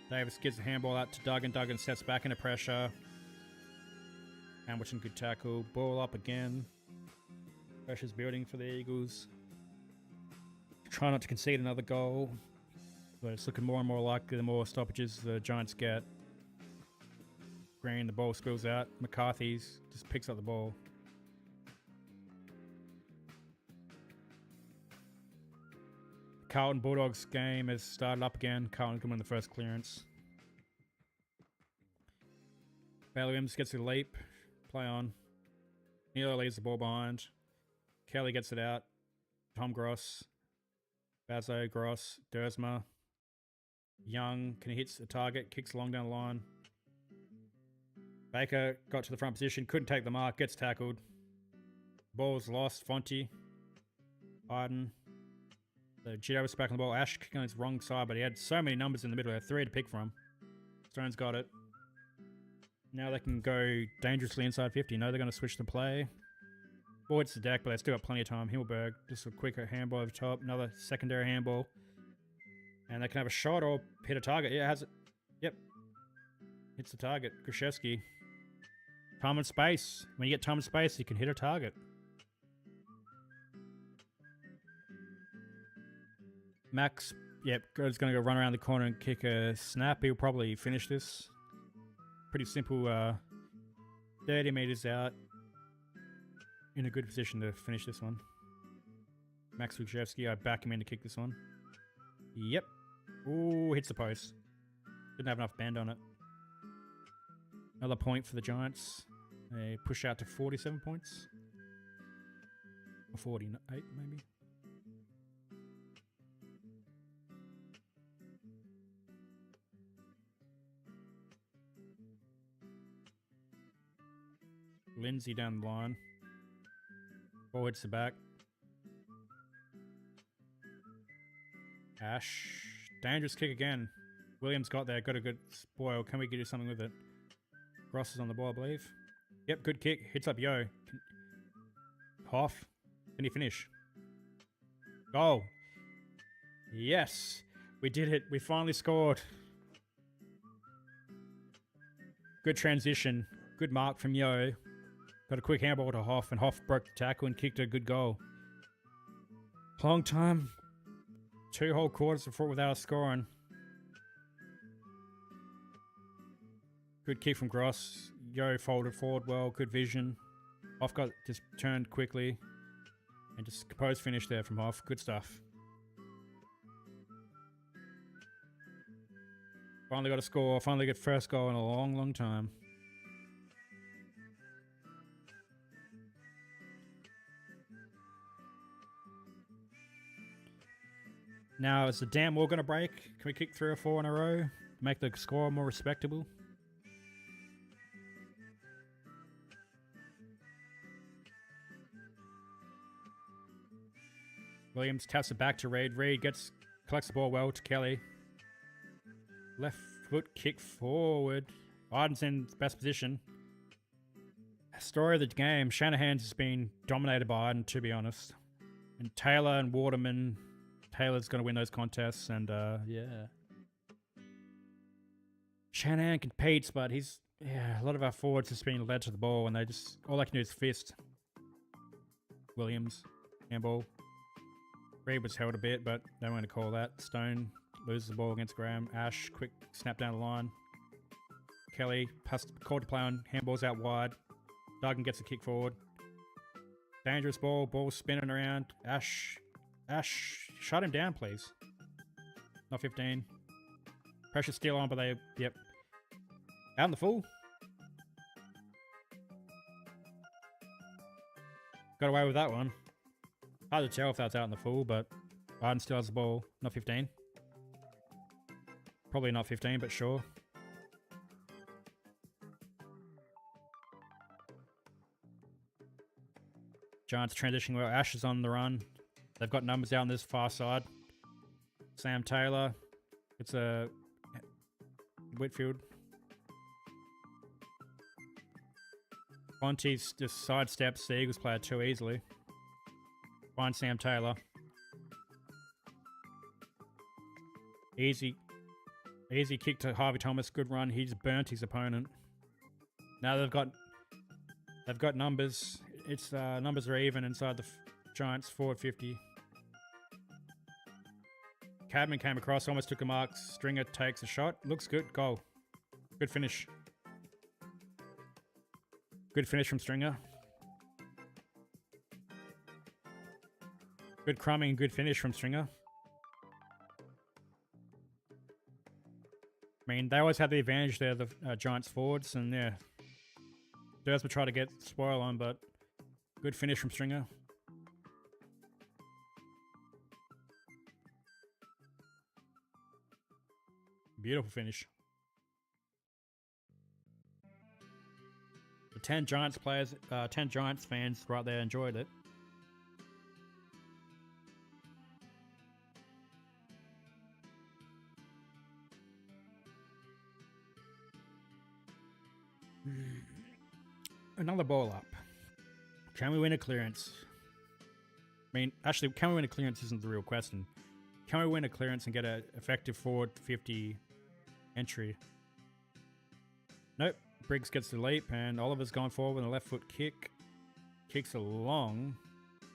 Davis gives the handball out to Duggan. Duggan steps back into pressure. Hamilton good tackle. Ball up again. Pressure's building for the Eagles. Try not to concede another goal. But it's looking more and more likely the more stoppages the Giants get. Green, the ball spills out. McCarthy's just picks up the ball. Carlton Bulldogs game has started up again. Carlton can win the first clearance. Bailey Williams gets a leap. Play on. Neilo leaves the ball behind. Kelly gets it out. Tom Gross. Bazo, Gross, Dersma. Young can hit a target. Kicks long down the line. Baker got to the front position. Couldn't take the mark. Gets tackled. Ball's lost. Fonte. Arden. So GWS back on the ball. Ash kicking on his wrong side, but he had so many numbers in the middle. He had 3 to pick from. Stone's got it. Now they can go dangerously inside 50. No, they're going to switch the play. Ball hits the deck, but they've still got plenty of time. Himmelberg, just a quicker handball over top. Another secondary handball. And they can have a shot or hit a target. Yeah, it has it. Yep, Hits the target. Krzyzewski. Time and space. When you get time and space, you can hit a target. Max, yep, is going to go run around the corner and kick a snap. He'll probably finish this. Pretty simple, 30 meters out. In a good position to finish this one. Max Krzyzewski, I back him in to kick this one. Yep. Ooh, hits the post. Didn't have enough bend on it. Another point for the Giants. They push out to 47 points. Or 48, maybe. Lindsay down the line. Ball hits the back. Ash. Dangerous kick again. Williams got there. Got a good spoil. Can we do something with it? Ross is on the ball, I believe. Yep, good kick. Hits up Yo. Hoff. Can he finish? Goal. Yes. We did it. We finally scored. Good transition. Good mark from Yo. Got a quick handball to Hoff, and Hoff broke the tackle and kicked a good goal. Long time. 2 whole quarters before without us scoring. Good kick from Gross. Yo folded forward well. Good vision. Hoff got just turned quickly. And just composed finish there from Hoff. Good stuff. Finally got a score. Finally got first goal in a long, long time. Now, is the damn wall going to break? Can we kick 3 or 4 in a row? Make the score more respectable? Williams taps it back to Reed. Reed collects the ball well to Kelly. Left foot kick forward. Arden's in the best position. Story of the game. Shanahan's has been dominated by Arden, to be honest. And Taylor and Waterman... Taylor's going to win those contests, and yeah. Shanahan competes, but a lot of our forwards has been led to the ball, and all they can do is fist. Williams, handball. Reed was held a bit, but they weren't going to call that. Stone loses the ball against Graham. Ash, quick snap down the line. Kelly, called to play on, handballs out wide. Duggan gets a kick forward. Dangerous ball spinning around. Ash, shut him down, please. Not 15. Pressure still on, but yep. Out in the full. Got away with that one. Hard to tell if that's out in the full, but Arden still has the ball. Not 15. Probably not 15, but sure. Giants transitioning well. Ash is on the run. They've got numbers out on this far side. Sam Taylor. It's a Whitfield. Fonte's just sidesteps the Eagles player too easily. Find Sam Taylor. Easy kick to Harvey Thomas. Good run. He's burnt his opponent. Now they've got numbers. It's numbers are even inside the Giants forward 50. Cadman came across, almost took a mark. Stringer takes a shot. Looks good. Goal. Good finish. Good finish from Stringer. Good crumbing, good finish from Stringer. I mean, they always had the advantage there, the Giants forwards, and yeah. Durs would try to get spoil on, but good finish from Stringer. Beautiful finish. The 10 Giants players, 10 Giants fans right there enjoyed it. Another ball up. Can we win a clearance? I mean, actually, can we win a clearance isn't the real question. Can we win a clearance and get an effective forward 50 entry? Nope. Briggs gets the leap, and Oliver's gone forward with a left foot kick. Kicks along.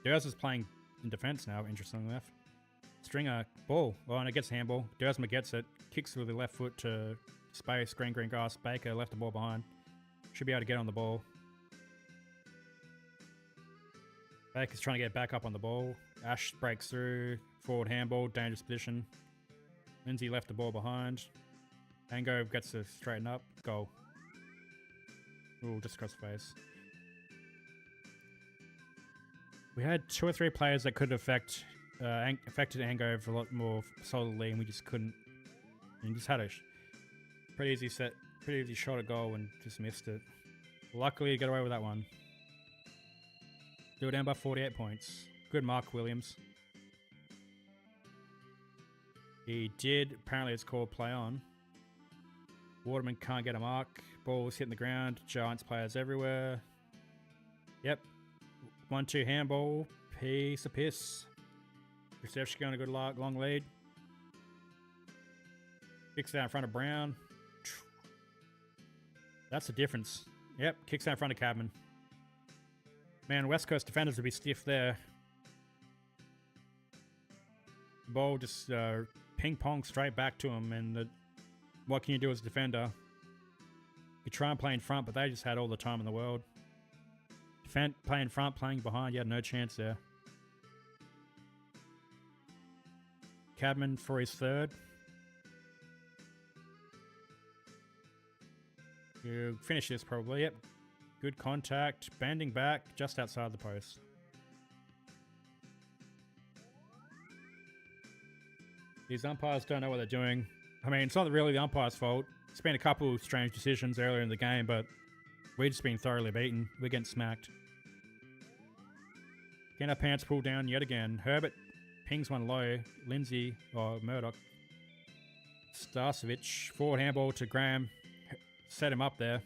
Durs is playing in defense now, interestingly enough. Stringer, ball. Oh, and it gets handball. Dursma gets it. Kicks with the left foot to space. Green grass. Baker left the ball behind. Should be able to get on the ball. Baker's trying to get back up on the ball. Ash breaks through. Forward handball. Dangerous position. Lindsay left the ball behind. Ango gets to straighten up. Goal. Ooh, just across the face. We had 2 or 3 players that could affected Ango a lot more solidly, and we just couldn't. And he just had a pretty easy shot at goal and just missed it. Luckily, he got away with that one. They were down by 48 points. Good mark, Williams. He did. Apparently, it's called play on. Waterman can't get a mark. Ball was hitting the ground. Giants players everywhere. Yep. 1-2 handball. Piece of piss. Reception going a good long lead. Kicks out in front of Brown. That's the difference. Yep. Kicks out in front of Cadman. Man, West Coast defenders would be stiff there. The ball just ping pong straight back to him, and what can you do as a defender? You try and play in front, but they just had all the time in the world. Play in front, playing behind, you had no chance there. Cadman for his third. You finish this probably, yep. Good contact, bending back, just outside the post. These umpires don't know what they're doing. I mean, it's not really the umpire's fault. It's been a couple of strange decisions earlier in the game, but we've just been thoroughly beaten. We're getting smacked. Getting our pants pulled down yet again. Herbert pings one low. Lindsay, or Murdoch. Starcevic, forward handball to Graham. Set him up there.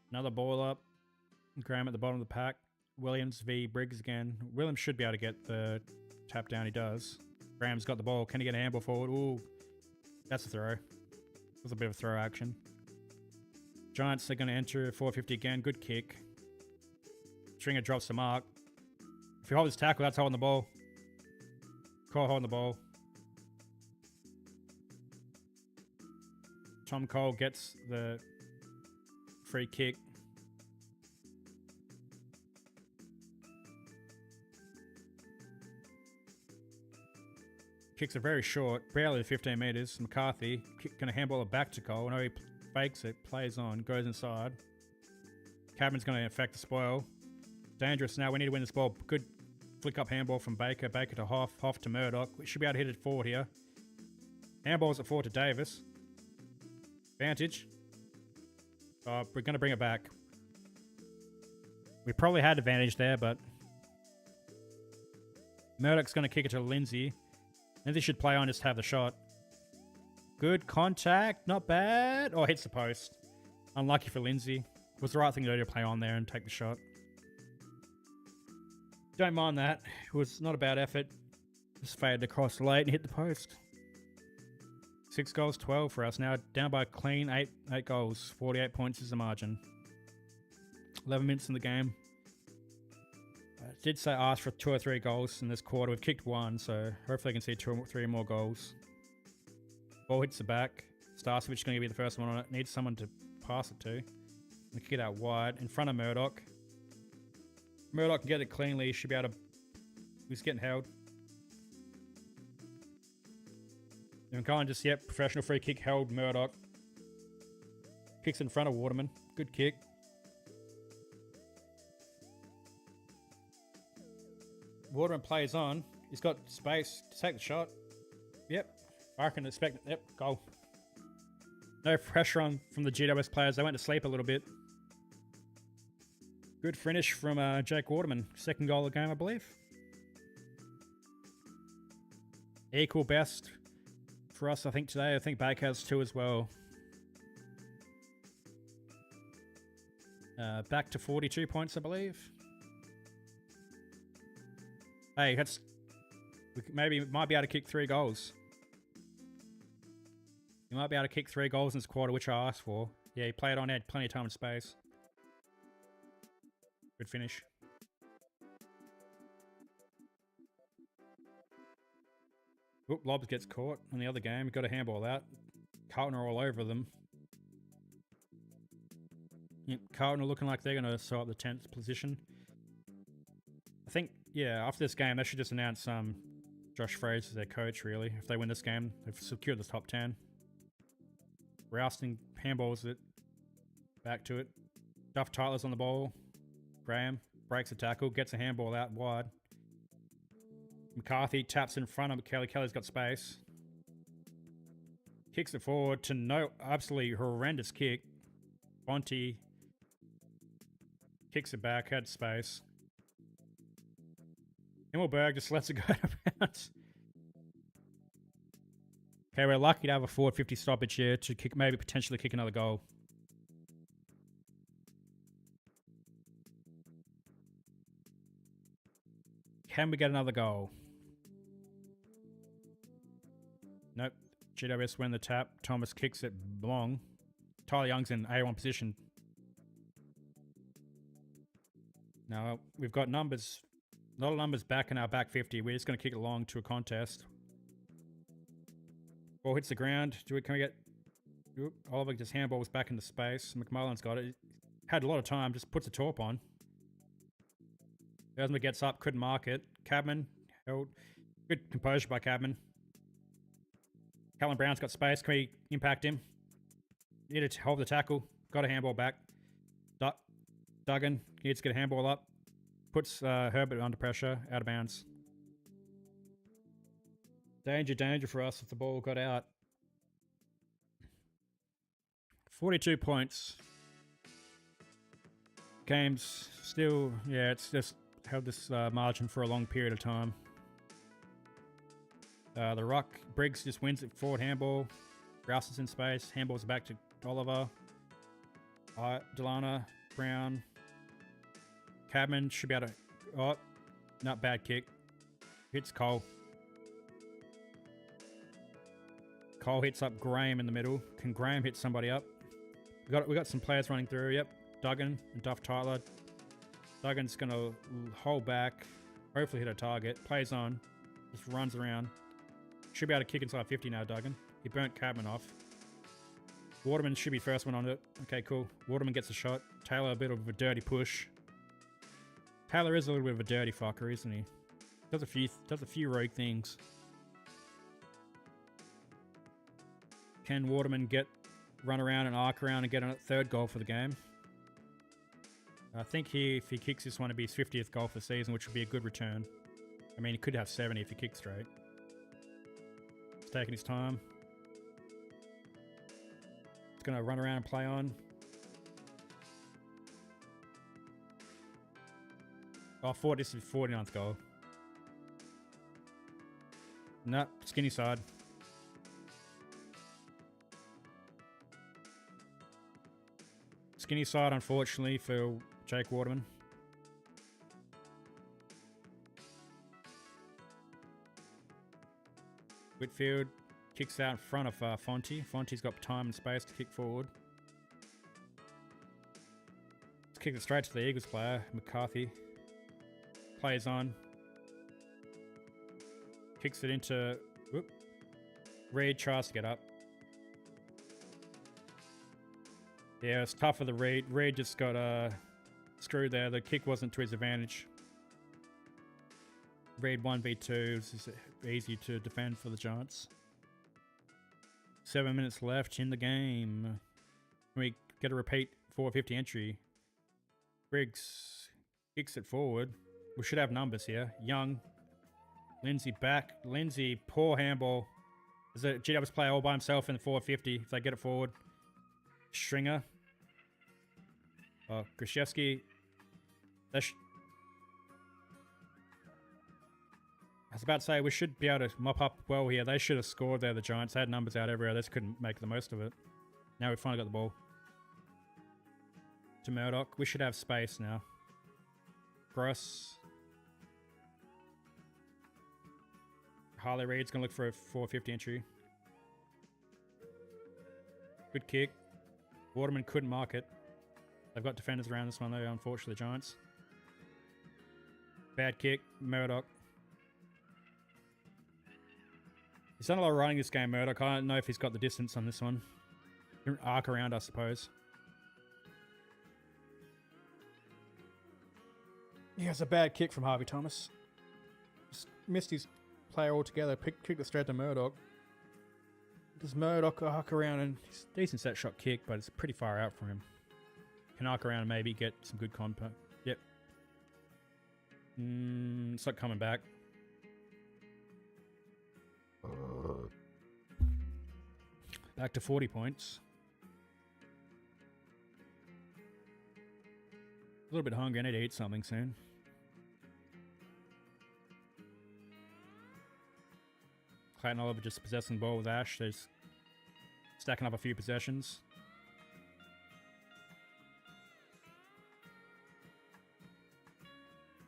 Another ball up. Graham at the bottom of the pack. Williams v Briggs again. Williams should be able to get the tap down. He does. Graham's got the ball. Can he get a handball forward? Ooh, that's a throw. It was a bit of a throw action. Giants are going to enter 450 again. Good kick. Stringer drops the mark. If you hold this tackle, that's holding the ball. Cole holding the ball. Tom Cole gets the free kick. Kicks are very short, barely 15 metres. McCarthy going to handball it back to Cole. No, he fakes it, plays on, goes inside. Cadman's going to affect the spoil. Dangerous now. We need to win this ball. Good flick up handball from Baker. Baker to Hoff. Hoff to Murdoch. We should be able to hit it forward here. Handballs at forward to Davis. Vantage. We're going to bring it back. We probably had advantage there, but Murdoch's going to kick it to Lindsay. Lindsay should play on, just have the shot. Good contact, not bad. Oh, hits the post. Unlucky for Lindsay. Was the right thing to do to play on there and take the shot. Don't mind that. It was not a bad effort. Just faded across late and hit the post. 6 goals, 12 for us now. Down by a clean 8 goals. 48 points is the margin. 11 minutes in the game. I did say ask for 2 or 3 goals in this quarter. We've kicked 1, so hopefully I can see 2 or 3 more goals. Ball hits the back. Starcevic is going to be the first one on it. Needs someone to pass it to. We kick it out wide in front of Murdoch. Murdoch can get it cleanly. Should be able to. He's getting held. And kind of just, yep, professional free kick held Murdoch. Kicks in front of Waterman. Good kick. Waterman plays on. He's got space to take the shot. Yep. I can expect it. Yep, goal. No pressure on from the GWS players. They went to sleep a little bit. Good finish from Jake Waterman. Second goal of the game, I believe. Equal best for us, I think, today. I think Baker has 2 as well. Back to 42 points, I believe. Hey, we might be able to kick 3 goals. He might be able to kick 3 goals in this quarter, which I asked for. Yeah, he played on, had plenty of time and space. Good finish. Oop, Lobs gets caught in the other game. Got a handball out. Carlton are all over them. Yep, Carlton are looking like they're going to sort up the 10th position. I think, yeah, after this game, they should just announce Josh Fraser as their coach, really. If they win this game, they've secured the top 10. Rousting handballs it. Back to it. Duff Tyler's on the ball. Graham breaks a tackle, gets a handball out wide. McCarthy taps in front of Kelly. Kelly's got space. Kicks it forward to no absolutely horrendous kick. Fonte kicks it back, had space. Himmelberg just lets it go out of bounds. Okay, we're lucky to have a forward 50 stoppage here to kick, maybe potentially kick another goal. Can we get another goal? Nope. GWS win the tap. Thomas kicks it long. Tyler Young's in A1 position. Now, we've got numbers, a lot of numbers back in our back 50. We're just going to kick it long to a contest. Ball hits the ground. Can we get... Oop, Oliver just handballs back into space. McMullen's got it. Had a lot of time, just puts a torp on. Ersma gets up, couldn't mark it. Cabman held. Good composure by Cabman. Callan Brown's got space. Can we impact him? Needed to hold the tackle. Got a handball back. Duggan needs to get a handball up. Puts Herbert under pressure. Out of bounds. Danger for us if the ball got out. 42 points. Game's still, yeah, it's just held this margin for a long period of time. The ruck, Briggs just wins it forward handball. Rouse is in space. Handballs back to Oliver. Delana, Brown. Cabman should be able to... Oh, not bad kick. Hits Cole. Cole hits up Graham in the middle. Can Graham hit somebody up? We got some players running through. Yep, Duggan and Duff Tyler. Duggan's going to hold back. Hopefully hit a target. Plays on. Just runs around. Should be able to kick inside 50 now, Duggan. He burnt Cabman off. Waterman should be first one on it. Okay, cool. Waterman gets a shot. Taylor a bit of a dirty push. Taylor is a little bit of a dirty fucker, isn't he? Does a few rogue things. Can Waterman run around and arc around and get a third goal for the game? I think if he kicks this one, it'd be his 50th goal for the season, which would be a good return. I mean, he could have 70 if he kicks straight. He's taking his time. He's going to run around and play on. Oh, this is 49th goal. Nope, skinny side. Skinny side, unfortunately, for Jake Waterman. Whitfield kicks out in front of Fonte. Fonte's got time and space to kick forward. Let's kick it straight to the Eagles player, McCarthy. Plays on. Kicks it into... Whoop. Reed tries to get up. Yeah, it's tough for the Reed. Reed just got screwed there. The kick wasn't to his advantage. Reed 1v2. It's easy to defend for the Giants. 7 minutes left in the game. Can we get a repeat 450 entry? Briggs kicks it forward. We should have numbers here. Young. Lindsay back. Lindsay, poor handball. There's a GWS player all by himself in the 450 if they get it forward. Stringer. Grishevsky. I was about to say, we should be able to mop up well here. They should have scored there, the Giants. They had numbers out everywhere. They just couldn't make the most of it. Now we've finally got the ball. To Murdoch. We should have space now. Gross. Harley Reid's going to look for a 450 entry. Good kick. Waterman couldn't mark it. They've got defenders around this one though, unfortunately, the Giants. Bad kick. Murdoch. He's done a lot of running this game, Murdoch. I don't know if he's got the distance on this one. Arc around, I suppose. Yeah, it's a bad kick from Harvey Thomas. Just missed his player altogether. Kicked it straight to Murdoch. Does Murdoch arc around, and he's a decent set shot kick, but it's pretty far out for him. Can arc around and maybe get some good contact. Yep. It's not coming back. Back to 40 points. A little bit hungry. I need to eat something soon. Clayton Oliver just possessing the ball with Ash. They're just stacking up a few possessions.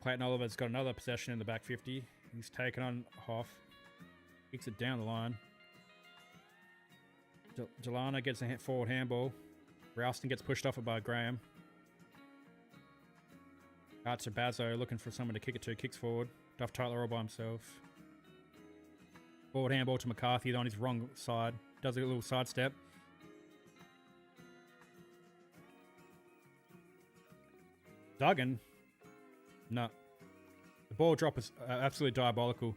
Clayton Oliver's got another possession in the back 50. He's taken on Hoff. Kicks it down the line. Jelana gets a forward handball. Ralston gets pushed off it by Graham. Out to Bazzo, looking for someone to kick it to. Kicks forward. Duff Tyler all by himself. Forward handball to McCarthy on his wrong side. Does a little sidestep. Duggan? No. The ball drop is absolutely diabolical.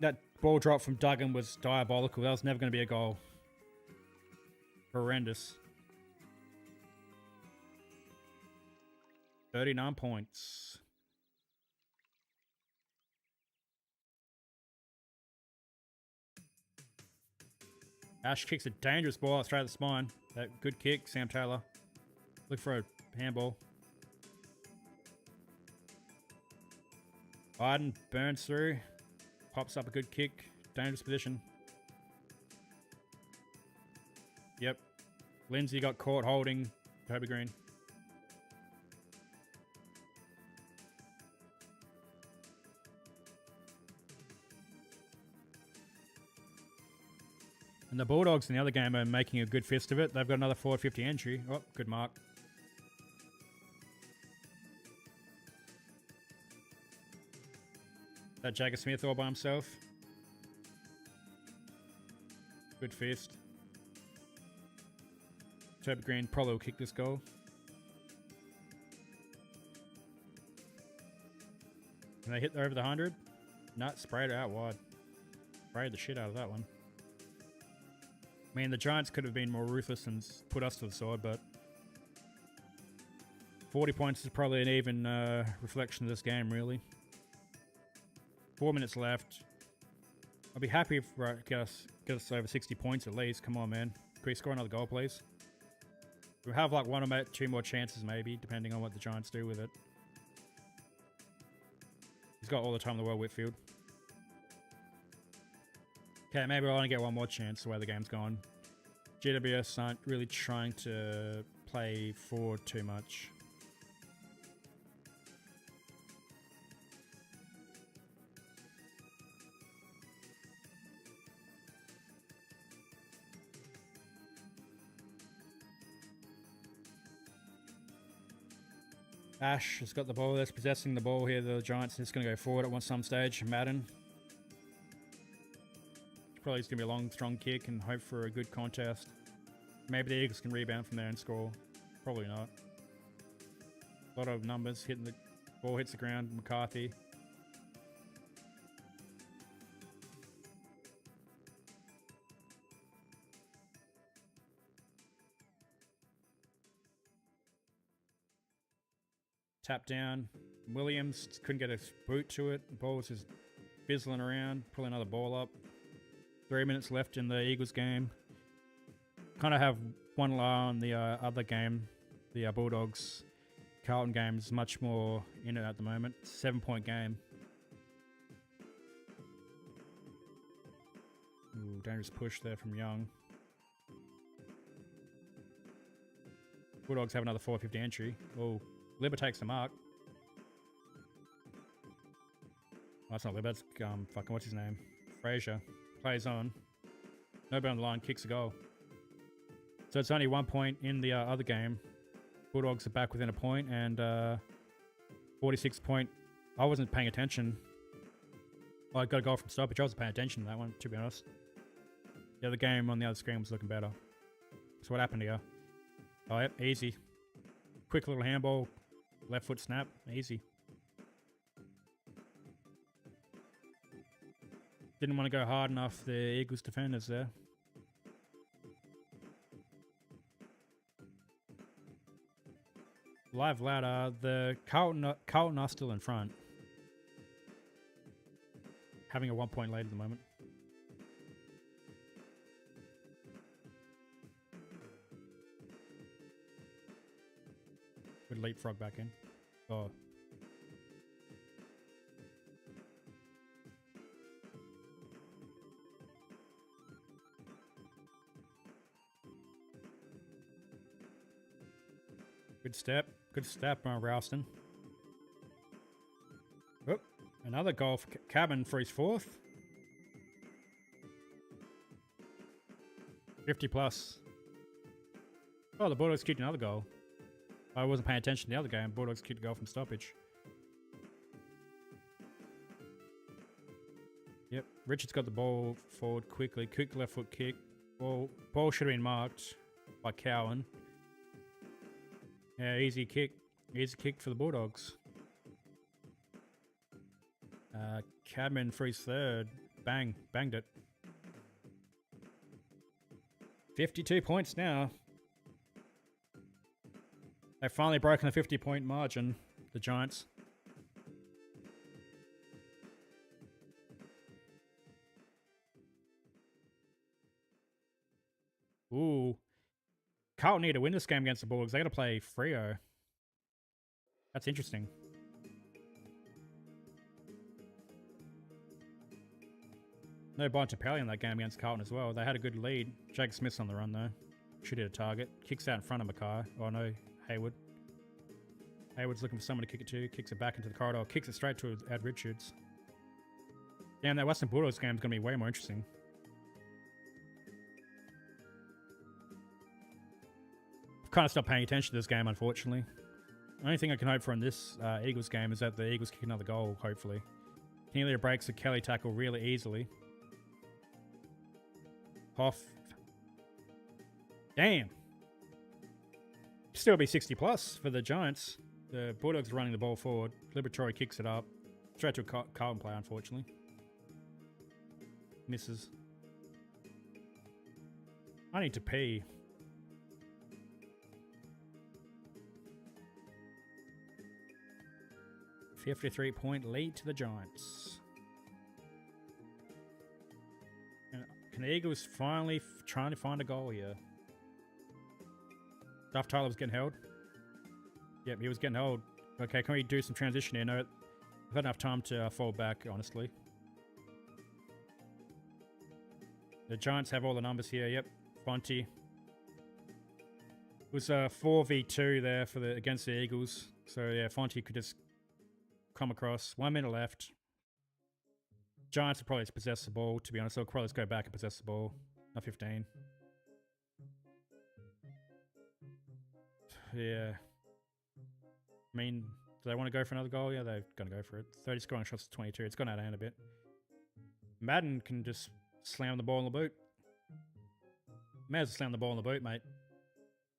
That ball drop from Duggan was diabolical. That was never going to be a goal. Horrendous. 39 points. Ash kicks a dangerous ball straight at the spine. That good kick, Sam Taylor. Look for a handball. Biden burns through. Pops up a good kick. Dangerous position. Yep. Lindsay got caught holding Toby Green. And the Bulldogs in the other game are making a good fist of it. They've got another 450 entry. Oh, good mark. That Jagger Smith all by himself. Good fist. Toby Green probably will kick this goal. Can they hit over the 100? No, sprayed it out wide. Sprayed the shit out of that one. I mean, the Giants could have been more ruthless and put us to the side, but 40 points is probably an even reflection of this game, really. 4 minutes left. I'll be happy if we get us over 60 points at least. Come on, man. Can we score another goal, please? We'll have like one or two more chances, maybe, depending on what the Giants do with it. He's got all the time in the world, Whitfield. Okay, maybe I'll only get one more chance the way the game's gone. GWS aren't really trying to play forward too much. Ash has got the ball. That's possessing the ball here. The Giants are just going to go forward at some stage. Madden. Probably it's going to be a long, strong kick and hope for a good contest. Maybe the Eagles can rebound from there and score. Probably not. A lot of numbers hitting the ball, hits the ground. McCarthy. Tap down. Williams couldn't get a boot to it. The ball was just fizzling around. Pull another ball up. 3 minutes left in the Eagles game. Kind of have one eye on the other game. The Bulldogs Carlton game is much more in it at the moment. 7-point game. Ooh, dangerous push there from Young. Bulldogs have another 450 entry. Oh, Libba takes the mark. Oh, that's not Libba. That's fucking what's his name? Frazier plays on. Nobody on the line kicks a goal. So it's only 1 point in the other game. Bulldogs are back within a point, and 46 point. I wasn't paying attention. Well, I got a goal from stoppage. I wasn't paying attention to that one, to be honest. The other game on the other screen was looking better. So what happened here? Oh, yep, easy. Quick little handball, left foot snap, easy. Didn't want to go hard enough, the Eagles defenders there. Live ladder, the Carlton are still in front. Having a 1 point lead at the moment. Would leapfrog back in. Oh. Good step, Ralston. Oh, another goal for Cabin for his fourth. 50 plus. Oh, the Bulldogs kicked another goal. I wasn't paying attention to the other game. Bulldogs kicked a goal from stoppage. Yep, Richard's got the ball forward quickly. Quick left foot kick. Ball should have been marked by Cowan. Yeah, easy kick. Easy kick for the Bulldogs. Cadman for his third. Banged it. 52 points now. They've finally broken the 50-point margin, the Giants. Ooh. Carlton need to win this game against the Bulldogs. They got to play Freo. That's interesting. No Bontempelli in that game against Carlton as well. They had a good lead. Jake Smith's on the run though. Should hit a target. Kicks out in front of Mackay. Oh no, Hayward. Hayward's looking for someone to kick it to. Kicks it back into the corridor. Kicks it straight to Ed Richards. Damn, that Western Bulldogs game is going to be way more interesting. I've kind of stopped paying attention to this game, unfortunately. The only thing I can hope for in this Eagles game is that the Eagles kick another goal, hopefully. Keneally breaks a Kelly tackle really easily. Hoff. Damn. Still be 60 plus for the Giants. The Bulldogs are running the ball forward. Liberatore kicks it up. Straight to a Carlton player, unfortunately. Misses. I need to pee. $53-point lead to the Giants. Can the Eagles finally trying to find a goal here? Duff Tyler was getting held. Yep, he was getting held. Okay, can we do some transition here? No, I've had enough time to fall back, honestly. The Giants have all the numbers here. Yep, Fonte. It was a 4v2 there for against the Eagles. So yeah, Fonte could just come across. 1 minute left. Giants will probably just possess the ball, to be honest. They'll probably just go back and possess the ball. Not 15. Yeah. I mean, do they want to go for another goal? Yeah, they're going to go for it. 30 scoring shots to 22. It's gone out of hand a bit. Madden can just slam the ball in the boot. May as well slam the ball in the boot, mate.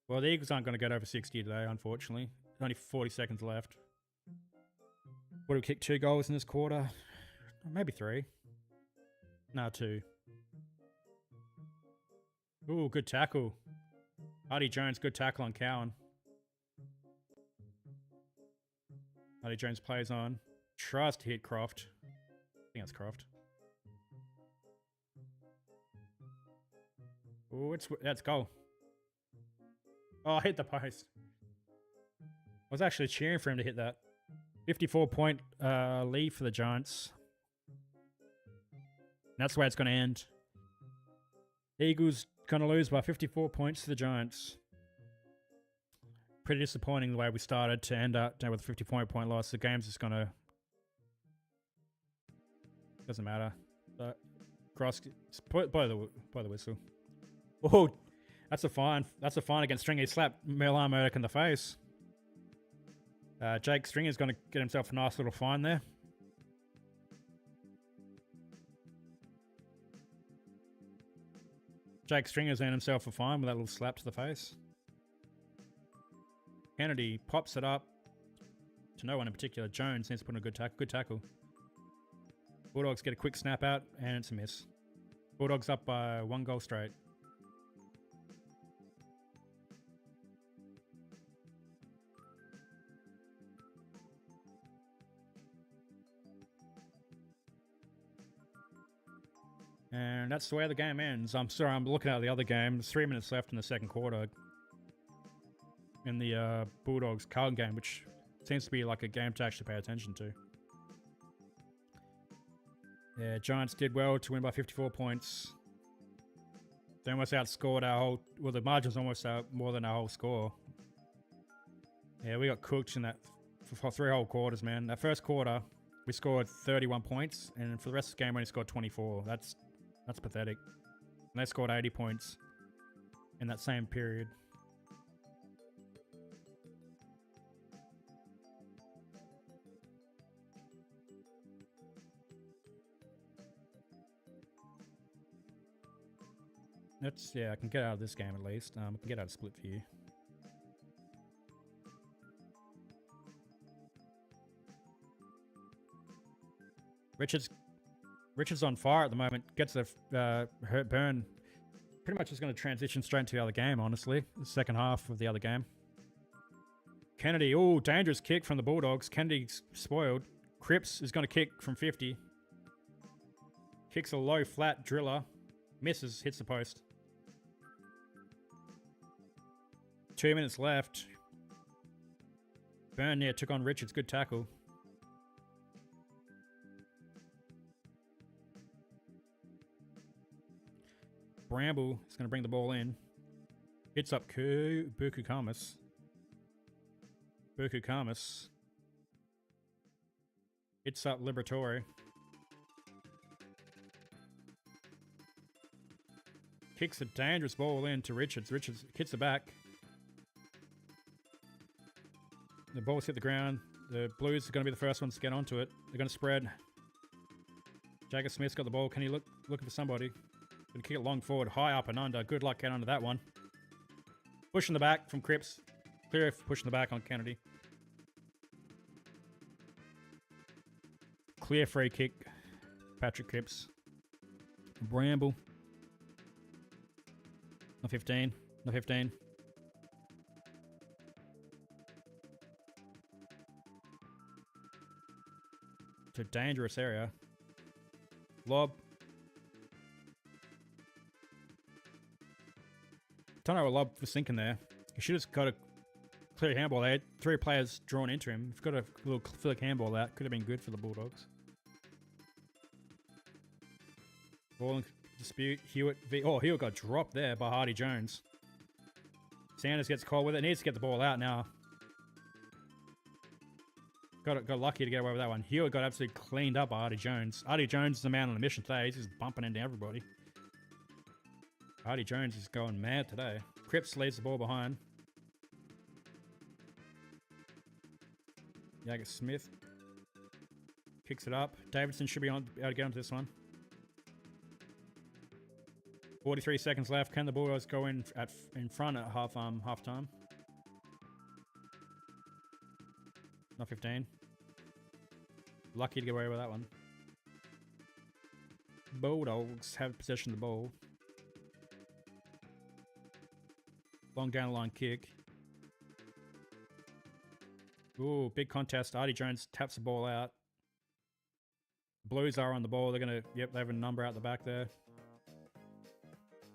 Well, the Eagles aren't going to get over 60 today, unfortunately. Only 40 seconds left. Would have kicked 2 goals in this quarter? Maybe 3. No, 2. Ooh, good tackle. Hardy Jones, good tackle on Cowan. Hardy Jones plays on. Tries to hit Croft. I think that's Croft. Ooh, that's goal. Oh, hit the post. I was actually cheering for him to hit that. 54-point lead for the Giants. And that's the way it's going to end. Eagles going to lose by 54 points to the Giants. Pretty disappointing the way we started to end up with a 54-point loss. The game's just going to... Doesn't matter. But Gross, by the whistle. Oh, that's a fine. That's a fine against Stringer. He slapped Milan Murdoch in the face. Jake Stringer's going to get himself a nice little fine there. Jake Stringer's earned himself a fine with that little slap to the face. Kennedy pops it up to no one in particular. Jones needs to put in a good tackle. Bulldogs get a quick snap out, and it's a miss. Bulldogs up by 1 goal straight. And that's the way the game ends. I'm sorry, I'm looking at the other game. There's 3 minutes left in the second quarter. In the Bulldogs Carlton game, which seems to be like a game to actually pay attention to. Yeah, Giants did well to win by 54 points. They almost outscored our whole... Well, the margin's almost out more than our whole score. Yeah, we got cooked in that for 3 whole quarters, man. That first quarter, we scored 31 points, and for the rest of the game, we only scored 24. That's pathetic. And they scored 80 points in that same period. Yeah, I can get out of this game at least. I can get out of split view. Richard's on fire at the moment. Gets a hurt burn. Pretty much is going to transition straight into the other game, honestly. The second half of the other game. Kennedy, oh, dangerous kick from the Bulldogs. Kennedy's spoiled. Cripps is going to kick from 50. Kicks a low, flat driller. Misses, hits the post. 2 minutes left. Burn, yeah, took on Richards. Good tackle. Bramble is going to bring the ball in. Hits up Buku Kamas. Hits up Liberatore. Kicks a dangerous ball in to Richards. Richards hits the back. The ball's hit the ground. The Blues are going to be the first ones to get onto it. They're going to spread. Jagger Smith's got the ball. Can he looking for somebody? Going to kick it long forward, high up and under. Good luck getting under that one. Pushing the back from Cripps. Clear pushing the back on Kennedy. Clear free kick. Patrick Cripps. Bramble. No 15. No 15. It's a dangerous area. Lob. Don't know what Lob was thinking there. He should have got a clear handball. They had 3 players drawn into him. If he got a little flick handball out, could have been good for the Bulldogs. Ball in dispute. Hewitt got dropped there by Hardy Jones. Sanders gets called with it. Needs to get the ball out now. Got lucky to get away with that one. Hewitt got absolutely cleaned up by Hardy Jones. Hardy Jones is the man on a mission today. He's just bumping into everybody. Hardy Jones is going mad today. Cripps leaves the ball behind. Jagger Smith kicks it up. Davidson should be able to get onto this one. 43 seconds left. Can the Bulldogs go in front at half time? Not 15. Lucky to get away with that one. Bulldogs have possession of the ball. Long down the line kick. Ooh, big contest. Artie Jones taps the ball out. Blues are on the ball. They're going to, they have a number out the back there.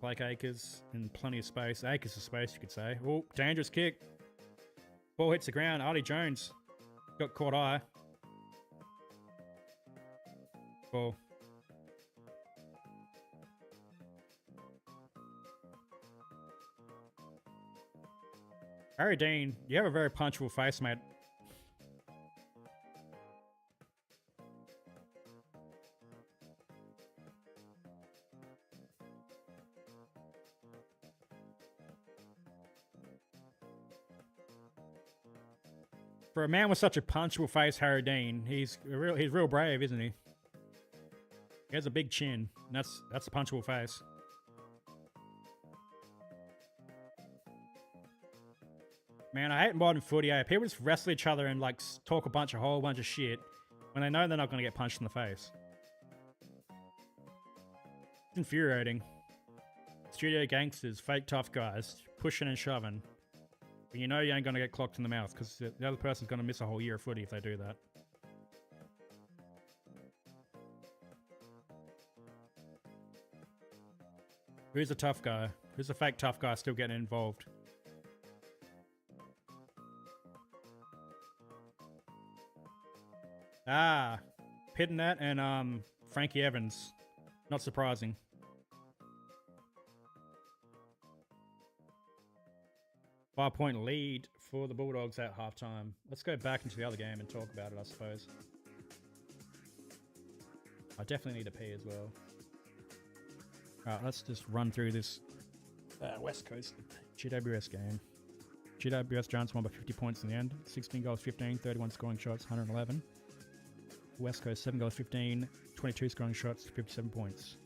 Blake Akers in plenty of space. Acres of space, you could say. Oh, dangerous kick. Ball hits the ground. Artie Jones got caught eye. Ball. Harry Dean, you have a very punchable face, mate. For a man with such a punchable face, Harry Dean, he's real brave, isn't he? He has a big chin, and that's a punchable face. Man, I hate modern footy. People just wrestle each other and like talk a whole bunch of shit when they know they're not going to get punched in the face. It's infuriating. Studio gangsters, fake tough guys, pushing and shoving. But you know you ain't going to get clocked in the mouth because the other person's going to miss a whole year of footy if they do that. Who's a tough guy? Who's a fake tough guy still getting involved? Ah, Pitternet and Frankie Evans. Not surprising. Five-point lead for the Bulldogs at halftime. Let's go back into the other game and talk about it, I suppose. I definitely need a pee as well. Alright, let's just run through this West Coast GWS game. GWS Giants won by 50 points in the end. 16 goals, 15, 31 scoring shots, 111. West Coast 7 goals, 15, 22 scoring shots, 57 points.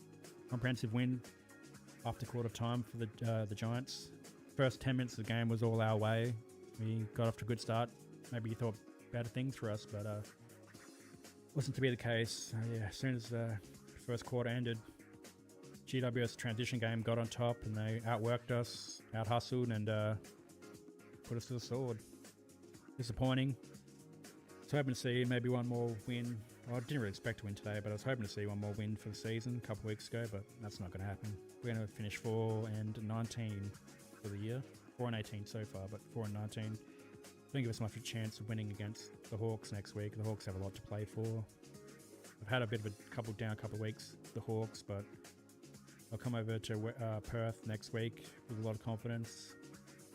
Comprehensive win after quarter time for the Giants. First 10 minutes of the game was all our way. We got off to a good start. Maybe you thought better things for us, but wasn't to be the case. Yeah, as soon as the first quarter ended, GWS transition game got on top and they outworked us, out-hustled, and put us to the sword. Disappointing. I was hoping to see maybe one more win. Well, I didn't really expect to win today, but I was hoping to see one more win for the season a couple of weeks ago, but that's not going to happen. We're going to finish 4-19 for the year. 4-18 so far, but 4-19. Don't give us much of a chance of winning against the Hawks next week. The Hawks have a lot to play for. I've had a bit of a couple of weeks, the Hawks, but I'll come over to Perth next week with a lot of confidence.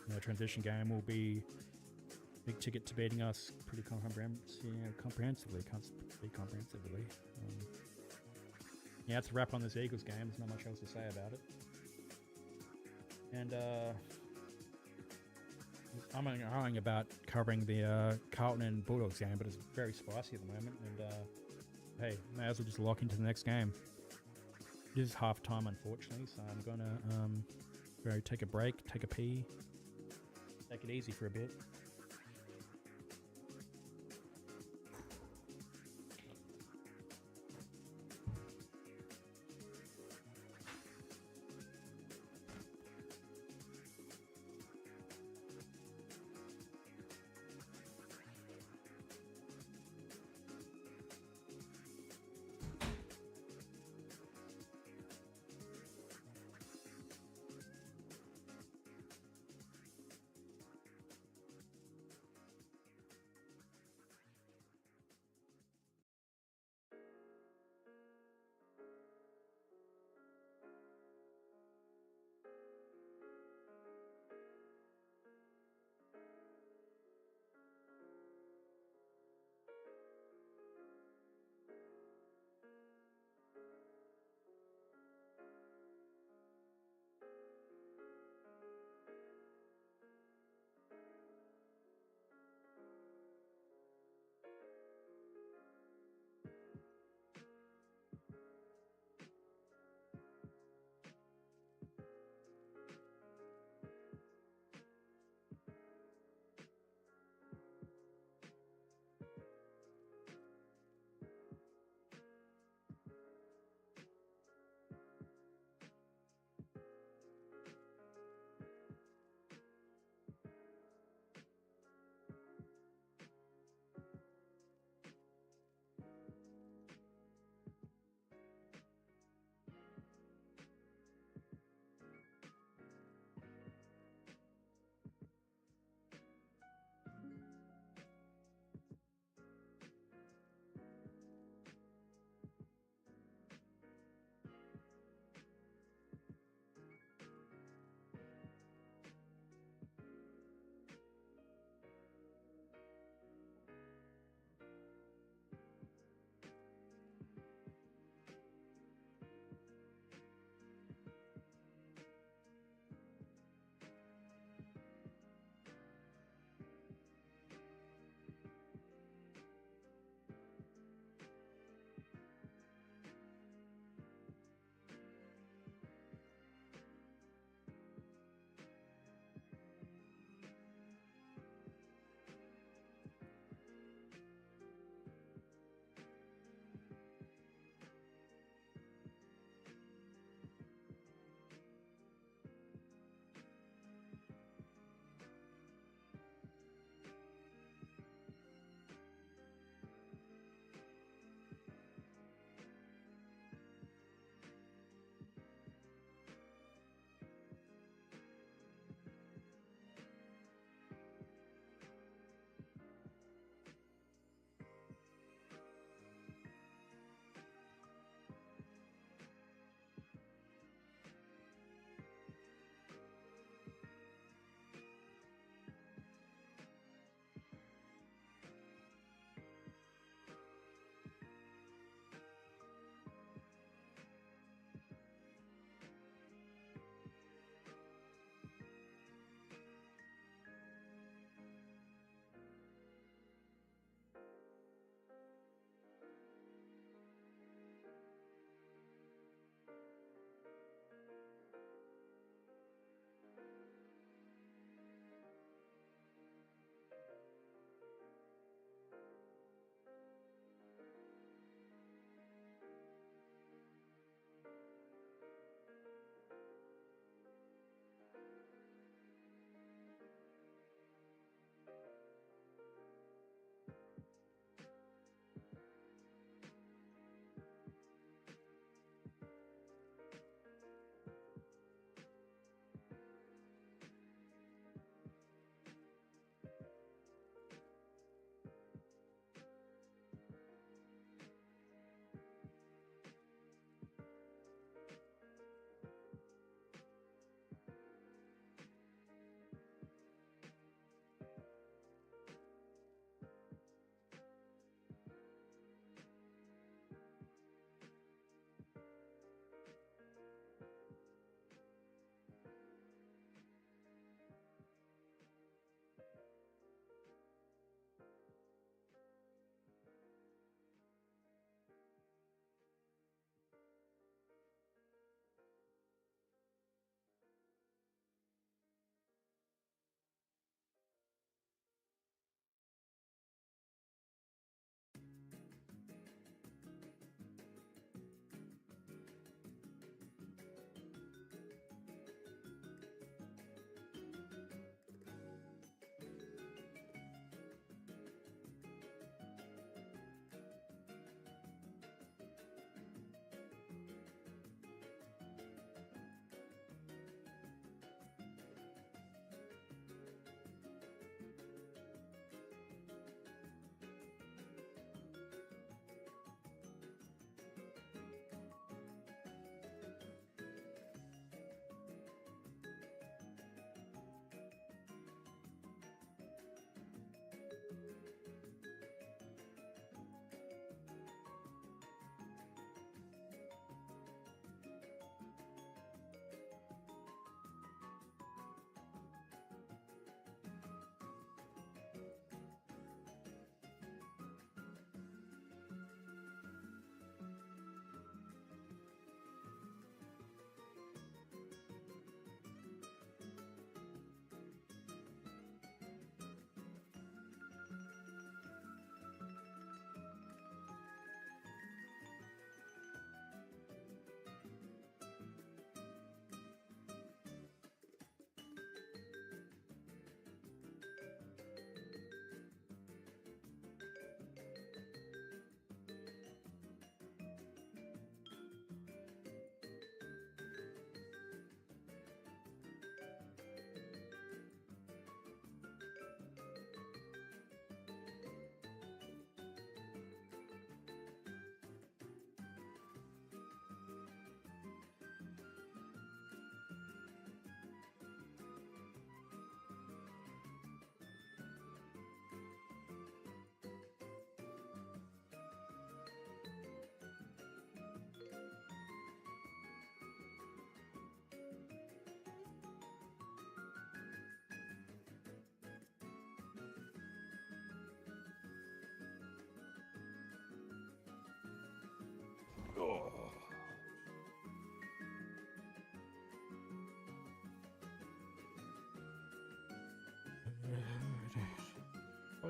The transition game will be big ticket to beating us pretty comprehensively. Can't speak comprehensively. Yeah, that's a wrap on this Eagles game. There's not much else to say about it. And I'm going about covering the Carlton and Bulldogs game, but it's very spicy at the moment. And hey, may as well just lock into the next game. It is half time, unfortunately, so I'm gonna take a break, take a pee, take it easy for a bit.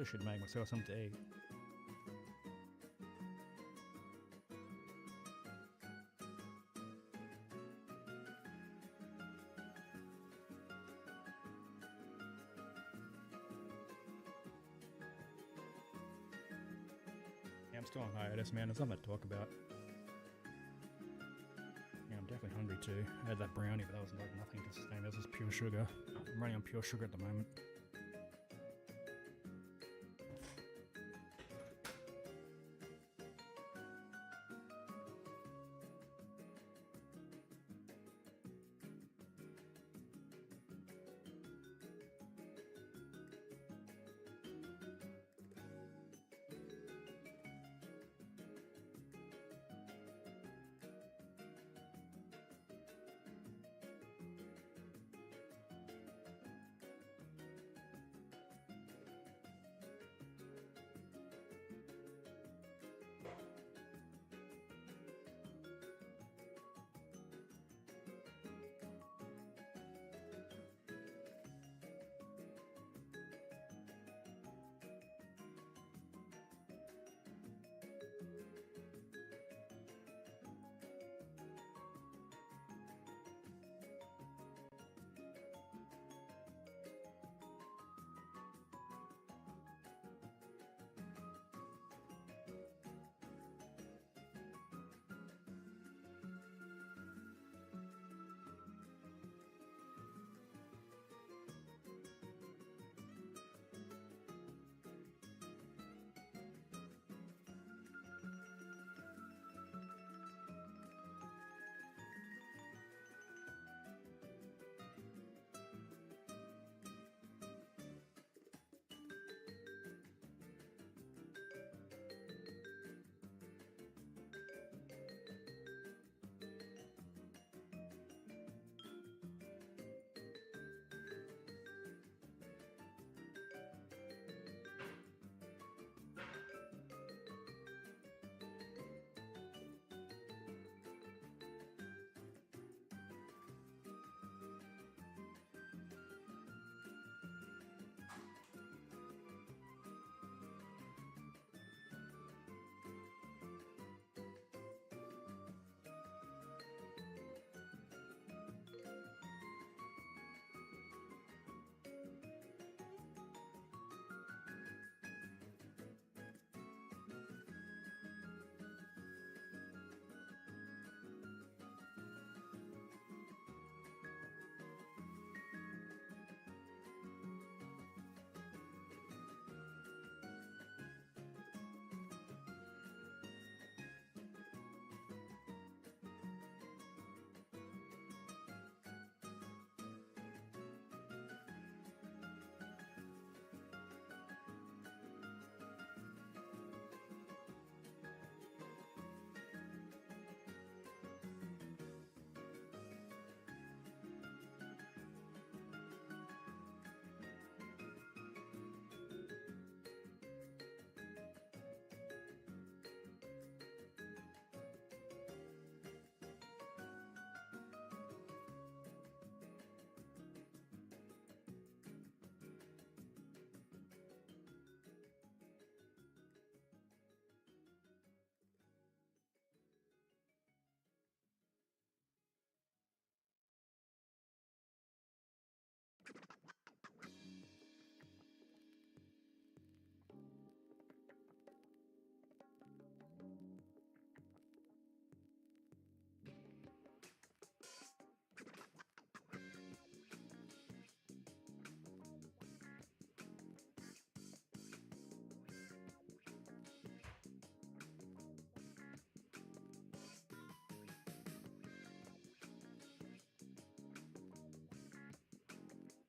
Probably should make myself something to eat. Yeah, I'm still on hiatus, man. There's nothing to talk about. Yeah, I'm definitely hungry too. I had that brownie, but that was like nothing to sustain. This is pure sugar. I'm running on pure sugar at the moment.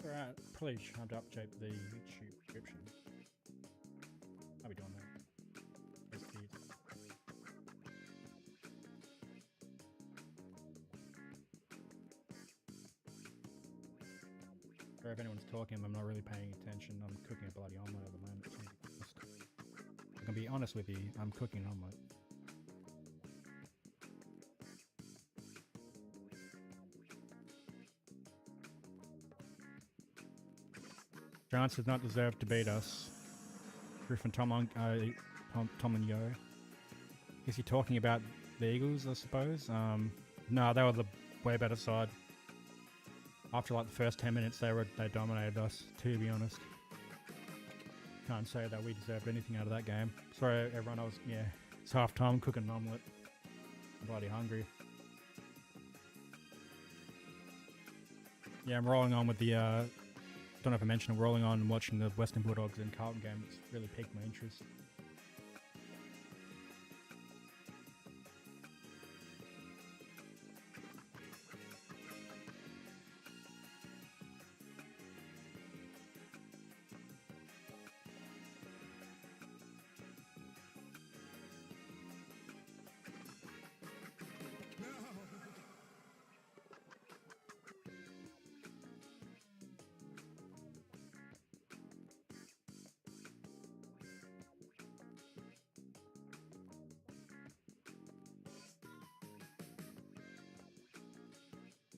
Alright, probably trying to update the YouTube description. I'll be doing that. Yes, please. Or if anyone's talking, I'm not really paying attention. I'm cooking a bloody omelette at the moment. I'm gonna be honest with you, I'm cooking an omelette. France does not deserve to beat us. Griffin Tomlin, Tomlin Yo. Is he talking about the Eagles, I suppose? No, they were the way better side. After like the first 10 minutes, they dominated us, to be honest. Can't say that we deserved anything out of that game. Sorry, everyone, it's half time, cooking an omelette. I'm bloody hungry. Yeah, I'm rolling on with the, don't know if I mentioned, I'm rolling on and watching the Western Bulldogs and Carlton game. It's really piqued my interest.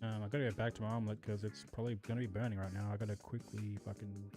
I gotta go back to my omelette because it's probably gonna be burning right now. I gotta quickly fucking...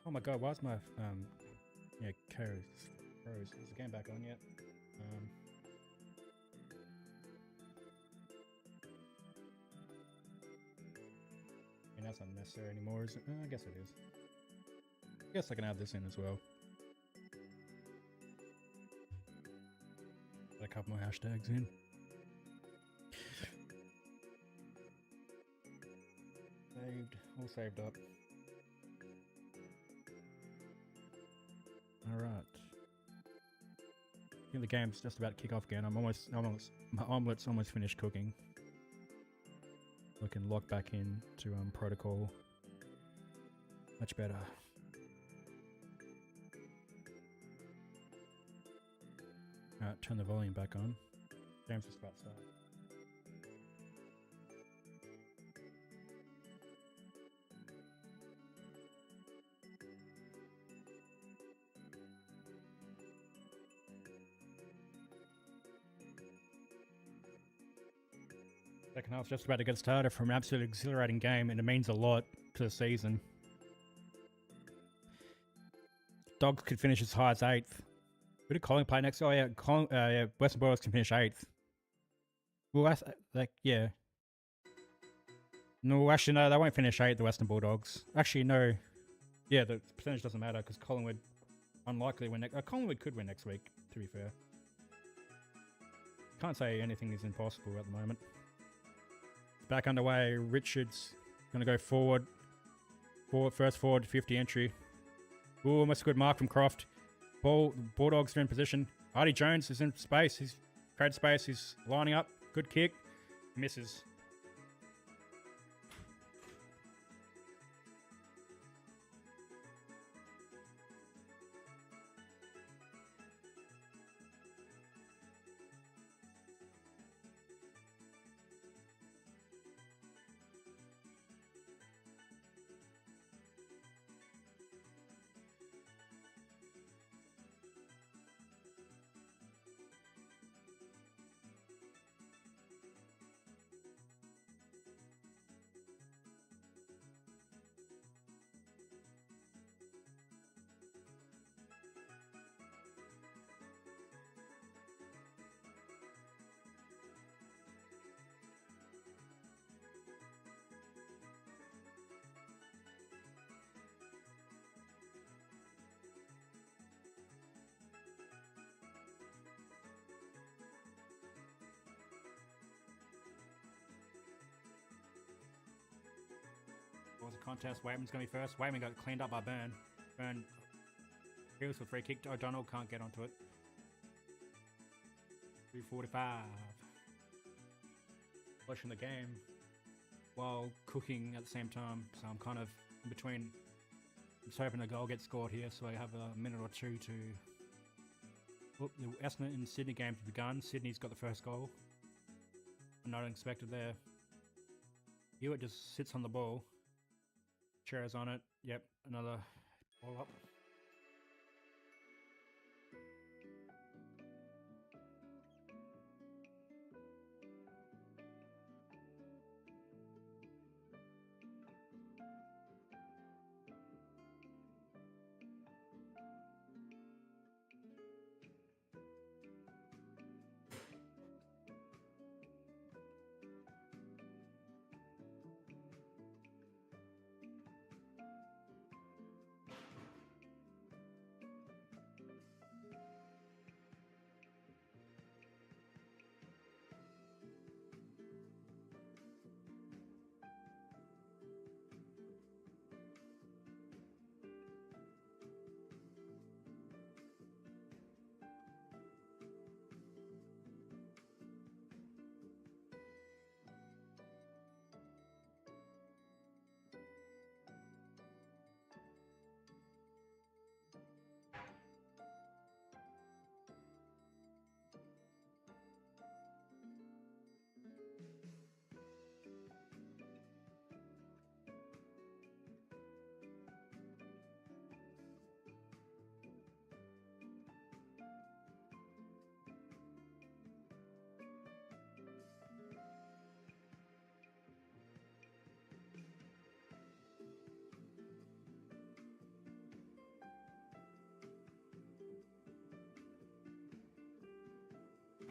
Oh my god, why's my froze? Is the game back on yet? And that's not necessary anymore, is it? I guess it is. I guess I can add this in as well. Got a couple more hashtags in. Saved, all saved up. Alright. I think the game's just about to kick off again. My omelette's almost finished cooking. I can lock back in to protocol. Much better. Alright, turn the volume back on. Game's just about to start. Second half's just about to get started from an absolutely exhilarating game, and it means a lot to the season. Dogs could finish as high as 8th. Who did Colin play next? Oh yeah, Western Bulldogs can finish 8th. Well, that's yeah. No, actually no, they won't finish 8th. The Western Bulldogs. Actually no. Yeah, the percentage doesn't matter because Collingwood unlikely win next. Collingwood could win next week. To be fair, can't say anything is impossible at the moment. Back underway. Richards going to go forward. First forward, 50 entry. Ooh, almost a good mark from Croft. Bulldogs are in position. Artie Jones is in space. He's created space. He's lining up. Good kick. Misses. contest. Waitman's going to be first. Waitman got cleaned up by Burn. Burn heals for free kick. O'Donnell can't get onto it. 3:45. Watching the game while cooking at the same time, so I'm kind of in between. I'm just hoping a goal gets scored here, so I have a minute or two to. Oh, the Essendon and Sydney game's begun. Sydney's got the first goal. Not expected there. Hewitt just sits on the ball. Chairs on it. Yep, another ball up.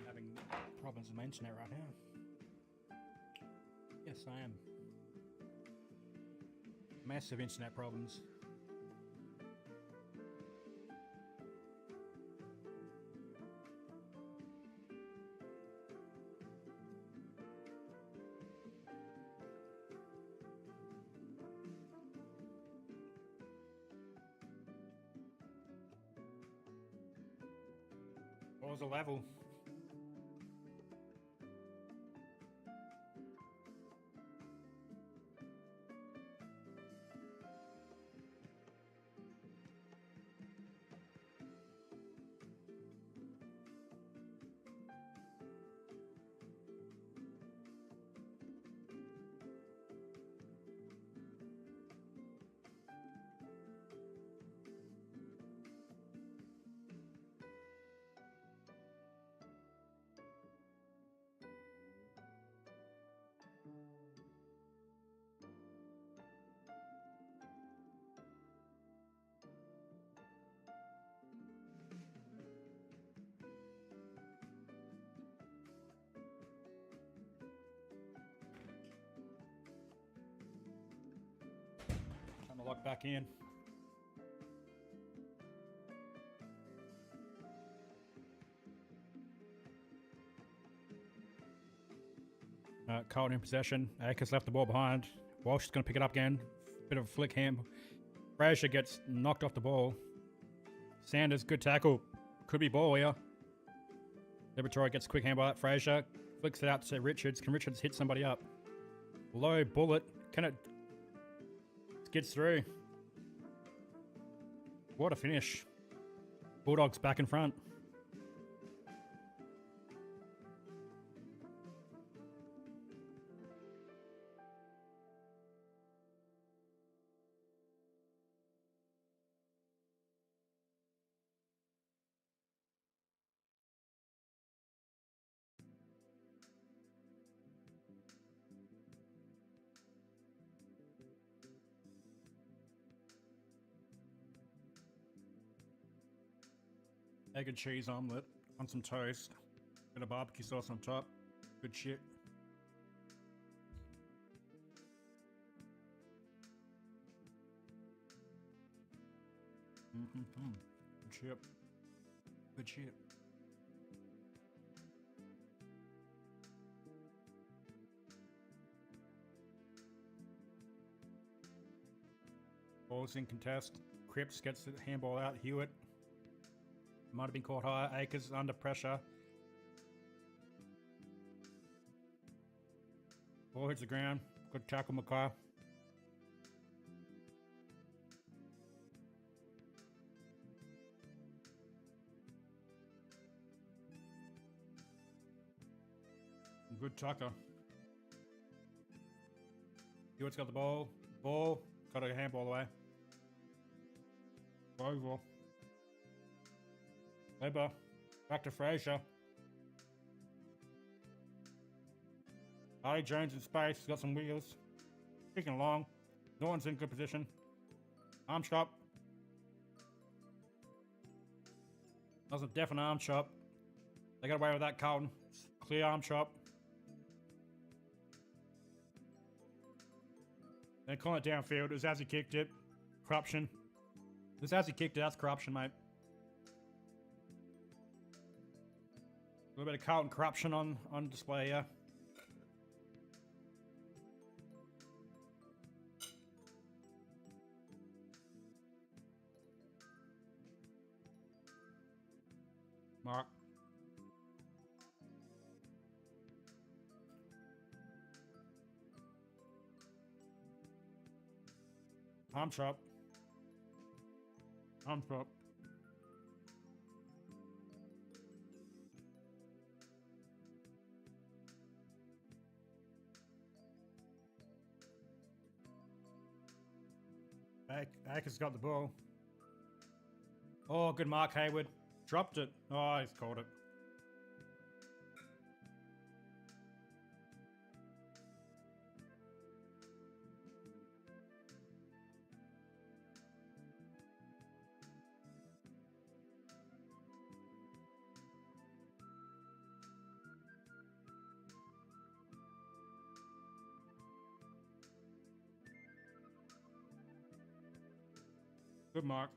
Having problems with my internet right now. Yes, I am. Massive internet problems. What was the level? Time to lock back in. Carlton in possession. Akers left the ball behind. Walsh is going to pick it up again. Bit of a flick hand. Fraser gets knocked off the ball. Sanders, good tackle. Could be ball here. Liberatore gets a quick hand by that. Fraser flicks it out to Richards. Can Richards hit somebody up? Low bullet. Can it? Gets through. What a finish. Bulldogs back in front. Egg and cheese omelette on some toast. Bit of barbecue sauce on top. Good shit. Good shit. Good shit. Ball's in contest. Cripps gets the handball out. Hewitt might have been caught high. Akers under pressure. Ball hits the ground. Good tackle, Mackay. Good Tucker. Hewitt's got the ball. Ball. Got a handball away. Over. Weber. Back to Fraser. Ali Jones in space. Got some wheels. Kicking along. Norton's in good position. Arm chop. That was a definite arm chop. They got away with that, Carlton. Clear arm chop. Then calling it downfield. It was as he kicked it. Corruption. It was as he kicked it. That's corruption, mate. A little bit of Carlton corruption on display here. Mark. Arm chop. Arm chop. Akers got the ball. Oh, good mark, Hayward. Dropped it. Oh, he's caught it. Good mark.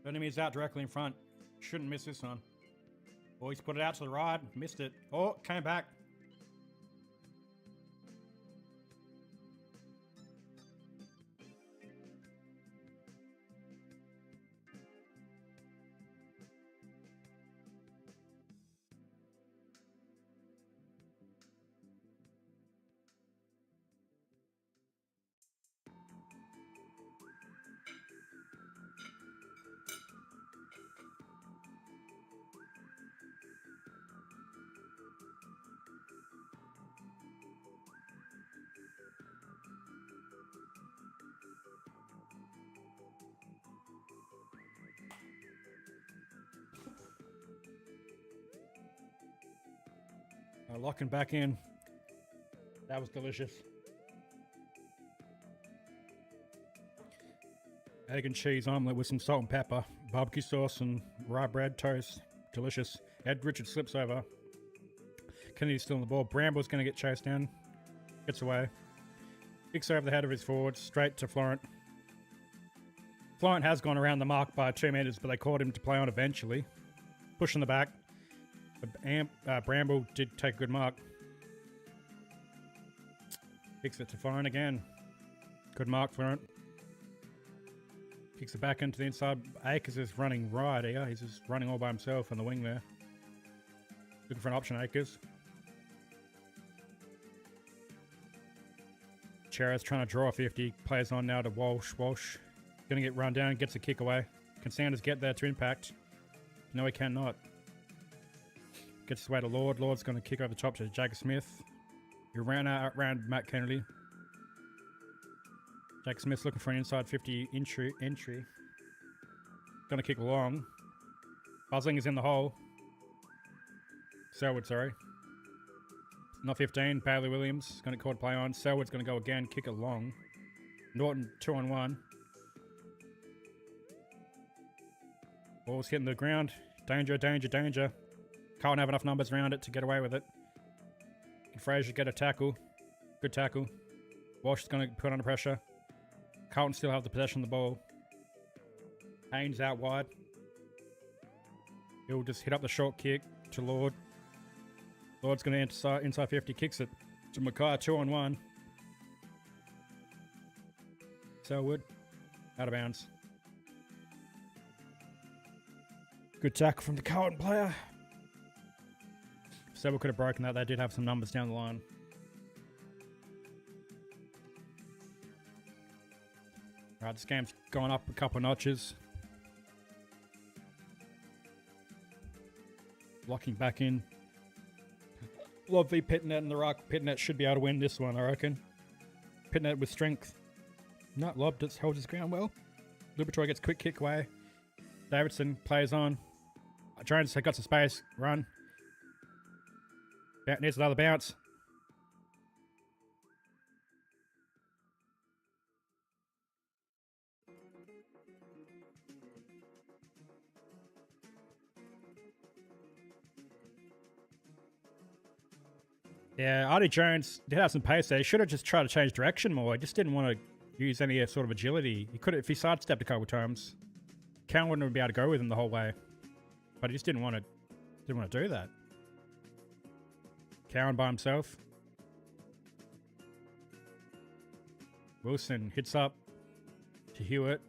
Enemy's out directly in front. Shouldn't miss this one. Oh, he's put it out to the right. Missed it. Oh, came back. Locking back in. That was delicious. Egg and cheese omelette with some salt and pepper, barbecue sauce and rye bread toast. Delicious. Ed Richard slips over. Kennedy's still on the ball. Bramble's going to get chased down. Gets away. Kicks over the head of his forward, straight to Florent. Florent has gone around the mark by 2 meters, but they caught him to play on eventually. Push in the back. Bramble did take a good mark. Kicks it to Florent again. Good mark, Florent. Kicks it back into the inside. Akers is running right here. He's just running all by himself on the wing there. Looking for an option, Akers. Chera's trying to draw a 50. Plays on now to Walsh. Walsh going to get run down. Gets a kick away. Can Sanders get there to impact? No, he cannot. Gets his way to Lord. Lord's going to kick over the top to Jagger Smith. He ran out around Matt Kennedy. Jagger Smith's looking for an inside 50 entry. Going to kick long. Buzzing is in the hole. Selwood, sorry. Not 15. Bailey Williams going to call play on. Selwood's going to go again. Kick it long. Norton 2-on-1. Ball's hitting the ground. Danger, danger, danger. Can't have enough numbers around it to get away with it. Can Fraser get a tackle? Good tackle. Walsh is going to put under pressure. Carlton still have the possession of the ball. Haynes out wide. He'll just hit up the short kick to Lord. Lord's going to inside 50, kicks it to Mackay, 2-on-1. Selwood, out of bounds. Good tackle from the Carlton player. Selwood could have broken that. They did have some numbers down the line. Alright, this game's gone up a couple of notches. Locking back in. Lob v Pitnet in the ruck. Pitnet should be able to win this one, I reckon. Pitnet with strength. No, Lob just holds his ground well. Lubatroy gets quick kick away. Davidson plays on. Jones got some space. Run. Needs another bounce. Yeah, Artie Jones did have some pace there. He should have just tried to change direction more. He just didn't want to use any sort of agility. He could have, if he sidestepped a couple of times, Cowan wouldn't be able to go with him the whole way. But he just didn't want to do that. Cowan by himself. Wilson hits up to Hewitt.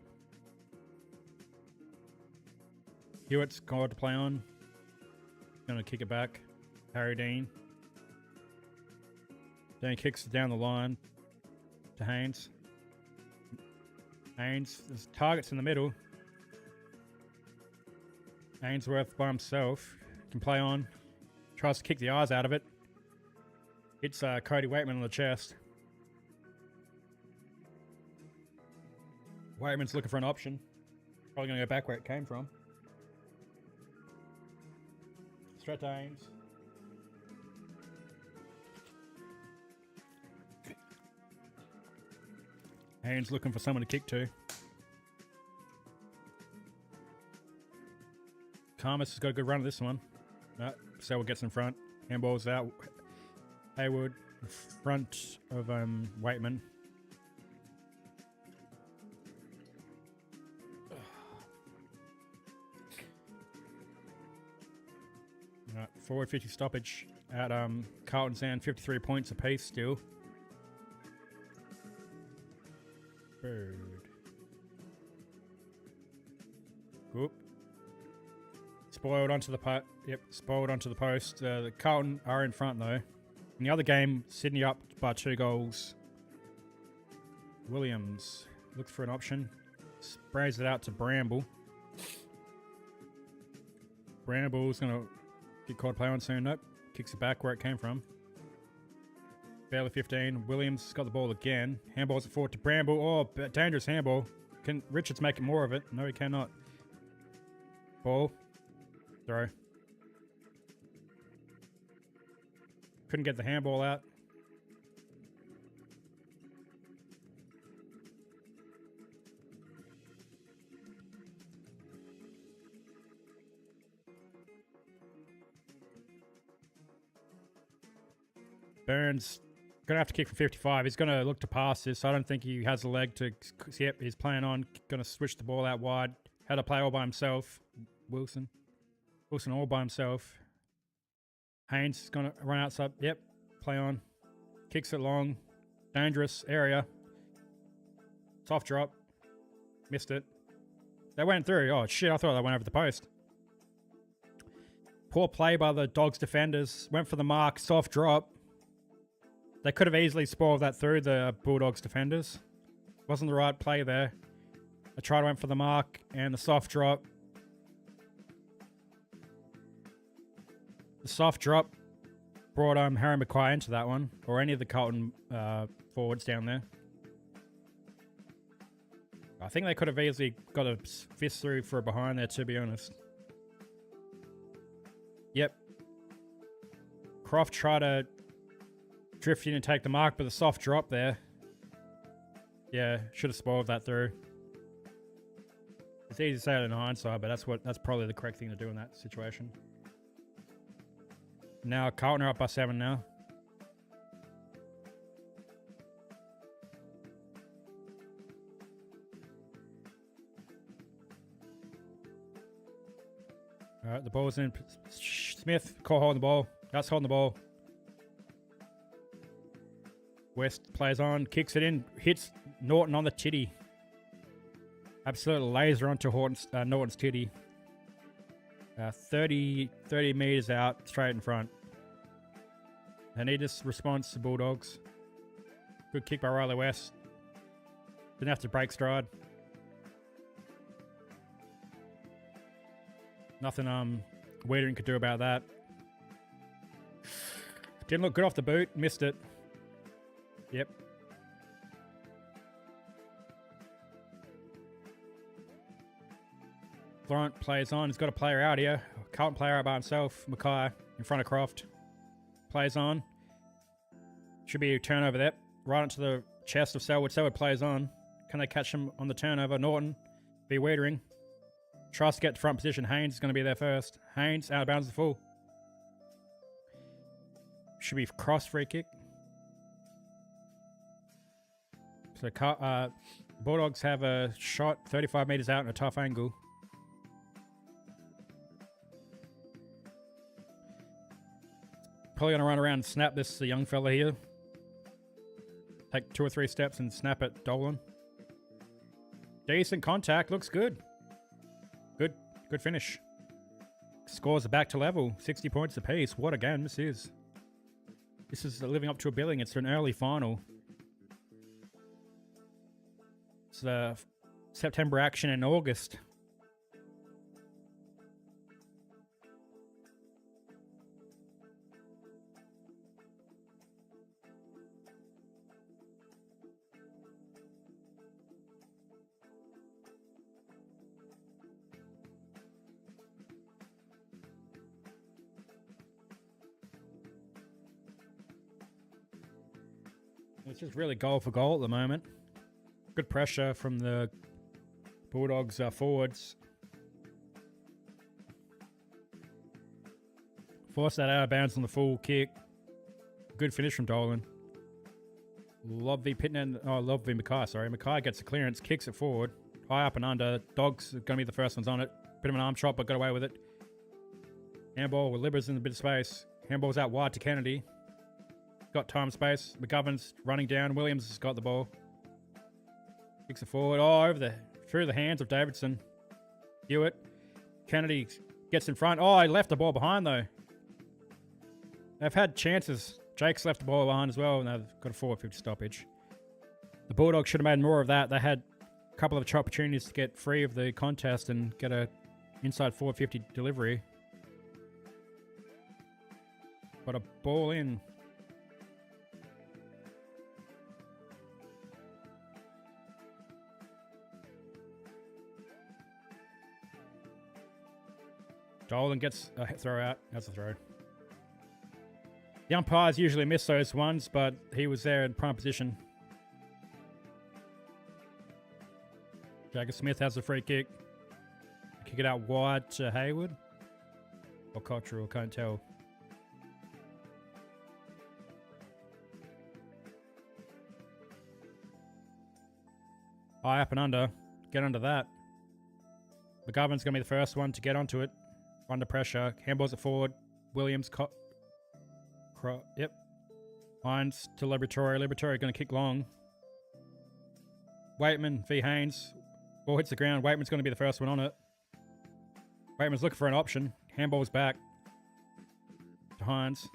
Hewitt's got to play on. Gonna kick it back. Harry Dean. Then he kicks it down the line to Haynes. Haynes, there's targets in the middle. Ainsworth by himself. Can play on. Tries to kick the eyes out of it. Hits Cody Waitman on the chest. Waitman's looking for an option. Probably going to go back where it came from. Straight to Haynes. Haynes looking for someone to kick to. Karmas has got a good run of this one. No, Selwood gets in front. Handball's out. Haywood in front of Waitman. Right, forward 50 stoppage at Carlton Sound, 53 points apiece still. Bird. Whoop. Spoiled onto the post. Yep, spoiled onto the post. The Carlton are in front though. In the other game, Sydney up by 2 goals. Williams looks for an option. Sprays it out to Bramble. Bramble's going to get caught play on soon. Nope. Kicks it back where it came from. Barely 15. Williams got the ball again. Handballs it forward to Bramble. Oh, dangerous handball. Can Richards make it more of it? No, he cannot. Ball. Throw. Couldn't get the handball out. Burns going to have to kick from 55. He's going to look to pass this. I don't think he has the leg to... Yep, he's playing on. Going to switch the ball out wide. Had to play all by himself. Wilson all by himself. Haynes is going to run outside. Yep, play on. Kicks it long. Dangerous area. Soft drop. Missed it. They went through. Oh, shit, I thought they went over the post. Poor play by the Dogs defenders. Went for the mark. Soft drop. They could have easily spoiled that through, the Bulldogs defenders. Wasn't the right play there. They tried to went for the mark and the soft drop. The soft drop brought Harry Mackay into that one, or any of the Carlton forwards down there. I think they could have easily got a fist through for a behind there, to be honest. Yep. Croft tried to drift in and take the mark, but the soft drop there. Yeah, should have spoiled that through. It's easy to say it in hindsight, but that's probably the correct thing to do in that situation. Now Carlton are up by 7 now. Alright, the ball's in. Smith, caught holding the ball. That's holding the ball. West plays on, kicks it in, hits Norton on the titty. Absolute laser onto Norton's titty. 30 meters out, straight in front. They need this response to Bulldogs. Good kick by Riley West. Didn't have to break stride. Nothing Wiedering could do about that. Didn't look good off the boot, missed it. Yep. Florent plays on. He's got a player out here. Carlton player out by himself. Mackay in front of Croft. Plays on. Should be a turnover there. Right onto the chest of Selwood. Selwood plays on. Can they catch him on the turnover? Norton. Be Wiedering. Tries to get to front position. Haynes is going to be there first. Haynes out of bounds the full. Should be cross free kick. So Bulldogs have a shot 35 metres out in a tough angle. Probably going to run around and snap this young fella here. Take 2 or 3 steps and snap at Dolan. Decent contact. Looks good. Good finish. Scores are back to level. 60 points apiece. What a game this is. This is living up to a billing. It's an early final. It's the September action in August. It's just really goal for goal at the moment. Good pressure from the Bulldogs forwards. Force that out of bounds on the full kick. Good finish from Dolan. Love v Mackay, sorry. Mackay gets the clearance, kicks it forward. High up and under. Dogs are going to be the first ones on it. Bit of an arm shot, but got away with it. Handball with Libras in a bit of space. Handball's out wide to Kennedy. Got time space. McGovern's running down. Williams has got the ball. Kicks it forward. Oh, through the hands of Davidson. Hewitt. Kennedy gets in front. Oh, he left the ball behind though. They've had chances. Jake's left the ball behind as well, and they've got a 4-50 stoppage. The Bulldogs should have made more of that. They had a couple of opportunities to get free of the contest and get a inside 450 delivery. But a ball in. Dolan gets a throw out. That's a throw. The umpires usually miss those ones, but he was there in prime position. Jagger Smith has a free kick. Kick it out wide to Hayward. Or Cottrell, can't tell. High up and under. Get under that. McGovern's going to be the first one to get onto it. Under pressure. Handballs it forward. Williams. Yep. Hines to Liberatore. Liberatore going to kick long. Waitman v Haynes. Ball hits the ground. Waitman's going to be the first one on it. Waitman's looking for an option. Handball's back. To Hines.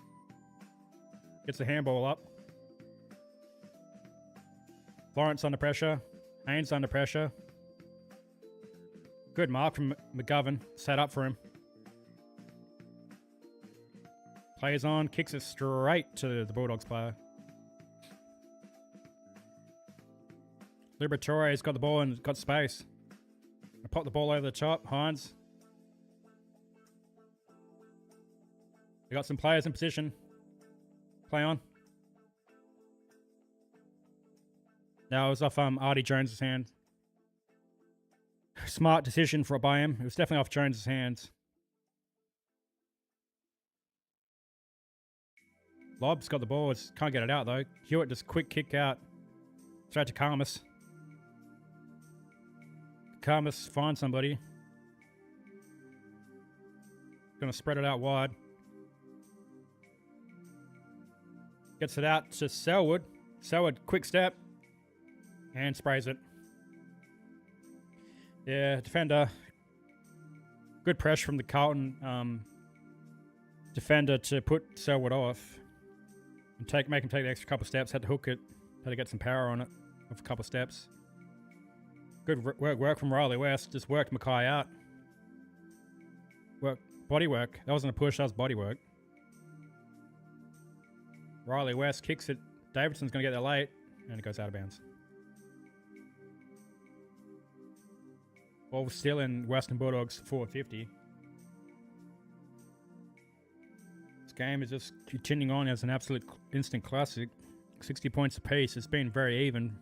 Gets the handball up. Lawrence under pressure. Haynes under pressure. Good mark from McGovern. Set up for him. Plays on, kicks it straight to the Bulldogs player. Liberatore's got the ball and got space. Pop the ball over the top. Hines. We got some players in position. Play on. Now it was off Artie Jones's hand. Smart decision by him. It was definitely off Jones's hands. Lob's got the ball. Can't get it out though. Hewitt just quick kick out. Straight to Karmas. Karmas finds somebody. Going to spread it out wide. Gets it out to Selwood. Selwood, quick step. And sprays it. Yeah, defender. Good pressure from the Carlton defender to put Selwood off. And make him take the extra couple steps. Had to hook it. Had to get some power on it. Of a couple steps. Good work from Riley West. Just worked Mackay out. Body work. That wasn't a push, that was body work. Riley West kicks it. Davidson's going to get there late. And it goes out of bounds. Ball still in Western Bulldogs 450. This game is just continuing on as an absolute instant classic. 60 points apiece. It's been very even.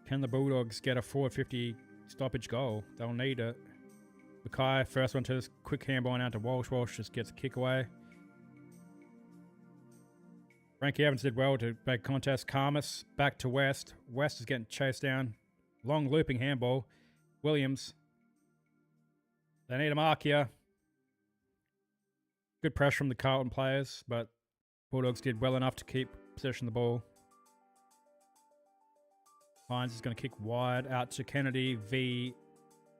Can the Bulldogs get a 450 stoppage goal? They'll need it. Mackay, first one to this quick handball out to Walsh. Walsh just gets a kick away. Frankie Evans did well to make contest. Karmas back to West. West is getting chased down. Long looping handball. Williams. They need a mark here. Good pressure from the Carlton players, but Bulldogs did well enough to keep possession of the ball. Hines is going to kick wide out to Kennedy.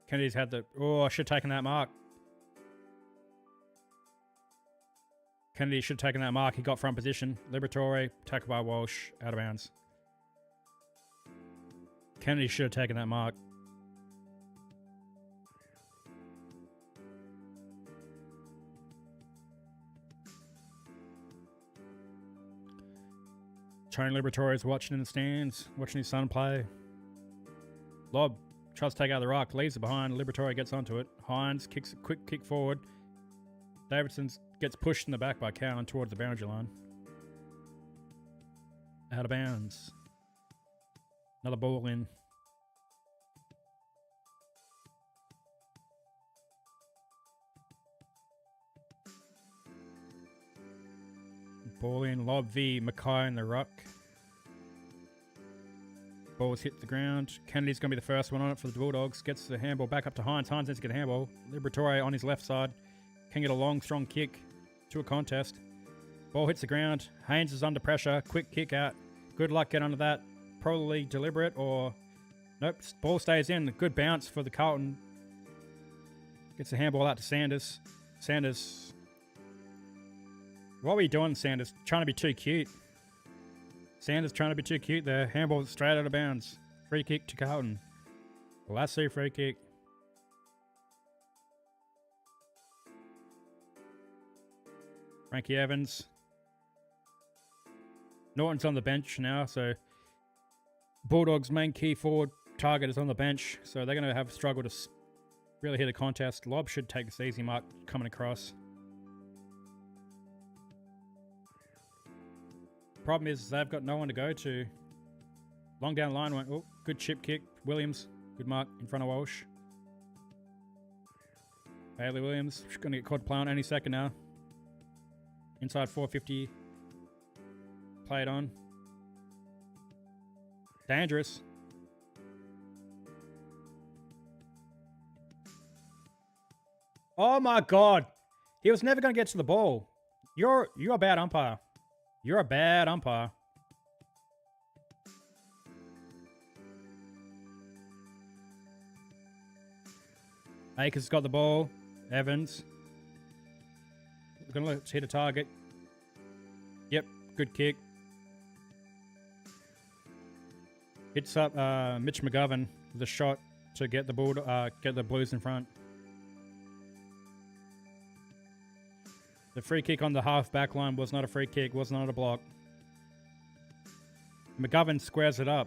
Kennedy's had the... Oh, I should have taken that mark. Kennedy should have taken that mark. He got front position. Liberatore, tackled by Walsh, out of bounds. Kennedy should have taken that mark. Tony Liberatore is watching in the stands, watching his son play. Lob tries to take out the rock, leaves it behind. Liberatore gets onto it. Hines kicks a quick kick forward. Davidson gets pushed in the back by Cowan towards the boundary line. Out of bounds. Another ball in. Ball in. Lob v. Mackay in the ruck. Ball's hit the ground. Kennedy's going to be the first one on it for the Bulldogs. Gets the handball back up to Hines. Hines needs to get a handball. Liberatore on his left side. Can get a long, strong kick to a contest. Ball hits the ground. Haynes is under pressure. Quick kick out. Good luck getting under that. Probably deliberate or... Nope. Ball stays in. Good bounce for the Carlton. Gets the handball out to Sanders. Sanders... What were you doing, Sanders? Trying to be too cute. Sanders trying to be too cute there. Handball straight out of bounds. Free kick to Carlton. Lasso free kick. Frankie Evans. Norton's on the bench now, so Bulldogs' main key forward target is on the bench, so they're going to have struggle to really hit a contest. Lob should take this easy mark coming across. Problem is they've got no one to go to. Long down the line went, oh, good chip kick. Williams, good mark in front of Walsh. Bailey Williams, going to get caught play on any second now. Inside 450. Play it on. Dangerous. Oh my God. He was never going to get to the ball. You're a bad umpire. You're a bad umpire. Akers got the ball. Evans. We're going to hit a target. Yep, good kick. Hits up Mitch McGovern with a shot to get the Blues in front. The free kick on the half back line was not a free kick, was not a block. McGovern squares it up.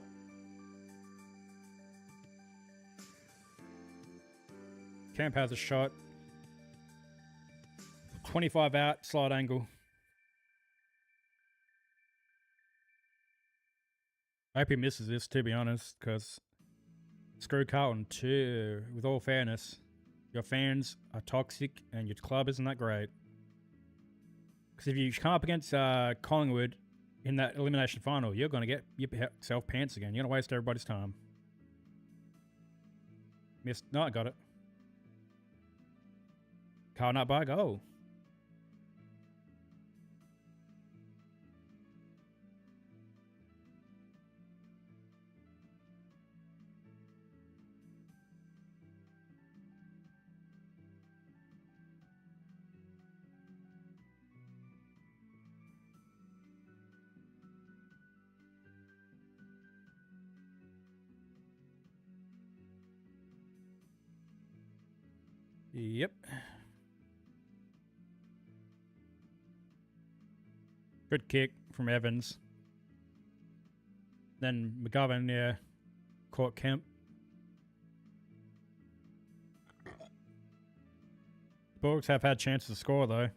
Camp has a shot. 25 out, slide angle. I hope he misses this, to be honest, because screw Carlton too. With all fairness, your fans are toxic and your club isn't that great. Because if you come up against Collingwood in that elimination final, you're going to get yourself pants again. You're going to waste everybody's time. Missed. No, I got it. Carlton up by a goal. Yep. Good kick from Evans. Then McGovern, yeah, caught Kemp. Bulldogs have had chances to score though.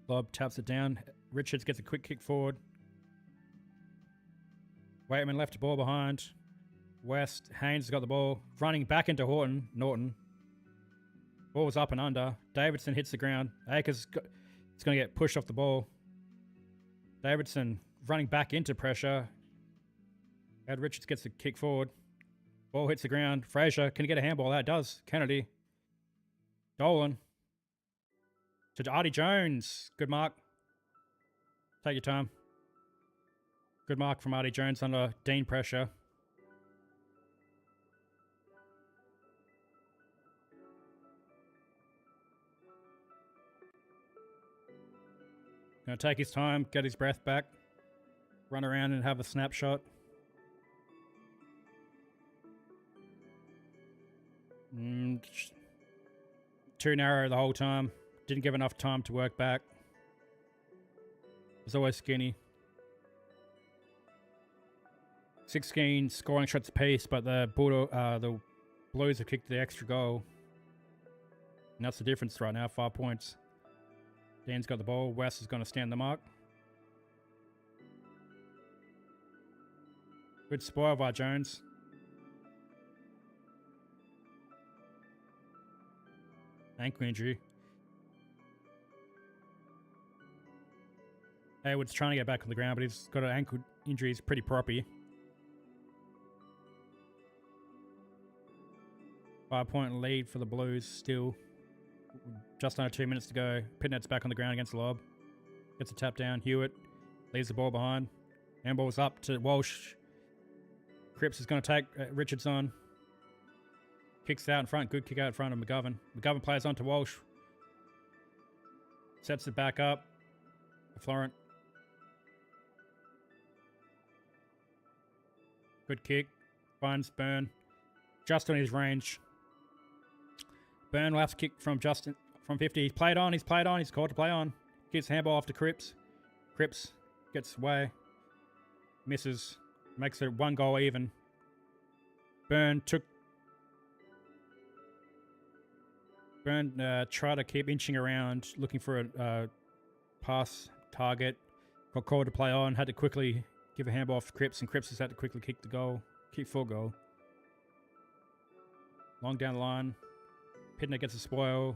Lob taps it down. Richards gets a quick kick forward. Waitman left the ball behind. West. Haynes has got the ball. Running back into Norton. Ball was up and under. Davidson hits the ground. Akers is going to get pushed off the ball. Davidson running back into pressure. Ed Richards gets a kick forward. Ball hits the ground. Fraser, can he get a handball? That does. Kennedy. Dolan. To Artie Jones. Good mark. Take your time. Good mark from Artie Jones under Dean pressure. Gonna take his time, get his breath back, run around and have a snapshot. Too narrow the whole time. Didn't give enough time to work back. Was always skinny. 16 scoring shots apiece, but the Blues have kicked the extra goal. And that's the difference right now, 5 points. Dan's got the ball. West is going to stand the mark. Good spoil by Jones. Ankle injury. Haywood's trying to get back on the ground, but he's got an ankle injury. He's pretty proppy. 5-point lead for the Blues still. Just under 2 minutes to go. Pitnet's back on the ground against the lob. Gets a tap down. Hewitt leaves the ball behind. Handball's up to Walsh. Cripps is going to take Richards on. Kicks out in front. Good kick out in front of McGovern. McGovern plays on to Walsh. Sets it back up. Florent. Good kick. Finds Byrne. Just on his range. Byrne will have to kick from 50. He's played on. He's called to play on. Gets handball off to Cripps. Cripps gets away. Misses. Makes it 1 goal even. Byrne tried to keep inching around, looking for a pass target. Got called to play on. Had to quickly give a handball off to Cripps, and Cripps has had to quickly kick full goal. Long down the line. Pitner gets a spoil.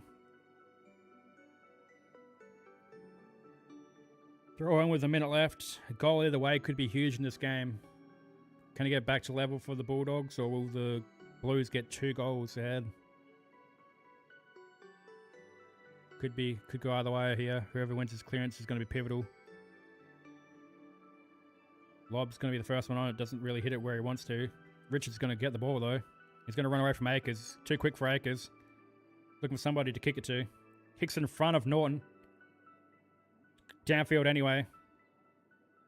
Throw in with a minute left. A goal either way could be huge in this game. Can he get back to level for the Bulldogs, or will the Blues get 2 goals ahead? Could go either way here. Whoever wins his clearance is going to be pivotal. Lob's going to be the first one on. It doesn't really hit it where he wants to. Richards is going to get the ball though. He's going to run away from Akers. Too quick for Akers. Looking for somebody to kick it to. Kicks in front of Norton. Downfield anyway.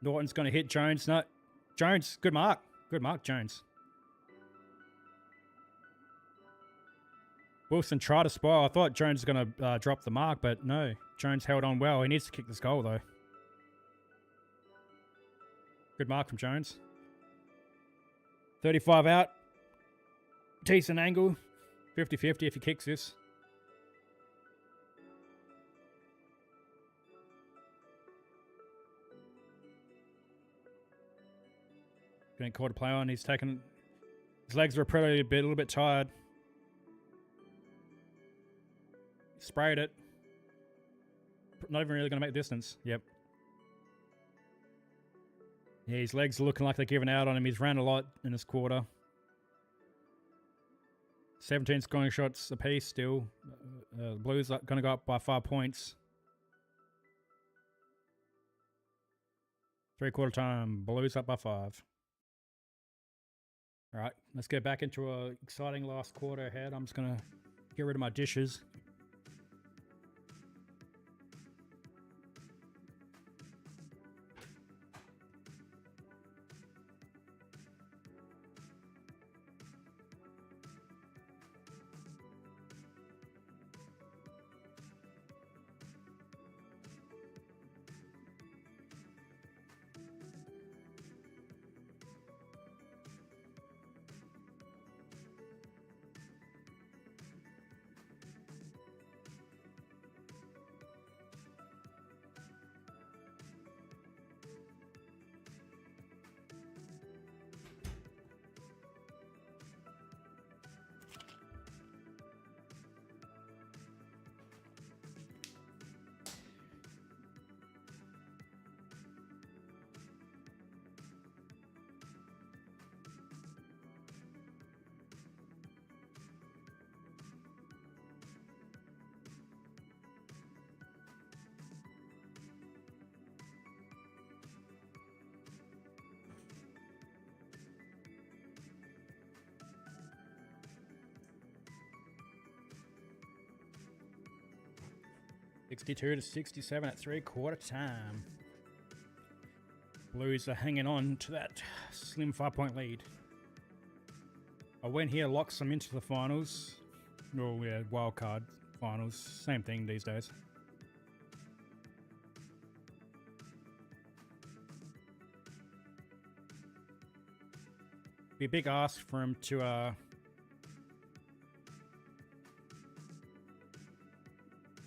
Norton's going to hit Jones. No. Jones, good mark. Good mark, Jones. Wilson tried to spoil. I thought Jones was going to drop the mark, but no. Jones held on well. He needs to kick this goal though. Good mark from Jones. 35 out. Decent angle. 50-50 if he kicks this. Getting called to play on. He's taken... His legs were probably a little bit tired. Sprayed it. Not even really going to make distance. Yep. Yeah, his legs are looking like they're giving out on him. He's ran a lot in this quarter. 17 scoring shots apiece still. The Blues are going to go up by 5 points. 3/4 time. Blues up by 5. All right, let's get back into an exciting last quarter ahead. I'm just going to get rid of my dishes. $62-67 at 3/4 time. Blues are hanging on to that slim 5-point lead. A win here locks them into the finals. Oh yeah, wild card finals. Same thing these days. Be a big ask for him to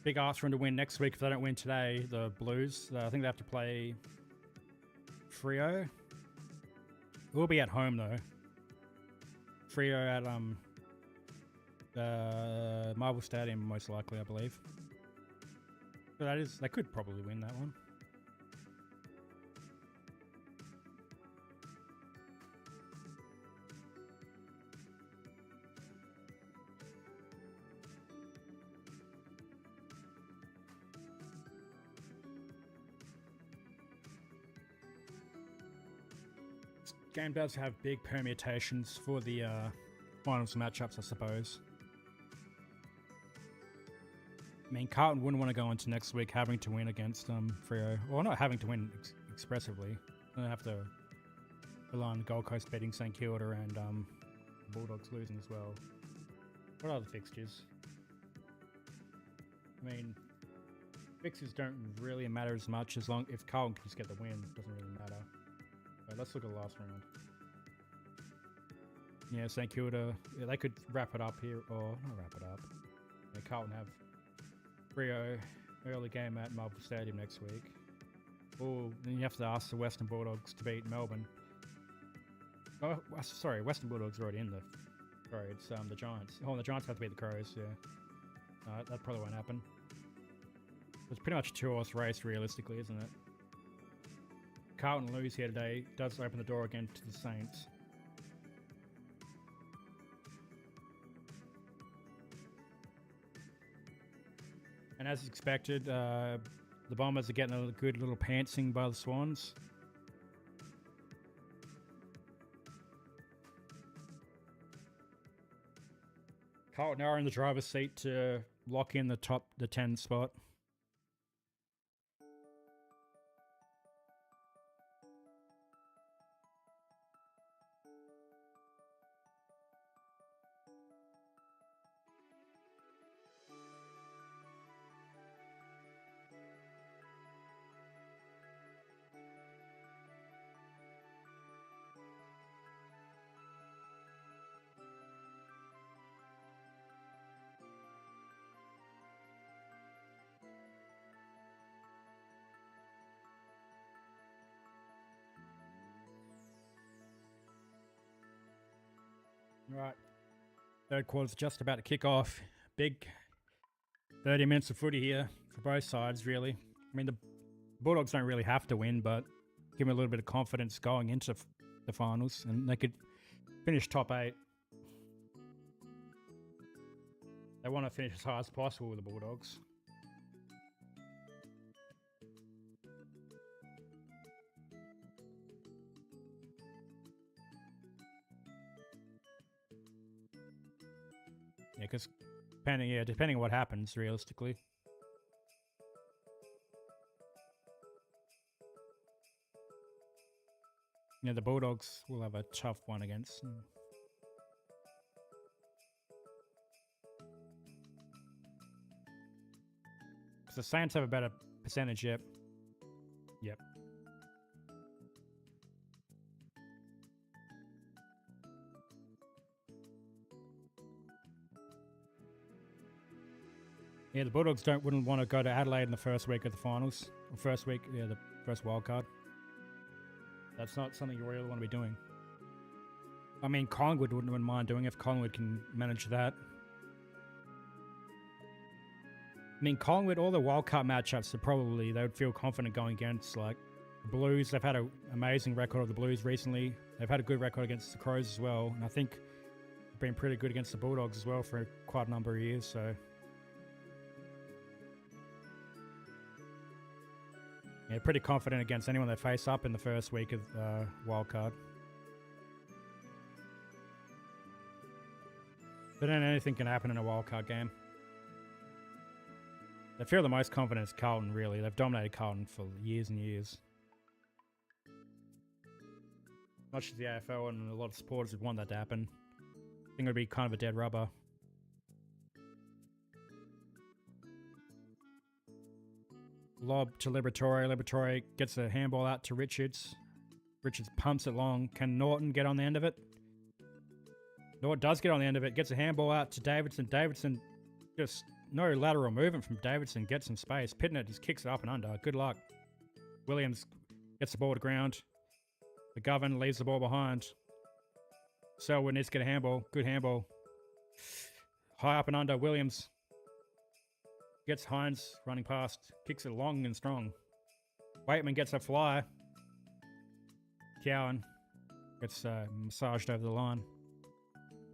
big ask for him to win next week if they don't win today, the Blues. I think they have to play Freo. We'll be at home though. Freo at Marvel Stadium most likely, I believe. But they could probably win that one. Game does have big permutations for the finals matchups, I suppose. I mean, Carlton wouldn't want to go into next week having to win against Freo. Well, not having to win expressively. They have to rely on Gold Coast beating St Kilda and Bulldogs losing as well. What are the fixtures? I mean, fixtures don't really matter as much as long if Carlton can just get the win. It doesn't really matter. Right, let's look at the last round. Yeah, St Kilda, yeah, they could wrap it up here, or not wrap it up. Yeah, Carlton have Freo early game at Marvel Stadium next week. Or then you have to ask the Western Bulldogs to beat Melbourne. Oh, sorry, Western Bulldogs are already in the Crow. It's the Giants. Oh, the Giants have to beat the Crows, yeah. That probably won't happen. It's pretty much a two-horse race, realistically, isn't it? Carlton lose here today does open the door again to the Saints. And as expected, the Bombers are getting a good little pantsing by the Swans. Carlton are in the driver's seat to lock in the 10 spot. Right. Third quarter's just about to kick off. Big 30 minutes of footy here for both sides, really. I mean, the Bulldogs don't really have to win, but give them a little bit of confidence going into the finals, and they could finish top 8. They want to finish as high as possible with the Bulldogs. Yeah, because depending on what happens, realistically. Yeah, the Bulldogs will have a tough one against them. Because the Saints have a better percentage, yep. Yep. Yeah, the Bulldogs wouldn't want to go to Adelaide in the first week of the finals. Or first week, yeah, the first wild card. That's not something you really want to be doing. I mean, Collingwood wouldn't mind doing if Collingwood can manage that. I mean, Collingwood, all the wildcard matchups are probably, they would feel confident going against, like, the Blues. They've had an amazing record of the Blues recently. They've had a good record against the Crows as well. And I think they've been pretty good against the Bulldogs as well for quite a number of years, so... Yeah, pretty confident against anyone they face up in the first week of wildcard. But then anything can happen in a wildcard game. They feel the most confident is Carlton, really. They've dominated Carlton for years and years. Much as the AFL and a lot of supporters would want that to happen. I think it would be kind of a dead rubber. Lob to Liberatore. Liberatore gets a handball out to Richards. Richards pumps it long. Can Norton get on the end of it? Norton does get on the end of it. Gets a handball out to Davidson. Davidson, just no lateral movement from Davidson. Gets some space. Pitnett just kicks it up and under. Good luck. Williams gets the ball to ground. McGovern leaves the ball behind. Selwood needs to get a handball. Good handball. High up and under. Williams gets Hines running past, kicks it long and strong. Waitman gets a fly. Cowan gets massaged over the line.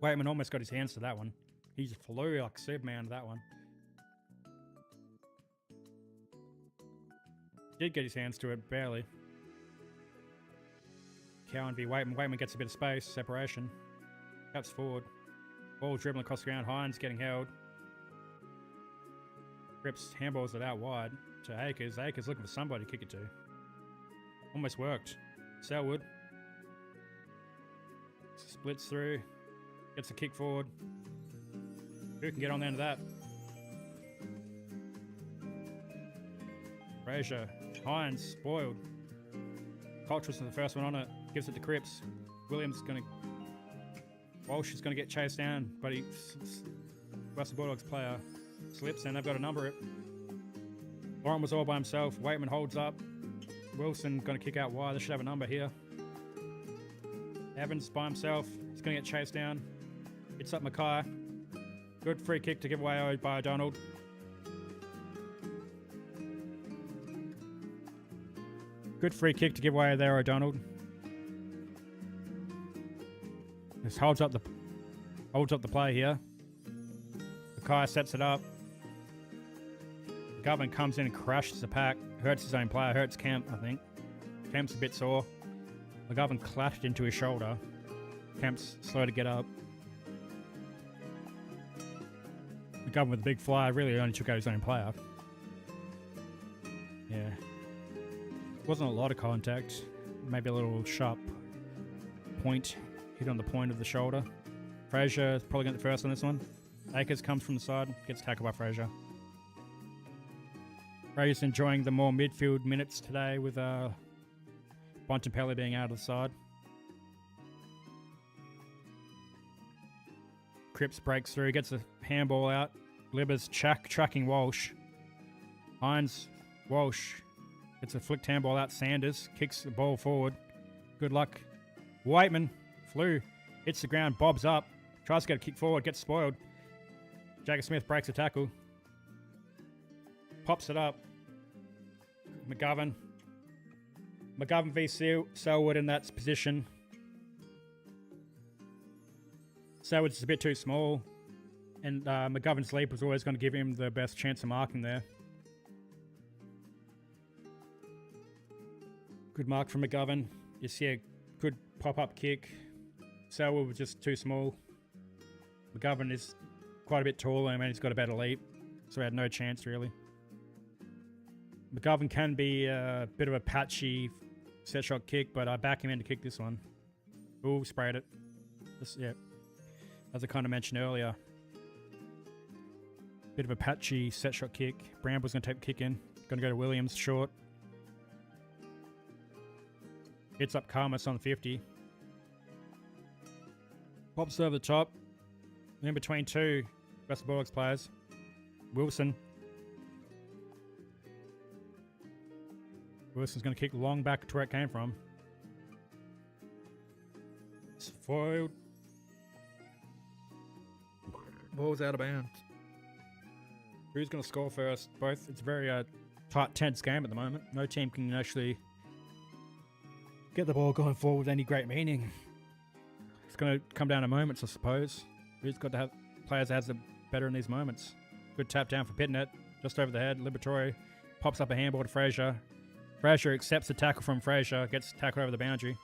Waitman almost got his hands to that one. He just flew like Superman to that one. Did get his hands to it, barely. Cowan v. Waitman. Waitman gets a bit of space, separation. Cuts forward. Ball dribbling across the ground. Hines getting held. Cripps handballs it out wide to Akers. Akers looking for somebody to kick it to. Almost worked. Selwood splits through. Gets a kick forward. Who can get on the end of that? Frazier. Hines. Spoiled. Culture's the first one on it. Gives it to Cripps. Williams is going to... Walsh is going to get chased down, but Western Bulldogs player slips and they've got to number it. Warren was all by himself. Waitman holds up. Wilson going to kick out wide. They should have a number here. Evans by himself. He's going to get chased down. Hits up Mackay. Good free kick to give away by O'Donnell. Good free kick to give away there, O'Donnell. Just holds up the play here. Mackay sets it up. McGovern comes in and crashes the pack. Hurts his own player. Hurts Kemp, I think. Kemp's a bit sore. McGovern clashed into his shoulder. Kemp's slow to get up. McGovern with a big fly really only took out his own player. Yeah. Wasn't a lot of contact. Maybe a little sharp point. Hit on the point of the shoulder. Frazier is probably going to get the first on this one. Akers comes from the side. Gets tackled by Frazier. Frazier's enjoying the more midfield minutes today with Bontempelli being out of the side. Cripps breaks through, gets a handball out. Libber's tracking Walsh. Hines, Walsh gets a flicked handball out. Sanders kicks the ball forward. Good luck. Waitman flew, hits the ground, bobs up, tries to get a kick forward, gets spoiled. Jagger Smith breaks a tackle. Pops it up. McGovern McGovern v. Selwood in that position. Selwood's a bit too small, and McGovern's leap was always going to give him the best chance of marking there. Good mark from McGovern. You see a good pop-up kick. Selwood was just too small. McGovern is quite a bit taller. I mean, he's got a better leap, so he had no chance really. McGovern can be a bit of a patchy set shot kick, but I back him in to kick this one. Ooh, sprayed it. Yeah, as I kind of mentioned earlier. Bit of a patchy set shot kick. Bramble's going to take the kick in. Going to go to Williams, short. Hits up Karmas on 50. Pops over the top. In between two West Bulldogs players. Wilson's going to kick long back to where it came from. It's foiled. Ball's out of bounds. Who's going to score first? Both. It's a very tight, tense game at the moment. No team can actually get the ball going forward with any great meaning. It's going to come down to moments, I suppose. Who's got to have players that has it better in these moments? Good tap down for Pitnet. Just over the head. Liberatore pops up a handball to Fraser. Fraser accepts the tackle from Fraser. Gets tackled over the boundary.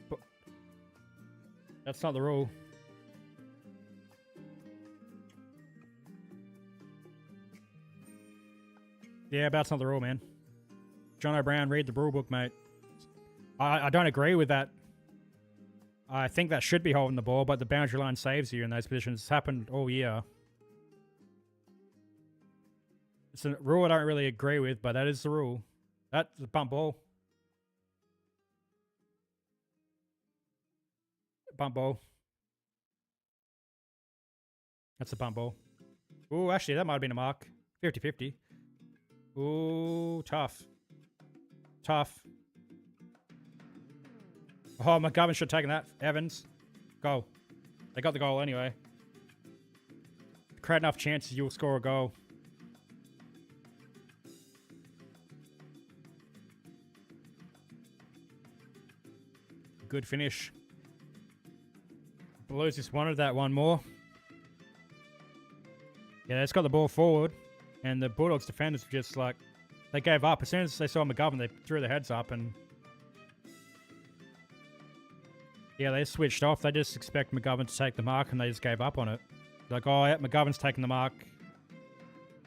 But that's not the rule. Yeah, but that's not the rule, man. John O'Brien, read the rule book, mate. I don't agree with that. I think that should be holding the ball, but the boundary line saves you in those positions. It's happened all year. It's a rule I don't really agree with, but that is the rule. That's a bump ball. Bump ball. That's a bump ball. Ooh, actually, that might have been a mark. 50-50. Ooh, tough. Tough. Oh, McGovern should have taken that. Evans. Goal. They got the goal anyway. Create enough chances, you'll score a goal. Good finish. Blues just wanted that one more. Yeah, it's got the ball forward. And the Bulldogs defenders were just like, they gave up. As soon as they saw McGovern, they threw their heads up and yeah, they switched off. They just expect McGovern to take the mark and they just gave up on it. Like, oh, yeah, McGovern's taking the mark.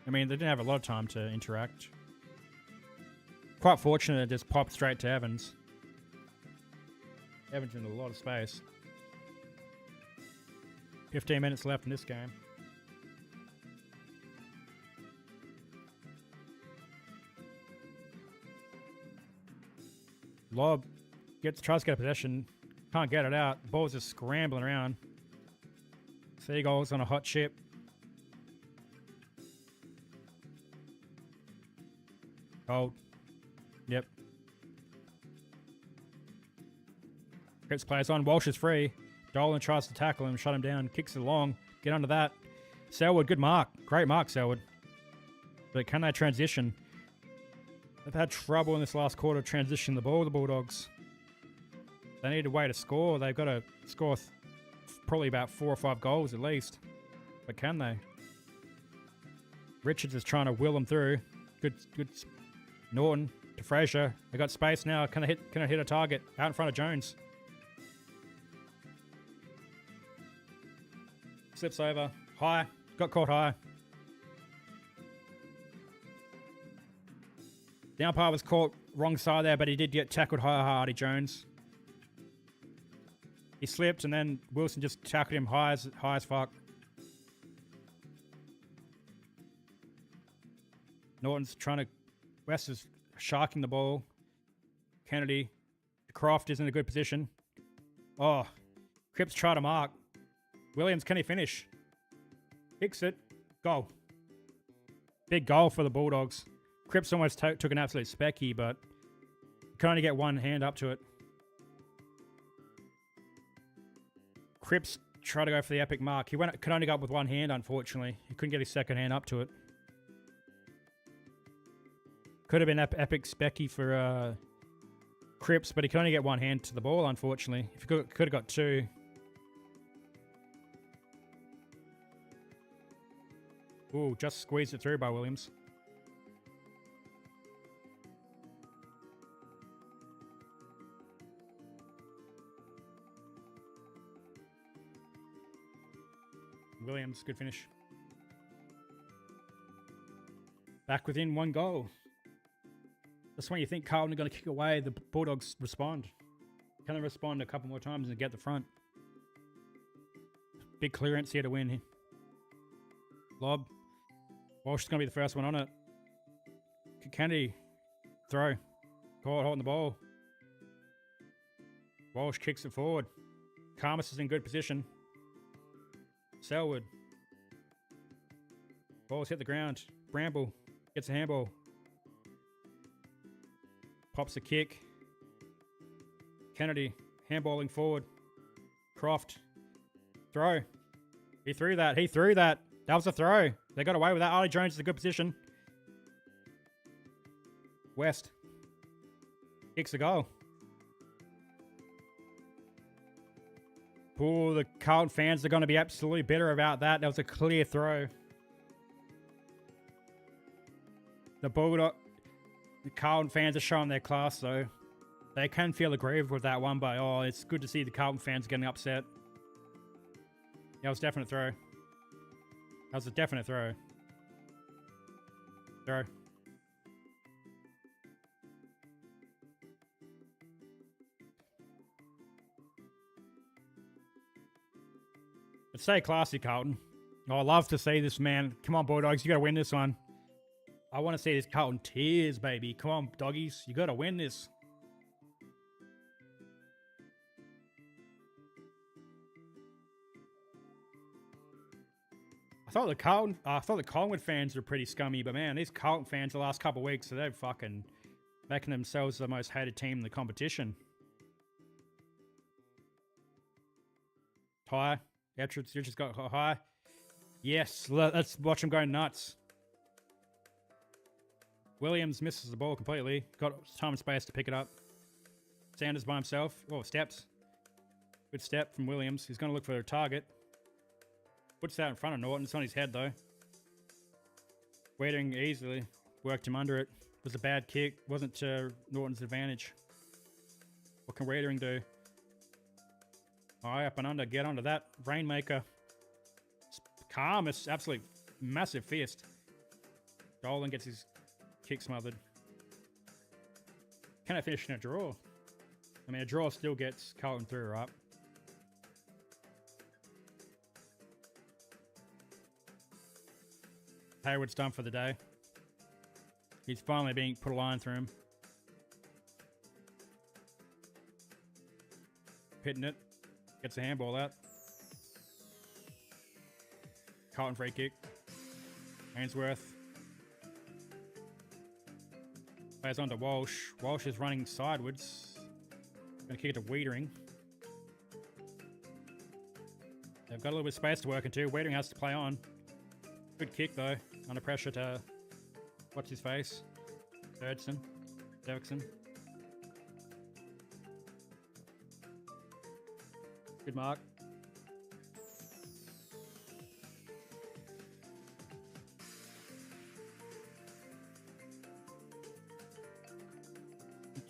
I mean, they didn't have a lot of time to interact. Quite fortunate it just popped straight to Evans. Evans in a lot of space. 15 minutes left in this game. Lob tries to get a possession, can't get it out. The ball's just scrambling around. Seagull's on a hot chip. Gold. Yep. Cripps plays on. Walsh is free. Dolan tries to tackle him, shut him down, kicks it along. Get under that. Selwood, good mark. Great mark, Selwood. But can they transition? They've had trouble in this last quarter transitioning the ball, the Bulldogs. They need a way to score. They've got to score probably about 4 or 5 goals at least. But can they? Richards is trying to will them through. Good. Norton to Fraser. They got space now. Can I hit a target out in front of Jones? Slips over. High. Got caught high. The umpire was caught wrong side there, but he did get tackled high, Hardy Jones. He slipped, and then Wilson just tackled him high as fuck. Norton's trying to... West is sharking the ball. Kennedy. Croft is in a good position. Oh. Cripps try to mark. Williams, can he finish? Kicks it. Goal. Big goal for the Bulldogs. Cripps almost took an absolute specky, but can only get one hand up to it. Cripps tried to go for the epic mark. He could only go up with one hand, unfortunately. He couldn't get his second hand up to it. Could have been epic specky for Cripps, but he could only get one hand to the ball, unfortunately. If he could have got two. Ooh, just squeezed it through by Williams. Williams, good finish. Back within one goal. That's when you think Carlton are going to kick away. The Bulldogs respond. Can they respond a couple more times and get the front? Big clearance here to win. Lob. Walsh is going to be the first one on it. Kennedy. Throw. Caught holding the ball. Walsh kicks it forward. Karmas is in good position. Selwood. Ball's hit the ground. Bramble gets a handball. Pops a kick. Kennedy handballing forward. Croft. Throw. He threw that. That was a throw. They got away with that. Arlie Jones is in a good position. West. Kicks a goal. Oh, the Carlton fans are going to be absolutely bitter about that. That was a clear throw. The Carlton fans are showing their class, though. They can feel aggrieved with that one, but oh, it's good to see the Carlton fans getting upset. That was a definite throw. That was a definite throw. Throw. But stay classy, Carlton. Oh, I love to see this, man. Come on, Bulldogs, you got to win this one. I want to see this Carlton tears, baby. Come on, doggies. You got to win this. I thought the Collingwood fans were pretty scummy, but man, these Carlton fans the last couple of weeks, they're fucking making themselves the most hated team in the competition. High. Etridge just got high. Yes, let's watch him go nuts. Williams misses the ball completely. Got time and space to pick it up. Sanders by himself. Oh, steps. Good step from Williams. He's going to look for a target. Puts that in front of Norton. It's on his head, though. Wading easily. Worked him under it. It was a bad kick. Wasn't to Norton's advantage. What can Wadering do? High up and under. Get onto that. Rainmaker. Calm. It's absolutely massive fist. Dolan gets his kick smothered. Can I finish in a draw? I mean, a draw still gets Carlton through, right? Hayward's done for the day. He's finally being put a line through him. Pitting it. Gets a handball out. Carlton free kick. Ainsworth. Plays on to Walsh. Walsh is running sideways. Going to kick it to Wiedering. They've got a little bit of space to work into. Wiedering has to play on. Good kick, though. Under pressure to... Watch his face. Derrickson. Good mark.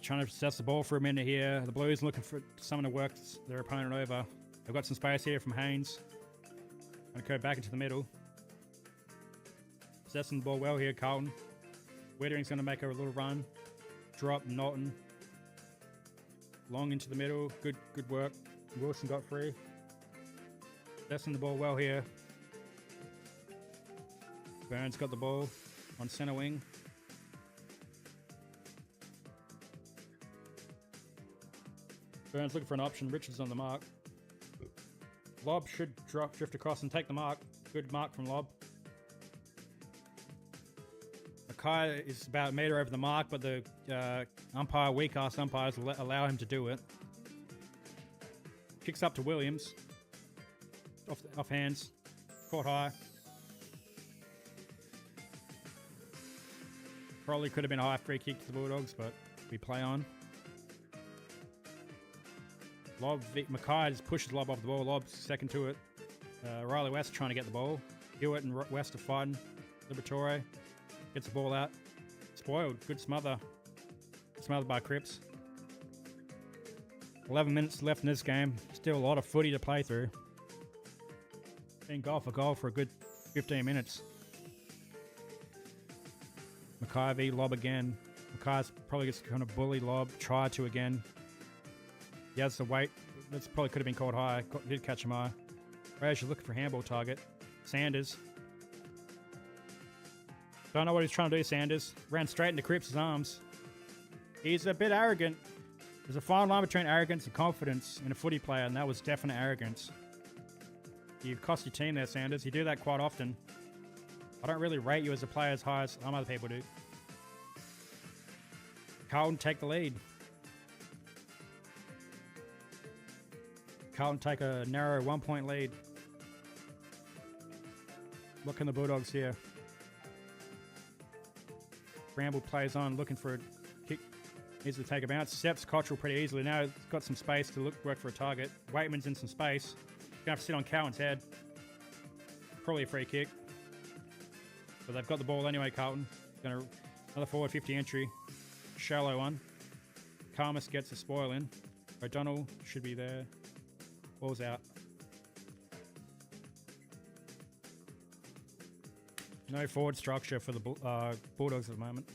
Trying to possess the ball for a minute here. The Blues looking for someone to work their opponent over. They've got some space here from Haynes. Going to go back into the middle. Possessing the ball well here, Carlton. Wiedering's going to make a little run. Drop Norton. Long into the middle. Good work. Wilson got free. Possessing the ball well here. Burns got the ball on center wing. Burns looking for an option. Richards on the mark. Lob should drift across and take the mark. Good mark from Lob. Mackay is about a metre over the mark, but the weak-ass umpires allow him to do it. Kicks up to Williams. Off hands. Caught high. Probably could have been a high free kick to the Bulldogs, but we play on. Lob, Mackay just pushes Lob off the ball. Lob's second to it. Riley West trying to get the ball. Hewitt and West are fighting. Liberatore gets the ball out. Spoiled. Good smother. Smothered by Cripps. 11 minutes left in this game. Still a lot of footy to play through. Been goal for a good 15 minutes. Mackay v Lob again. Mackay's probably just going to bully Lob. Try to again. He has the weight. This probably could have been called high. Did catch him high. Fraser looking for handball target. Sanders. Don't know what he's trying to do, Sanders. Ran straight into Cripps' arms. He's a bit arrogant. There's a fine line between arrogance and confidence in a footy player, and that was definite arrogance. You cost your team there, Sanders. You do that quite often. I don't really rate you as a player as high as some other people do. Carlton take the lead. Carlton take a narrow 1-point lead. What can the Bulldogs here? Bramble plays on, looking for a kick. Needs to take a bounce. Steps Cottrell pretty easily. Now he's got some space to work for a target. Waitman's in some space. He's going to have to sit on Cowan's head. Probably a free kick. But they've got the ball anyway, Carlton. Another forward 50 entry. Shallow one. Karmas gets a spoil in. O'Donnell should be there. Ball's out. No forward structure for the Bulldogs at the moment.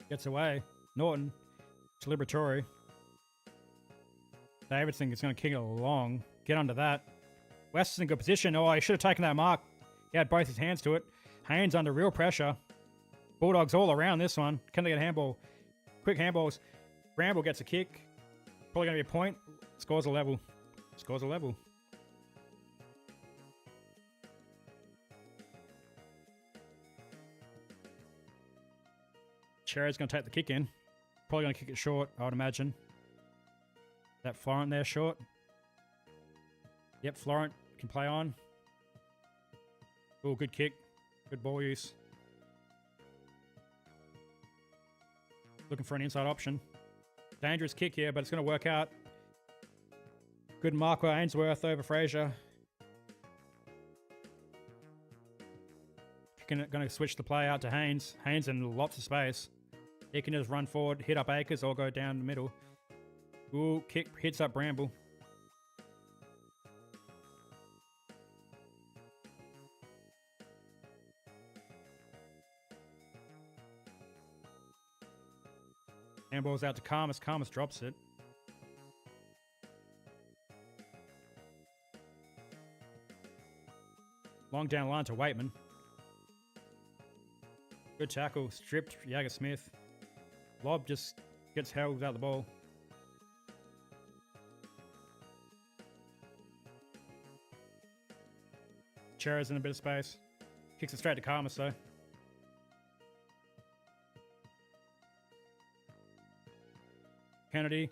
Gets away. Norton to Liberatore. Davidson is going to kick it along. Get under that. West is in good position. Oh, he should have taken that mark. He had both his hands to it. Haynes under real pressure. Bulldogs all around this one. Can they get a handball? Quick handballs. Bramble gets a kick. Probably going to be a point. Scores a level. Scores a level. Cherry's going to take the kick in. Probably going to kick it short, I would imagine. That Florent there short. Yep, Florent can play on. Oh, good kick. Good ball use. Looking for an inside option. Dangerous kick here, but it's going to work out. Good mark by Ainsworth over Fraser. Going to switch the play out to Haynes. Haynes in lots of space. He can just run forward, hit up Akers, or go down the middle. Ooh, kick hits up Bramble. Handball's out to Karmas. Karmas drops it. Long down the line to Waitman. Good tackle. Stripped Jagger Smith. Lob just gets held without the ball. Chera's in a bit of space. Kicks it straight to Karmas though. Kennedy.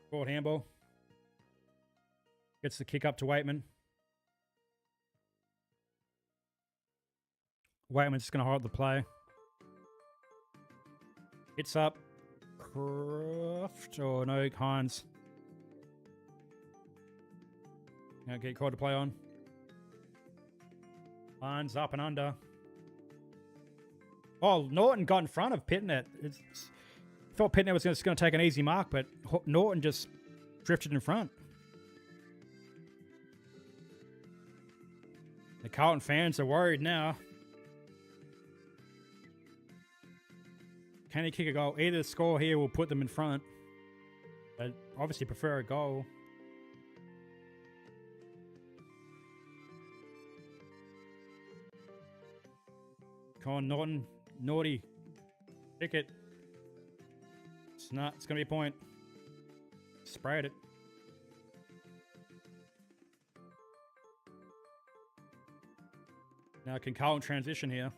Forward handball. Gets the kick up to Waitman. Waitman's just going to hold the play. Hits up. Croft. Oh, no, Hines. Now get called to play on. Hines up and under. Oh, Norton got in front of Pitnet. Thought Pitnet was just going to take an easy mark, but Norton just drifted in front. The Carlton fans are worried now. Can he kick a goal? Either score here will put them in front. But obviously prefer a goal. Come on, Norton. Naughty. Kick it. It's not. It's going to be a point. Sprayed it. Now can Carlton transition here?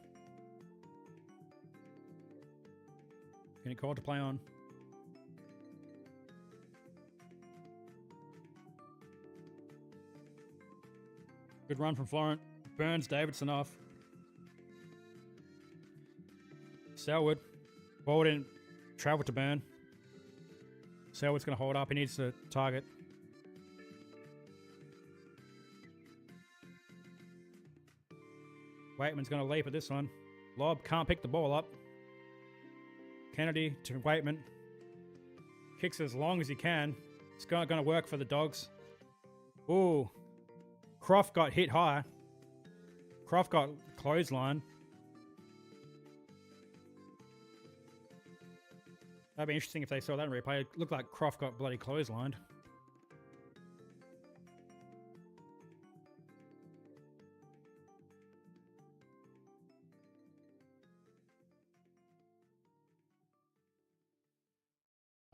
Can he call to play on? Good run from Florent. Burns Davidson off. Selwood. Ball didn't travel to Burn. Selwood's going to hold up. He needs to target. Waitman's going to leap at this one. Lob can't pick the ball up. Kennedy to Waitman. Kicks as long as he can. It's going to work for the Dogs. Ooh. Croft got hit high. Croft got clothesline. That'd be interesting if they saw that in replay. It looked like Croft got bloody clotheslined.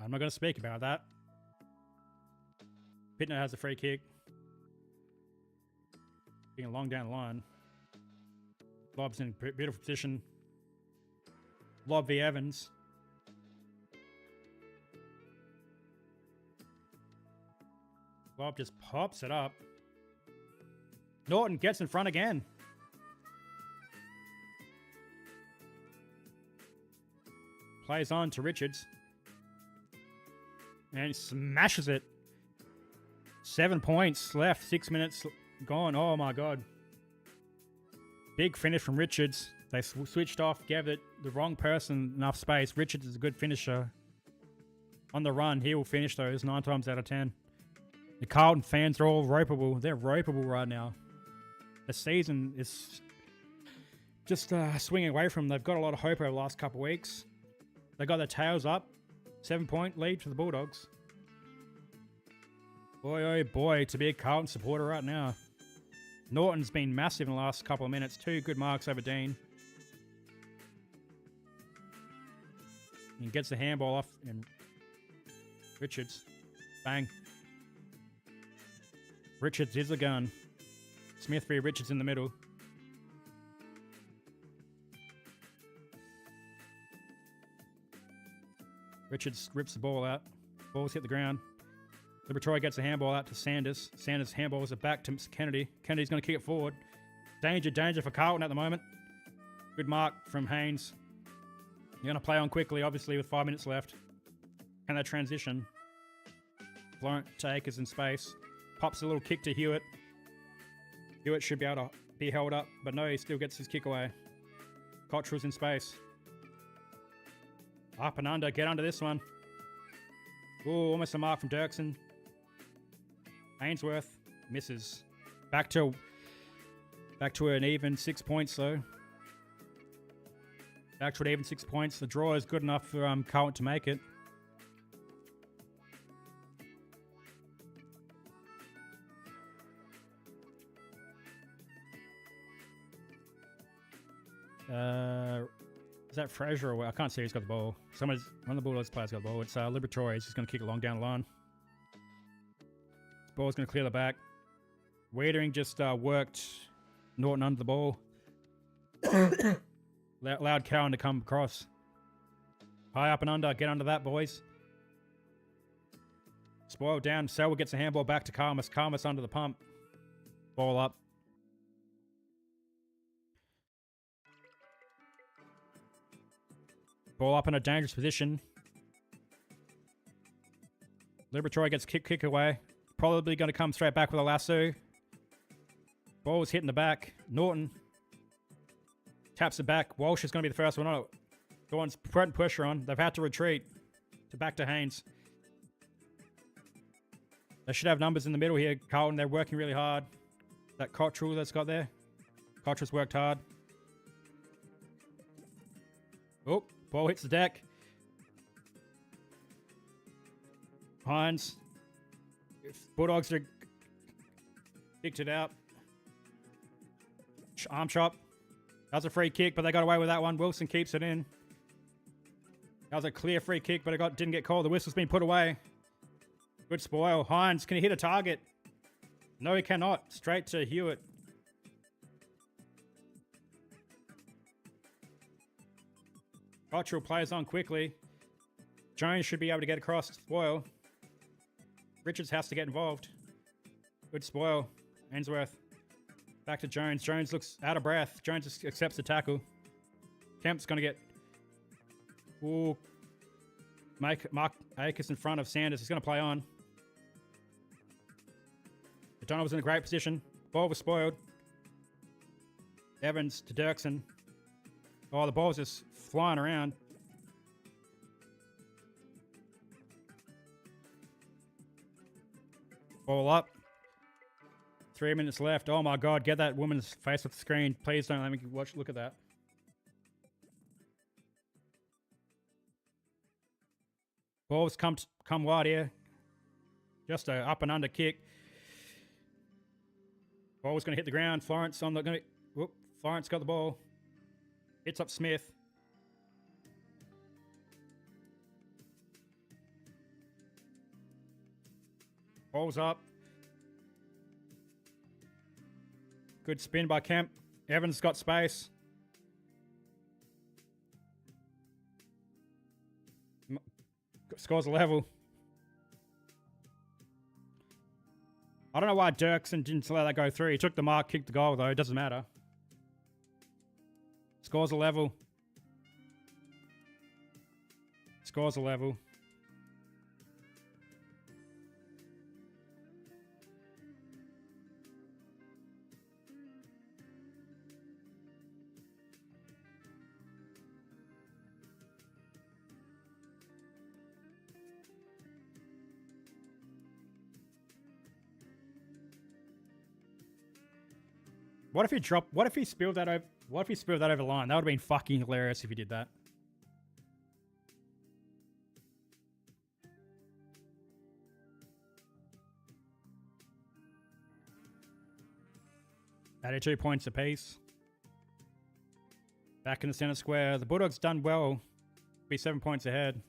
I'm not going to speak about that. Pittner has a free kick. Being long down the line. Lob's in a beautiful position. Lob v. Evans. Lob just pops it up. Norton gets in front again. Plays on to Richards. And he smashes it. 7 points left. 6 minutes gone. Oh my god. Big finish from Richards. They switched off, gave it the wrong person enough space. Richards is a good finisher. On the run, he will finish those 9 times out of 10. The Carlton fans are all ropeable. They're ropeable right now. The season is just swinging away from them. They've got a lot of hope over the last couple of weeks. They got their tails up. 7-point lead for the Bulldogs. Boy, oh boy, to be a Carlton supporter right now. Norton's been massive in the last couple of minutes. 2 good marks over Dean. He gets the handball off and Richards. Bang. Richards is a gun. Smith v. Richards in the middle. Richards rips the ball out. Ball's hit the ground. Liberatory gets a handball out to Sanders. Sanders handballs it back to Kennedy. Kennedy's going to kick it forward. Danger, danger for Carlton at the moment. Good mark from Haynes. You're going to play on quickly, obviously, with 5 minutes left. Can they transition? Florent to Akers in space. Pops a little kick to Hewitt. Hewitt should be able to be held up, but no, he still gets his kick away. Cottrell's in space. Up and under. Get under this one. Ooh, almost a mark from Dirksen. Ainsworth misses. Back to an even 6 points though. Back to an even 6 points. The draw is good enough for Carlton to make it. Is that Fraser or I can't see who's got the ball. One of the Bulldogs players got the ball. It's Liberatory. He's just going to kick it long down the line. Ball's going to clear the back. Wiedering just worked Norton under the ball. Allowed Cowan to come across. High up and under. Get under that, boys. Spoiled down. Selwood gets a handball back to Karmas. Karmas under the pump. Ball up. Ball up in a dangerous position. Liberatory gets kick away. Probably going to come straight back with a lasso. Ball is hit in the back. Norton taps it back. Walsh is going to be the first one on it. Dawn's putting pressure on. They've had to retreat to back to Haynes. They should have numbers in the middle here. Carlton, they're working really hard. That Cottrell that's got there. Cottrell's worked hard. Oh, ball hits the deck. Hines. If Bulldogs are kicked it out. Arm chop. That was a free kick, but they got away with that one. Wilson keeps it in. That was a clear free kick, but it didn't get called. The whistle's been put away. Good spoil. Hines, can he hit a target? No, he cannot. Straight to Hewitt. Cottrell plays on quickly. Jones should be able to get across to spoil. Richards has to get involved. Good spoil. Ainsworth. Back to Jones. Jones looks out of breath. Jones accepts the tackle. Kemp's going to get... Ooh. Mark Akers in front of Sanders. He's going to play on. Donald was in a great position. Ball was spoiled. Evans to Dirksen. Oh, the ball's just flying around. Ball up. 3 minutes left. Oh my God, get that woman's face off the screen. Please don't let me look at that. Ball's come wide here. Just a up and under kick. Ball was going to hit the ground. Florence on the... Florence got the ball. Hits up Smith. Ball's up. Good spin by Kemp. Evans got space. Scores a level. I don't know why Dirksen didn't let that go through. He took the mark, kicked the goal though. It doesn't matter. Scores a level. Scores a level. What if he spilled that over the line? That would have been fucking hilarious if he did that. Added 2 points apiece. Back in the center square. The Bulldogs done well. Be 7 points ahead.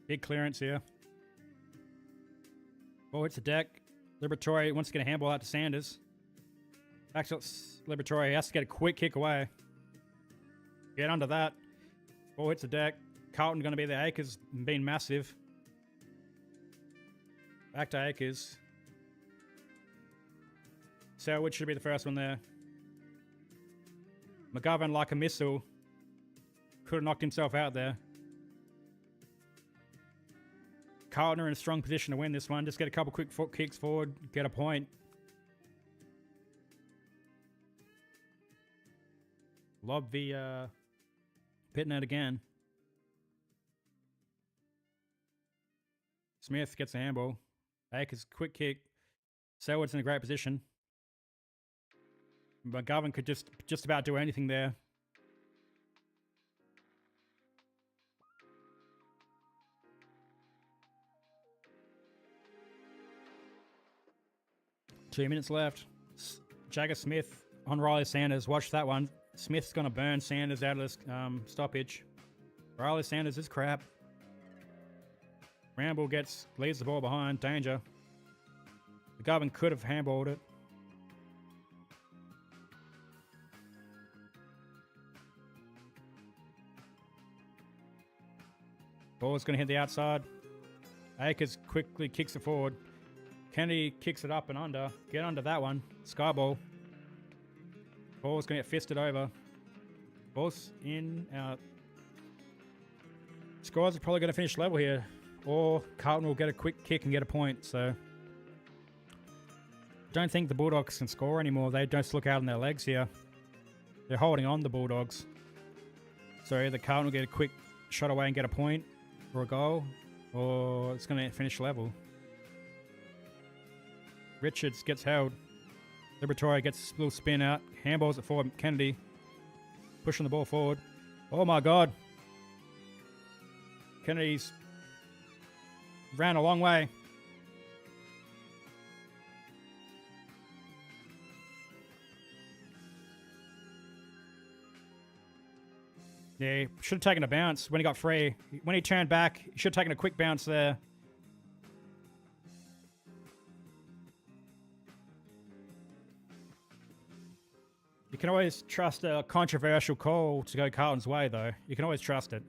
Big clearance here. Ball hits the deck. Liberatore wants to get a handball out to Sanders. Back to Liberatore. He has to get a quick kick away. Get under that. Ball hits the deck. Carlton going to be there. Akers being massive. Back to Akers. Selwood should be the first one there. McGovern, like a missile, could have knocked himself out there. Carlton are in a strong position to win this one. Just get a couple quick foot kicks forward, get a point. Lob the pit net again. Smith gets a handball. Akers quick kick. Selwood's in a great position. McGovern could just about do anything there. Two minutes left. Jagger Smith on Riley Sanders. Watch that one. Smith's going to burn Sanders out of this stoppage. Riley Sanders is crap. Ramble leaves the ball behind. Danger. McGovern could have handballed it. Ball's going to hit the outside. Akers quickly kicks it forward. Kennedy kicks it up and under. Get under that one. Skyball. Ball's going to get fisted over. Ball's in, out. Scores are probably going to finish level here. Or Carlton will get a quick kick and get a point. So, don't think the Bulldogs can score anymore. They just look out on their legs here. They're holding on, the Bulldogs. So either Carlton will get a quick shot away and get a point or a goal, or it's going to finish level. Richards gets held. Liberatore gets a little spin out. Handballs it for Kennedy. Pushing the ball forward. Oh my God. Kennedy's ran a long way. Yeah, he should have taken a bounce when he got free. When he turned back, he should have taken a quick bounce there. You can always trust a controversial call to go Carlton's way, though. You can always trust it.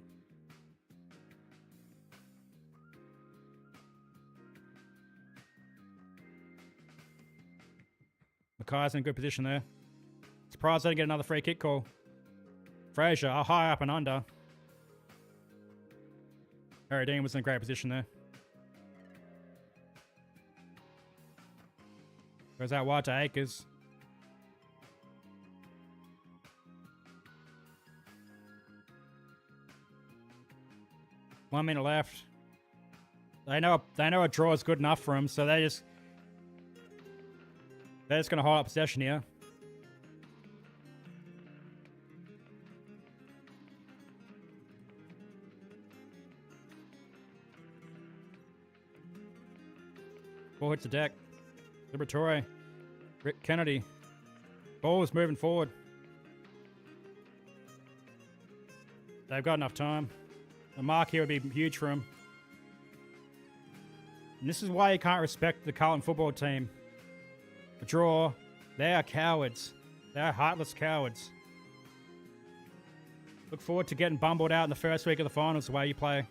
Mackay's in a good position there. Surprised they didn't get another free kick call. Fraser, high up and under. Harry Dean was in a great position there. Goes out wide to Akers. One minute left. They know a draw is good enough for them, so they're just going to hold up possession here. Ball hits the deck. Liberatore. Rick Kennedy. Ball is moving forward. They've got enough time. A mark here would be huge for him. And this is why you can't respect the Carlton football team. A draw. They are cowards. They are heartless cowards. Look forward to getting bumbled out in the first week of the finals the way you play.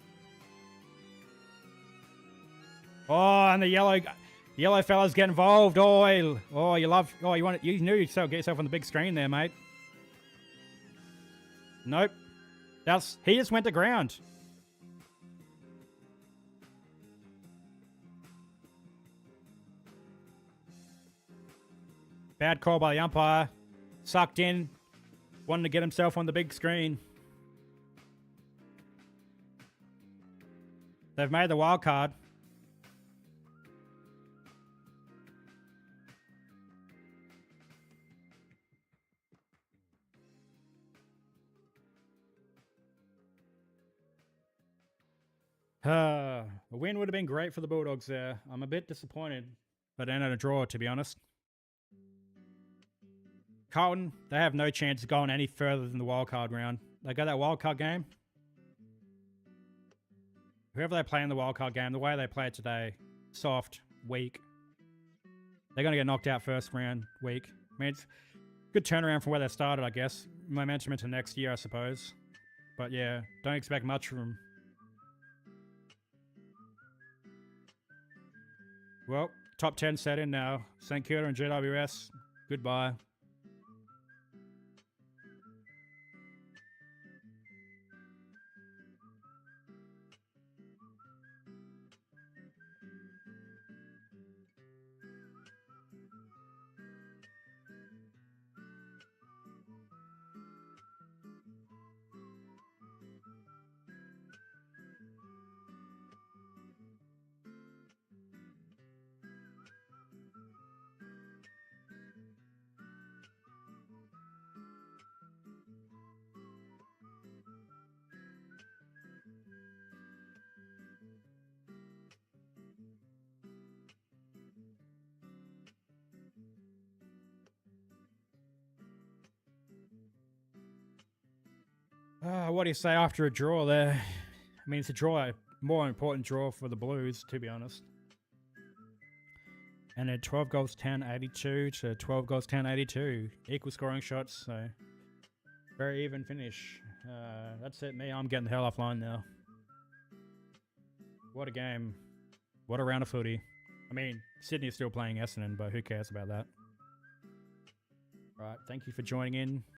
Oh, and the yellow fellas get involved. You knew you'd get yourself on the big screen there, mate. Nope. He just went to ground. Bad call by the umpire. Sucked in. Wanted to get himself on the big screen. They've made the wild card. A win would have been great for the Bulldogs there. I'm a bit disappointed, but ended a draw, to be honest. Carlton, they have no chance of going any further than the wildcard round. They got that wildcard game. Whoever they play in the wildcard game, the way they play it today, soft, weak. They're going to get knocked out first round, weak. I mean, it's a good turnaround from where they started, I guess. Momentum into next year, I suppose. But yeah, don't expect much from them. Well, top 10 set in now. St Kilda and GWS, goodbye. What do you say after a draw there? I mean, it's a draw, a more important draw for the Blues, to be honest. And then 12 goals, 10, 82 to 12 goals, 10, 82. Equal scoring shots, so very even finish. That's it, me. I'm getting the hell offline now. What a game. What a round of footy. I mean, Sydney's still playing Essendon, but who cares about that? All right, thank you for joining in.